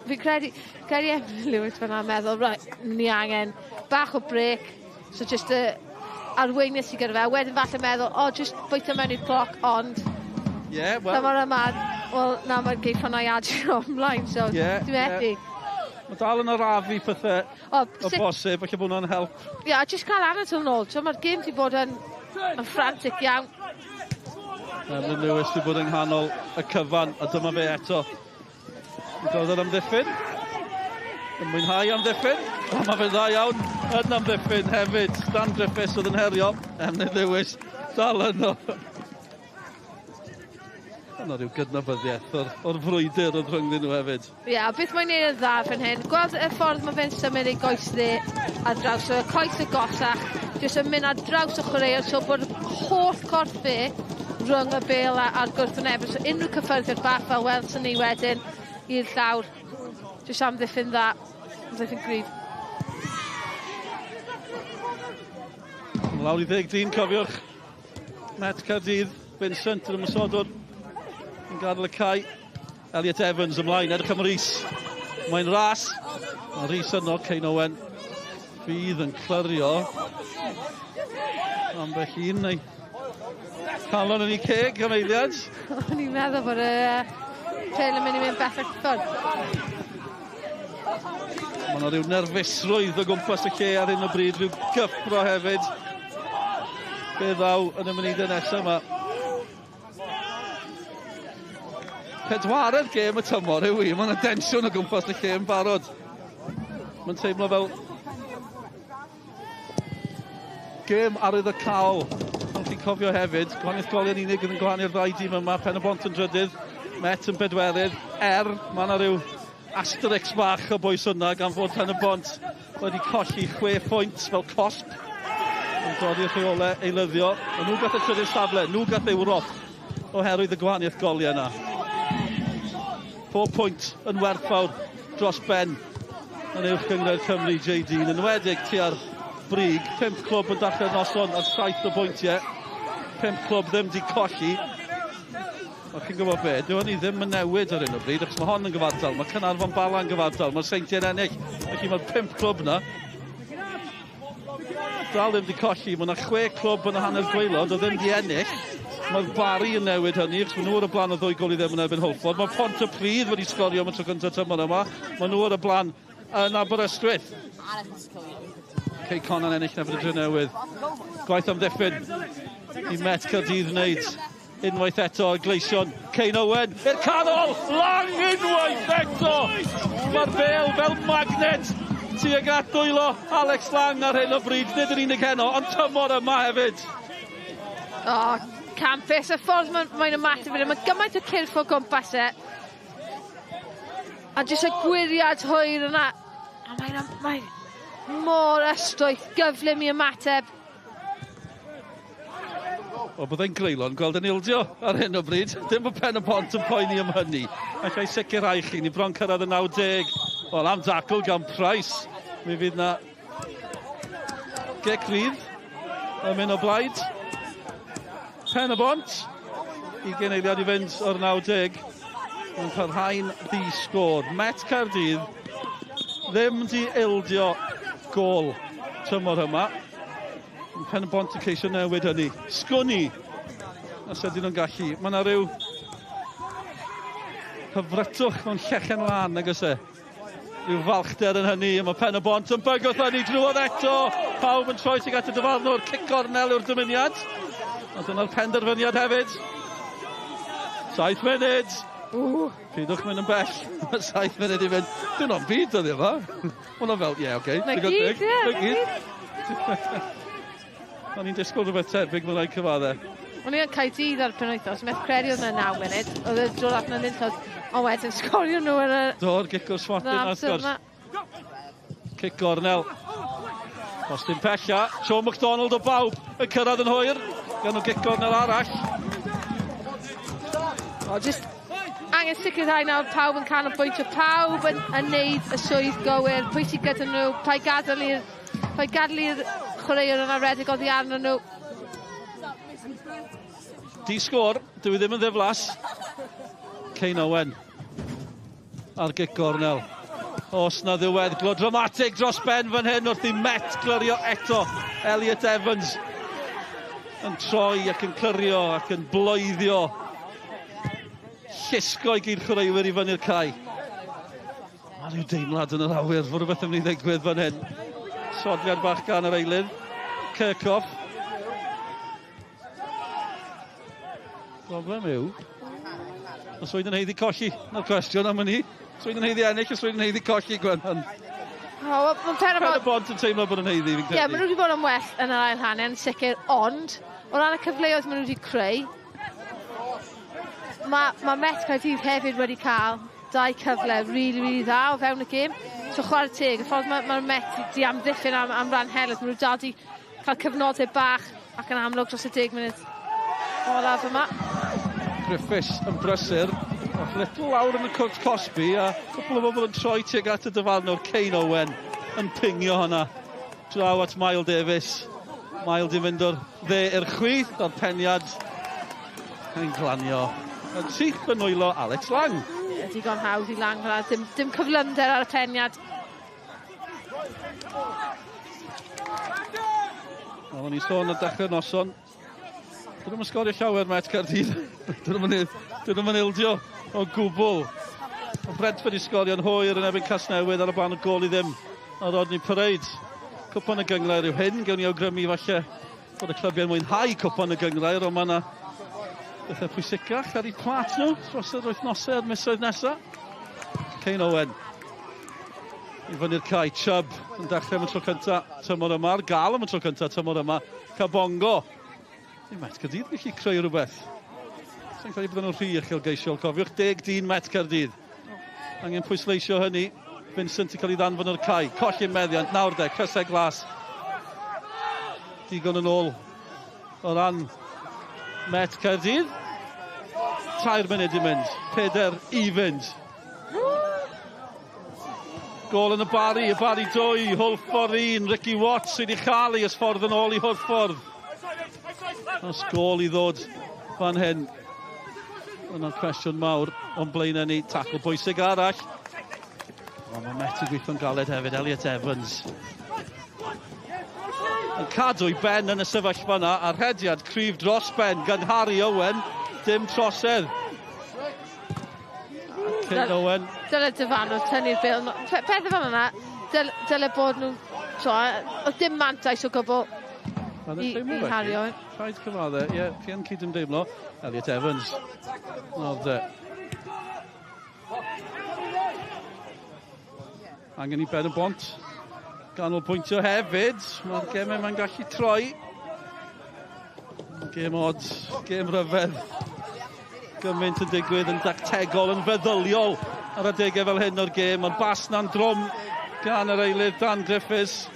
Fi'n credu Emlyn Lewis fan'na meddwl, ni angen bach o brec, so just arweignus i gyda fe. Wedyn falle meddwl, just bwyta mewn i'r cloc, ond... Dyma'r yma, na mae'r geith hwnna i adio ymlaen, so dwi'n medu. Mae dal yn arafu pethau o bosib, felly bod hwnna'n help. Just cael anad yn ôl, mae'r gêm wedi bod yn frantic iawn. Emlyn Lewis wedi bod yng nghanol y cyfan, a dyma fe eto. Yn dod ar amddiffyn. Yn mwynhau amddiffyn. Mae fe'n dda iawn yn amddiffyn hefyd. Dan Griffiths oedd yn herio. Emlyn Lewis dal yno. Yna rhyw gydnabyddiaeth o'r frwydr oedd rhwngdyn nhw hefyd. Beth mae'n neud yn dda fan hyn. Gweld y ffordd mae fe'n symud ei goesle ar draws, so y coes y gosach, jyst yn mynd ar draws y chwaraewr, so bod holl corff fe rhwng y bêl a'r gwrthwynebau. So unrhyw cyffyrddiad bach fel welsyn ni wedyn i'r llawr. Jyst am ddiffyn dda, am ddiffyn gryf. Lawr i 10 cofiwch. Met Caerdydd, Vincent yn ymwysodwr. Yn gadael y cae. Elliot Evans ymlaen, edrych am Rhys. Mae'n ras. Mae Rhys yno, Cain Owen. Fydd yn clyrio. Ambell un, neu calon yn ei ceg am eiliad. O'n i'n meddwl bod y Pêl yn mynd i fynd bellach ffwrdd. Mae yna rhyw nerfusrwydd o gwmpas y lle ar hyn o bryd, rhyw gyffro hefyd. Be ddaw yn y munudau nesaf yma. Pedwaredd gêm y tymor yw i, mae yna densiwn o gwmpas y lle yn barod. Mae'n teimlo fel gêm arwyddocaol. Ond chi'n cofio hefyd, gwahaniaeth golion unig yn gwahania'r ddau dîm yma, Pen-y-bont yn drydydd, Met yn bedwerydd, mae yna rhyw asterix bach o bwys hwnna gan fod Pen-y-bont wedi colli 6 phwynt fel cosp yn dod i'r rheolau eilyddio. A nhw gath y trydydd safle, nhw gath Ewrop oherwydd y gwahaniaeth goliau yna. 4 pwynt yn werthfawr dros ben yn uwch gyngred Cymru JD yn enwedig tua'r brig. 5 clwb yn dachrau'r noson ar 7 o bwyntiau. 5 clwb ddim di colli. Mae chi'n gwybod be, dyw ni ddim yn newid ar hyn o bryd, achos mae hon yn gyfartal, mae Cynarfon Bala yn gyfartal, mae'r seintiau'n ennill. Felly mae'r 5 clwb yna. Dal ddim di colli, mae yna 6 clwb yn y hanner gwaelod o ddim di ennill. Mae'r Bari yn newid hynny, achos mae nhw ar y blaen o 2 gol i ddim yn erbyn Holford. Mae Pontypridd wedi sgorio am y tro gyntaf tymor yma. Mae nhw ar y blaen yn Aberystwyth. Cei Conan ennill nefyd y dre newydd. Gwaith am ddiffyn i Met Caerdydd wneud unwaith eto y gleision. Cain Owen i'r canol, lang unwaith eto. Mae'r bêl fel magnet tuag at dwylo Alex Lang ar hyn o bryd. Nid yn unig heno, ond tymor yma hefyd. Campus, y ffordd mae'n ymateb yn mae gymaint o cyrff o gwmpas e. A jyst y gwiriad hwyr yna. A mae'n mor ystwyth, gyflym i ymateb. O, byddai'n greulon gweld yn ildio ar hyn o bryd. Dim bod Pen-y-bont yn poeni am hynny. Allai sicrhau chi, ni bron cyrraedd y 90. Wel, am dacl gan Price. Mi fydd na gec rydd yn mynd o blaid. Pen-y-bont. 20 eiliad i fynd o'r 90. Mae'n parhau'n ddisgwr. Met Caerdydd ddim di ildio gol tymor yma. Pen-y-bont yn ceisio newid hynny. Sgwni. Os ydyn nhw'n gallu. Mae yna rhyw hyfrytwch mewn llechen lan, nag oes e? Rhyw falchder yn hynny. Mae Pen-y-bont yn bygwth hynny. Drwodd eto. Pawb yn troi tuag at y dyfarnwr. Cic gornel yw'r dymuniad. A dyna'r penderfyniad hefyd. 7 munud. Pidwch mynd yn bell. 7 munud i fynd. Dwi'n o'n byd oedd yma. Hwna fel, ie, oce. Mae gyd, ie. Mae gyd. O'n i'n disgwyl rhywbeth tebyg mewn rhaid cyfaddau. O'n i'n Caerdydd ar penwythnos, Met Caerdydd oedd yna 9 munud. Oedd y drod at yna'n nyntodd. Ond wedyn sgorio nhw yn y... Do'r gicwr swatyn wrth gwrs. Cic gornel. Ostyn pella. Sean MacDonald o bawb yn cyrraedd yn hwyr. Gan nhw gic gornel arall. Just angen sicrhau nawr pawb yn canolbwyntio. Pawb yn neud y swydd gywir. Pwy sy'n gyda nhw. Pa'i gadael i'r chwaraewr yna redig oddi arno nhw. Di sgôr, dwi ddim yn ddiflas. Cain Owen ar gic gornel. Os na ddiweddglo dramatig dros ben fan hyn wrth i Met glyrio eto. Elliot Evans yn troi ac yn clyrio ac yn bloeddio. Llusgo i gyd chwaraewyr i fyny'r cae. A rhyw deimlad yn yr awyr fod rhywbeth yn mynd i ddigwydd fan hyn. Sodliad bach gan yr eilydd. Kirchhoff. Problem yw, os oedd yn heiddi colli, na'r cwestiwn am hynny. Os oedd yn heiddi ennill, os oedd yn heiddi colli, Gwenhyn. Pen-y-bont yn teimlo bod yn heiddi. Ie, maen nhw wedi bod yn well yn yr ail hanner, yn sicr, ond o ran y cyfleoedd maen nhw wedi creu, mae Met Caerdydd hefyd wedi cael 2 cyfle really dda o fewn y gêm. So chwarae teg, y ffordd mae'r Met wedi amddiffyn am ran heledd, maen nhw dal wedi cael cyfnodau bach ac yn amlwg dros y 10 munud. olaf yma. Griffiths yn brysur. Off little lawr yn y cwrt Cosby a cwpl o bobl yn troi tuag at y dyfarnwr Cain Owen yn pingio hwnna draw at Mael Davies. Mael di mynd o'r dde i'r chwith o'r peniad yn glanio yn syth yn wylo Alex Lang. Digon hawdd i Lang fyna, dim cyflymder ar y peniad. O'n i'n sôn ar dechrau'r noson. Dyn nhw'n sgorio llawer Met Caerdydd. Dyn nhw'n ildio o gwbl. O Brentford i sgorio'n hwyr yn ebyn Casnewydd ar y blaen y gol i ddim o Rodney Parade. Cwpan y gynglair yw hyn, gewn ni awgrymu falle bod y clybiau'n mwynhau cwpan y gynglair, ond mae yna bethau pwysicach ar eu plat nhw dros yr wythnosau a'r misoedd nesaf. Cain Owen i fyny'r cae. Chubb yn dechrau am y tro cyntaf tymor yma, ar gael am y tro cyntaf tymor yma. Cabongo. Met Caerdydd yn gallu creu rhywbeth. Sa'n credu bod nhw'n rhy uchelgeisiol. Cofiwch 10 dyn Met Caerdydd. Angen pwysleisio hynny. Vincent i cael ei ddanfon o'r cae. Colli'n meddiant, nawr de, crysau glas. Digon yn ôl o ran Met Caerdydd. 3 munud i mynd. 4 i fynd. Gol yn y Bari 2, Hwlffordd 1, Ricky Watts wedi chael ei ysffordd yn ôl i Hwlffordd. Os gol i ddod fan hyn. Yna'n cwestiwn mawr o'n blaenau ni, tacl bwysig arall. O, mae Met yn gweithio'n galed hefyd, Elliot Evans. Yn cadw i Ben yn y sefyllfa yna, a'r hediad cryf dros Ben gan Harry Owen, dim trosedd. Cain Owen. Dyle dyfanwr tynnu'r bil. Pethau fan yna, dyle bod nhw... O dim mantais o gwbl i Harry Owen. Rhaid cyfaddau, ie, chi yn cyd-ymdeimlo. Elliot Evans. Oedd angen i Pen-y-bont. Ganol pwyntio hefyd. Mae'r gemau mae'n gallu troi. Gem odd, gem ryfedd. Gymaint yn digwydd yn dactegol, yn feddyliol ar adegau fel hyn o'r gem. Ond bas na'n drwm gan yr eilydd Dan Griffiths.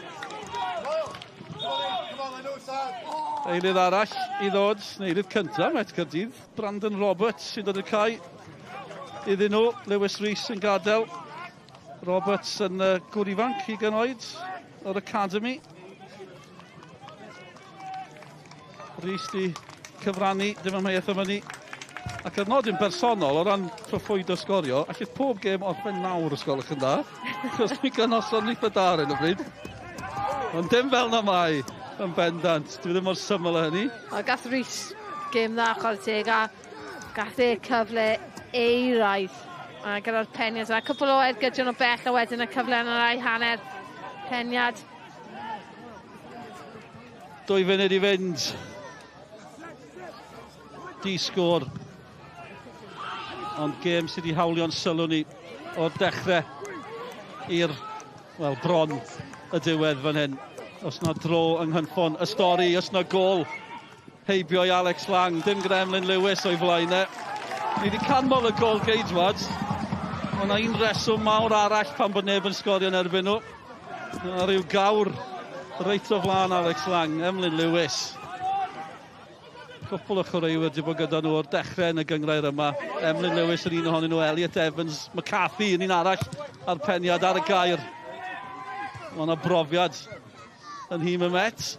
Eilydd arall i ddod, eilydd cyntaf, Met Caerdydd. Brandon Roberts sy'n dod i'r cae iddyn nhw. Lewis Rhys yn gadael. Roberts yn gŵr ifanc i gynoed o'r Academy. Rhys di cyfrannu, dim amheuaeth am hynny. Ac ar nodyn bersonol o ran proffwyd o sgorio, allith pob gêm orffen nawr ysgolwch yn da. Chos mi gynoson eitha da ar hyn o bryd. Ond dim fel na mai yn bendant. Dwi ddim mor syml o hynny. O, gath Rhys gêm dda chwarae teg a gath e cyfle eiraidd. A gyda'r peniad yna. Cwpl o edgydion o bell a wedyn y cyfle yn yr ai hanner peniad. 2 funud i fynd. Di-sgôr. Ond gêm sydd wedi hawlio'n sylw ni o'r dechrau i'r, wel, bron y diwedd fan hyn. Os na dro yng Nghynffon y stori, os na gol heibio i Alex Lang, dim Gremlin Lewis o'i flaenau. Ni wedi canmol y gol geidwad. Ond na un reswm mawr arall pan bod neb yn sgorio yn erbyn nhw. A ryw gawr reit o flaen Alex Lang, Emlyn Lewis. Cwpl o chwaraewyr wedi bod gyda nhw o'r dechrau yn y gyngrair yma. Emlyn Lewis yn un ohonyn nhw, Elliot Evans, McCarthy yn un arall ar peniad ar y gair. Mae yna brofiad yn hym y Met.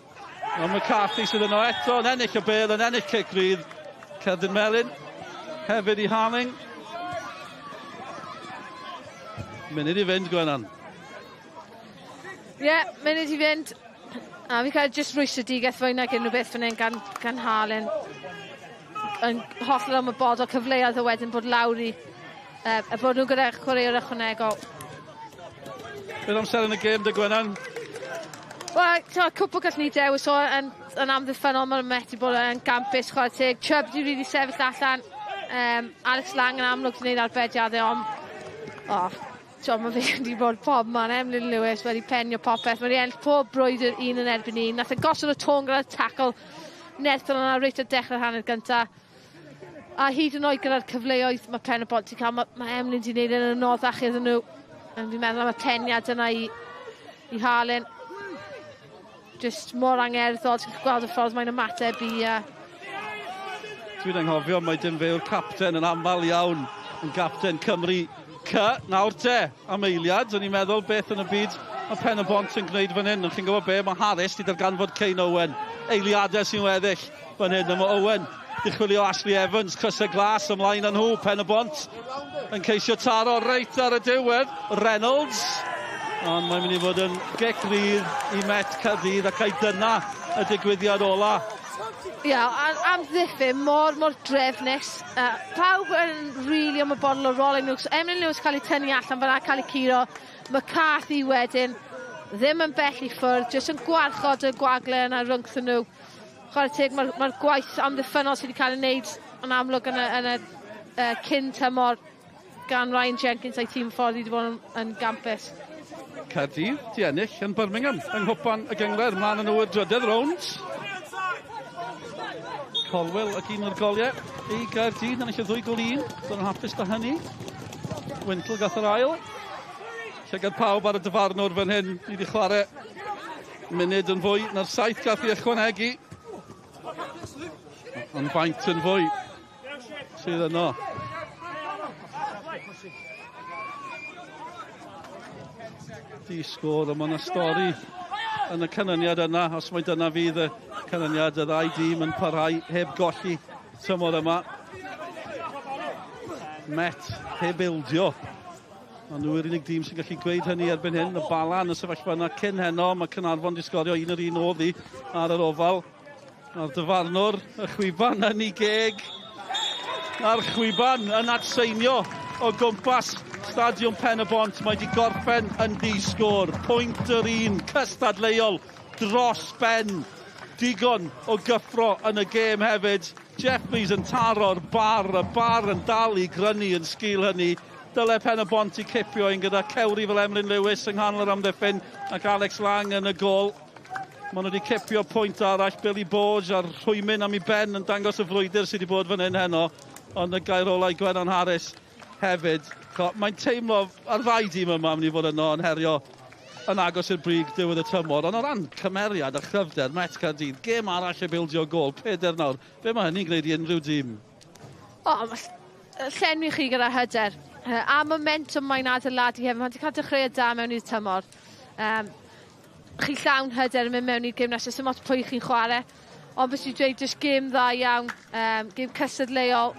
Mae McCarthy sydd yno eto yn ennill y bel, yn ennill cic rydd. Cerdyn Melyn, hefyd i Hanning. Munud i fynd, Gwenan. Ie, munud i fynd. A fi cael jyst rwys y digeth fwy nag unrhyw beth fan hyn gan Harlan. Yn hollol ymwybodol cyfleoedd o wedyn bod lawr i bod nhw gyda chwaraewr ychwanegol. Beth amser yn y gêm, dy Gwenan? Wel, cwpl gall ni dewis o yn amddiffynol. Mae'n Met i bod yn gampus chwarae teg. Chubb di rili sefyll allan. Alex Lang yn amlwg wedi gwneud arbediadau ond... mae fe wedi bod pob man. Emlyn Lewis wedi penio popeth. Mae wedi ennill pob brwydr un yn erbyn un. Nath e gosod y tôn gyda'r tacl nerthol yna reit o dechrau'r hanner gyntaf. A hyd yn oed gyda'r cyfleoedd mae Pen-y-bont wedi cael. Mae Emlyn wedi gwneud yn anoddach iddyn nhw. Fi'n meddwl am y peniad yna i Harlan. Just mor angerddol. Ti'n gweld y ffordd mae'n ymateb Dwi'n anghofio mai dim fe yw'r capten yn aml iawn yn capten Cymru nawr te am eiliad. O'n i'n meddwl beth yn y byd mae Pen-y-bont yn gwneud fan hyn. Ond chi'n gwybod be, mae Harris wedi darganfod Cain Owen. Eiliadau sy'n weddill fan hyn. Mae Owen di chwilio Ashley Evans, crysau glas ymlaen â nhw. Pen-y-bont yn ceisio taro reit ar y diwedd. Reynolds. Ond mae'n mynd i fod yn gec rydd i Met Caerdydd ac ai dyna y digwyddiad ola. Ia, am ddiffyn, mor drefnus. Pawb yn really ymwybodol o Rolling Lewis. Emlyn Lewis cael ei tynnu allan, fyna cael ei curo. McCarthy wedyn, ddim yn bell i ffwrdd, jyst yn gwarchod y gwagle yna rhwngthyn nhw. Chwarae teg, mae'r gwaith amddiffynol sydd wedi cael ei wneud yn amlwg yn y cyn tymor gan Ryan Jenkins a'i tîm Fawrth wedi bod yn gampus. Caerdydd, di ennill yn Birmingham, yng nghwpan y gyngred, mlaen yn nhw y drydydd rownd. Colwell ac un o'r goliau i Gaerdydd, yn eisiau 2 gol 1, dwi'n yn hapus da hynny. Wyntl gath yr ail. Lle gad pawb ar y dyfarnwr fan hyn, ni wedi chwarae munud yn fwy na'r 7 gath i ychwanegu. Ond faint yn fwy sydd yno. Di sgôr, ond mae'n y stori yn y canlyniad yna, os mae dyna fydd y canlyniad y ddau dîm yn parhau heb golli tymor yma. Met heb ildio. Ond nhw yw'r unig dîm sy'n gallu gweud hynny erbyn hyn. Y Bala yn y sefyllfa yna cyn heno, mae Caernarfon di sgorio 1-1 oddi ar yr ofal. A'r dyfarnwr, y chwiban yn ei geg. A'r chwiban yn atseinio o gwmpas Stadiwm Pen-y-bont. Mae wedi gorffen yn ddisgwr. Pwynt yr 1, cystadleuol dros ben. Digon o gyffro yn y gêm hefyd. Jeffries yn taro'r bar, y bar yn dal i grynu yn sgil hynny. Dyle Pen-y-bont i cipio un gyda Cewri fel Emlyn Lewis yng nghanol yr amddiffyn ac Alex Lang yn y gol. Maen nhw wedi cipio pwynt arall. Billy Borge a'r rhwymin am ei ben yn dangos y frwydr sydd wedi bod fan hyn heno. Ond y gair olau Gwennon Harris hefyd. Mae'n teimlo ar ddau dîm yma mynd i fod yno yn herio yn agos i'r brig diwedd y tymor. Ond o ran cymeriad a chryfder Met Caerdydd, gêm arall e bildio gol, 4 nawr. Be mae hynny'n gwneud i unrhyw dîm? Llenwi chi gyda hyder. A momentum mae'n adeiladu hefyd. Mae'n cael dechreuad da mewn i'r tymor. Chi llawn hyder yn mynd mewn i'r gêm nesaf, sy'n mot pwy chi'n chwarae. Ond bys i dweud, jyst gêm dda iawn, gêm cystadleuol.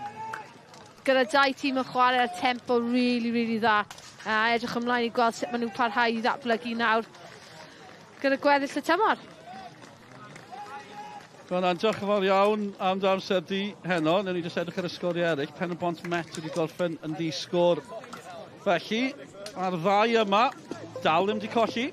Gyda 2 tîm yn chwarae ar tempo really dda. Edrych ymlaen i gweld sut maen nhw'n parhau i ddatblygu nawr gyda gweddill y tymor. Dwi'n diolch yn fawr iawn am dy amser di heno. Newn ni jyst edrych ar y sgoriau eraill. Pen-y-bont Met wedi gorffen yn ddisgwr. Felly, ar 2 yma, dal ddim di colli.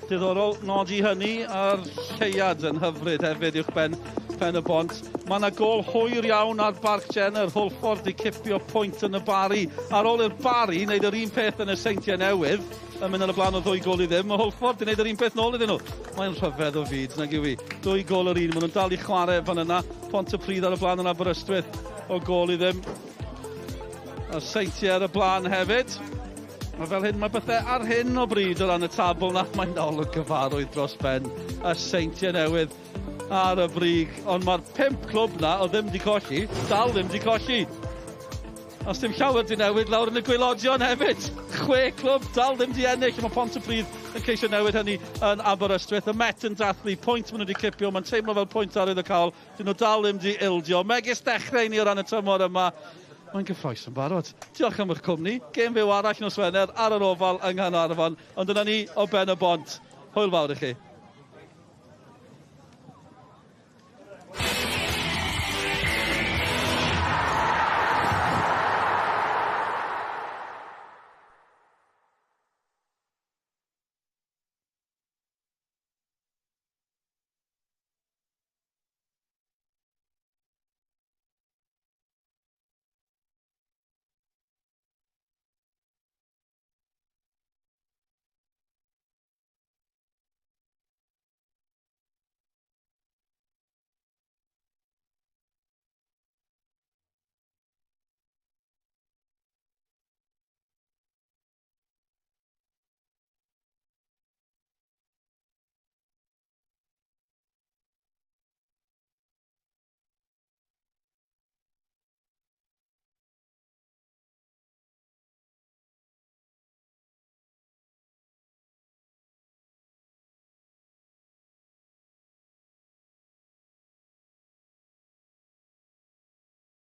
Diddorol nodi hynny a'r lleiad yn hyfryd hefyd uwch ben Pen-y-bont. Mae yna gol hwyr iawn ar Barc Jenner. Holford di cipio pwynt yn y bari. Ar ôl i'r bari wneud yr un peth yn y seintiau newydd. Yn mynd ar y blaen o 2 gol i ddim. Mae Holford di wneud yr un peth nôl iddyn nhw. Mae'n rhyfedd o fyd, nag yw i. 2 gol yr un. Maen nhw'n dal i chwarae fan yna. Pontypridd ar y blaen yn Aberystwyth o gol i ddim. A seintiau ar y blaen hefyd. Mae fel hyn, mae bethau ar hyn o bryd o ran y tabl na. Mae'n ôl o gyfarwydd dros ben y seintiau newydd ar y brig. Ond mae'r 5 clwb na o ddim di colli, dal ddim di colli. Os dim llawer di newid lawr yn y gwylodion hefyd. 6 clwb dal ddim di ennill. Mae Pontypridd yn ceisio newid hynny yn Aberystwyth. Y Met yn dathlu, pwynt maen nhw wedi cipio. Mae'n teimlo fel pwynt ar y cael. Dyn nhw dal ddim di ildio. Megis dechrau ni o ran y tymor yma. Mae'n gyffrous yn barod. Diolch am eich cwmni. Gêm fyw arall nos Wener ar yr ofal yng Nghanarfon. Ond dyna ni o Ben y Bont. Hwyl fawr i chi.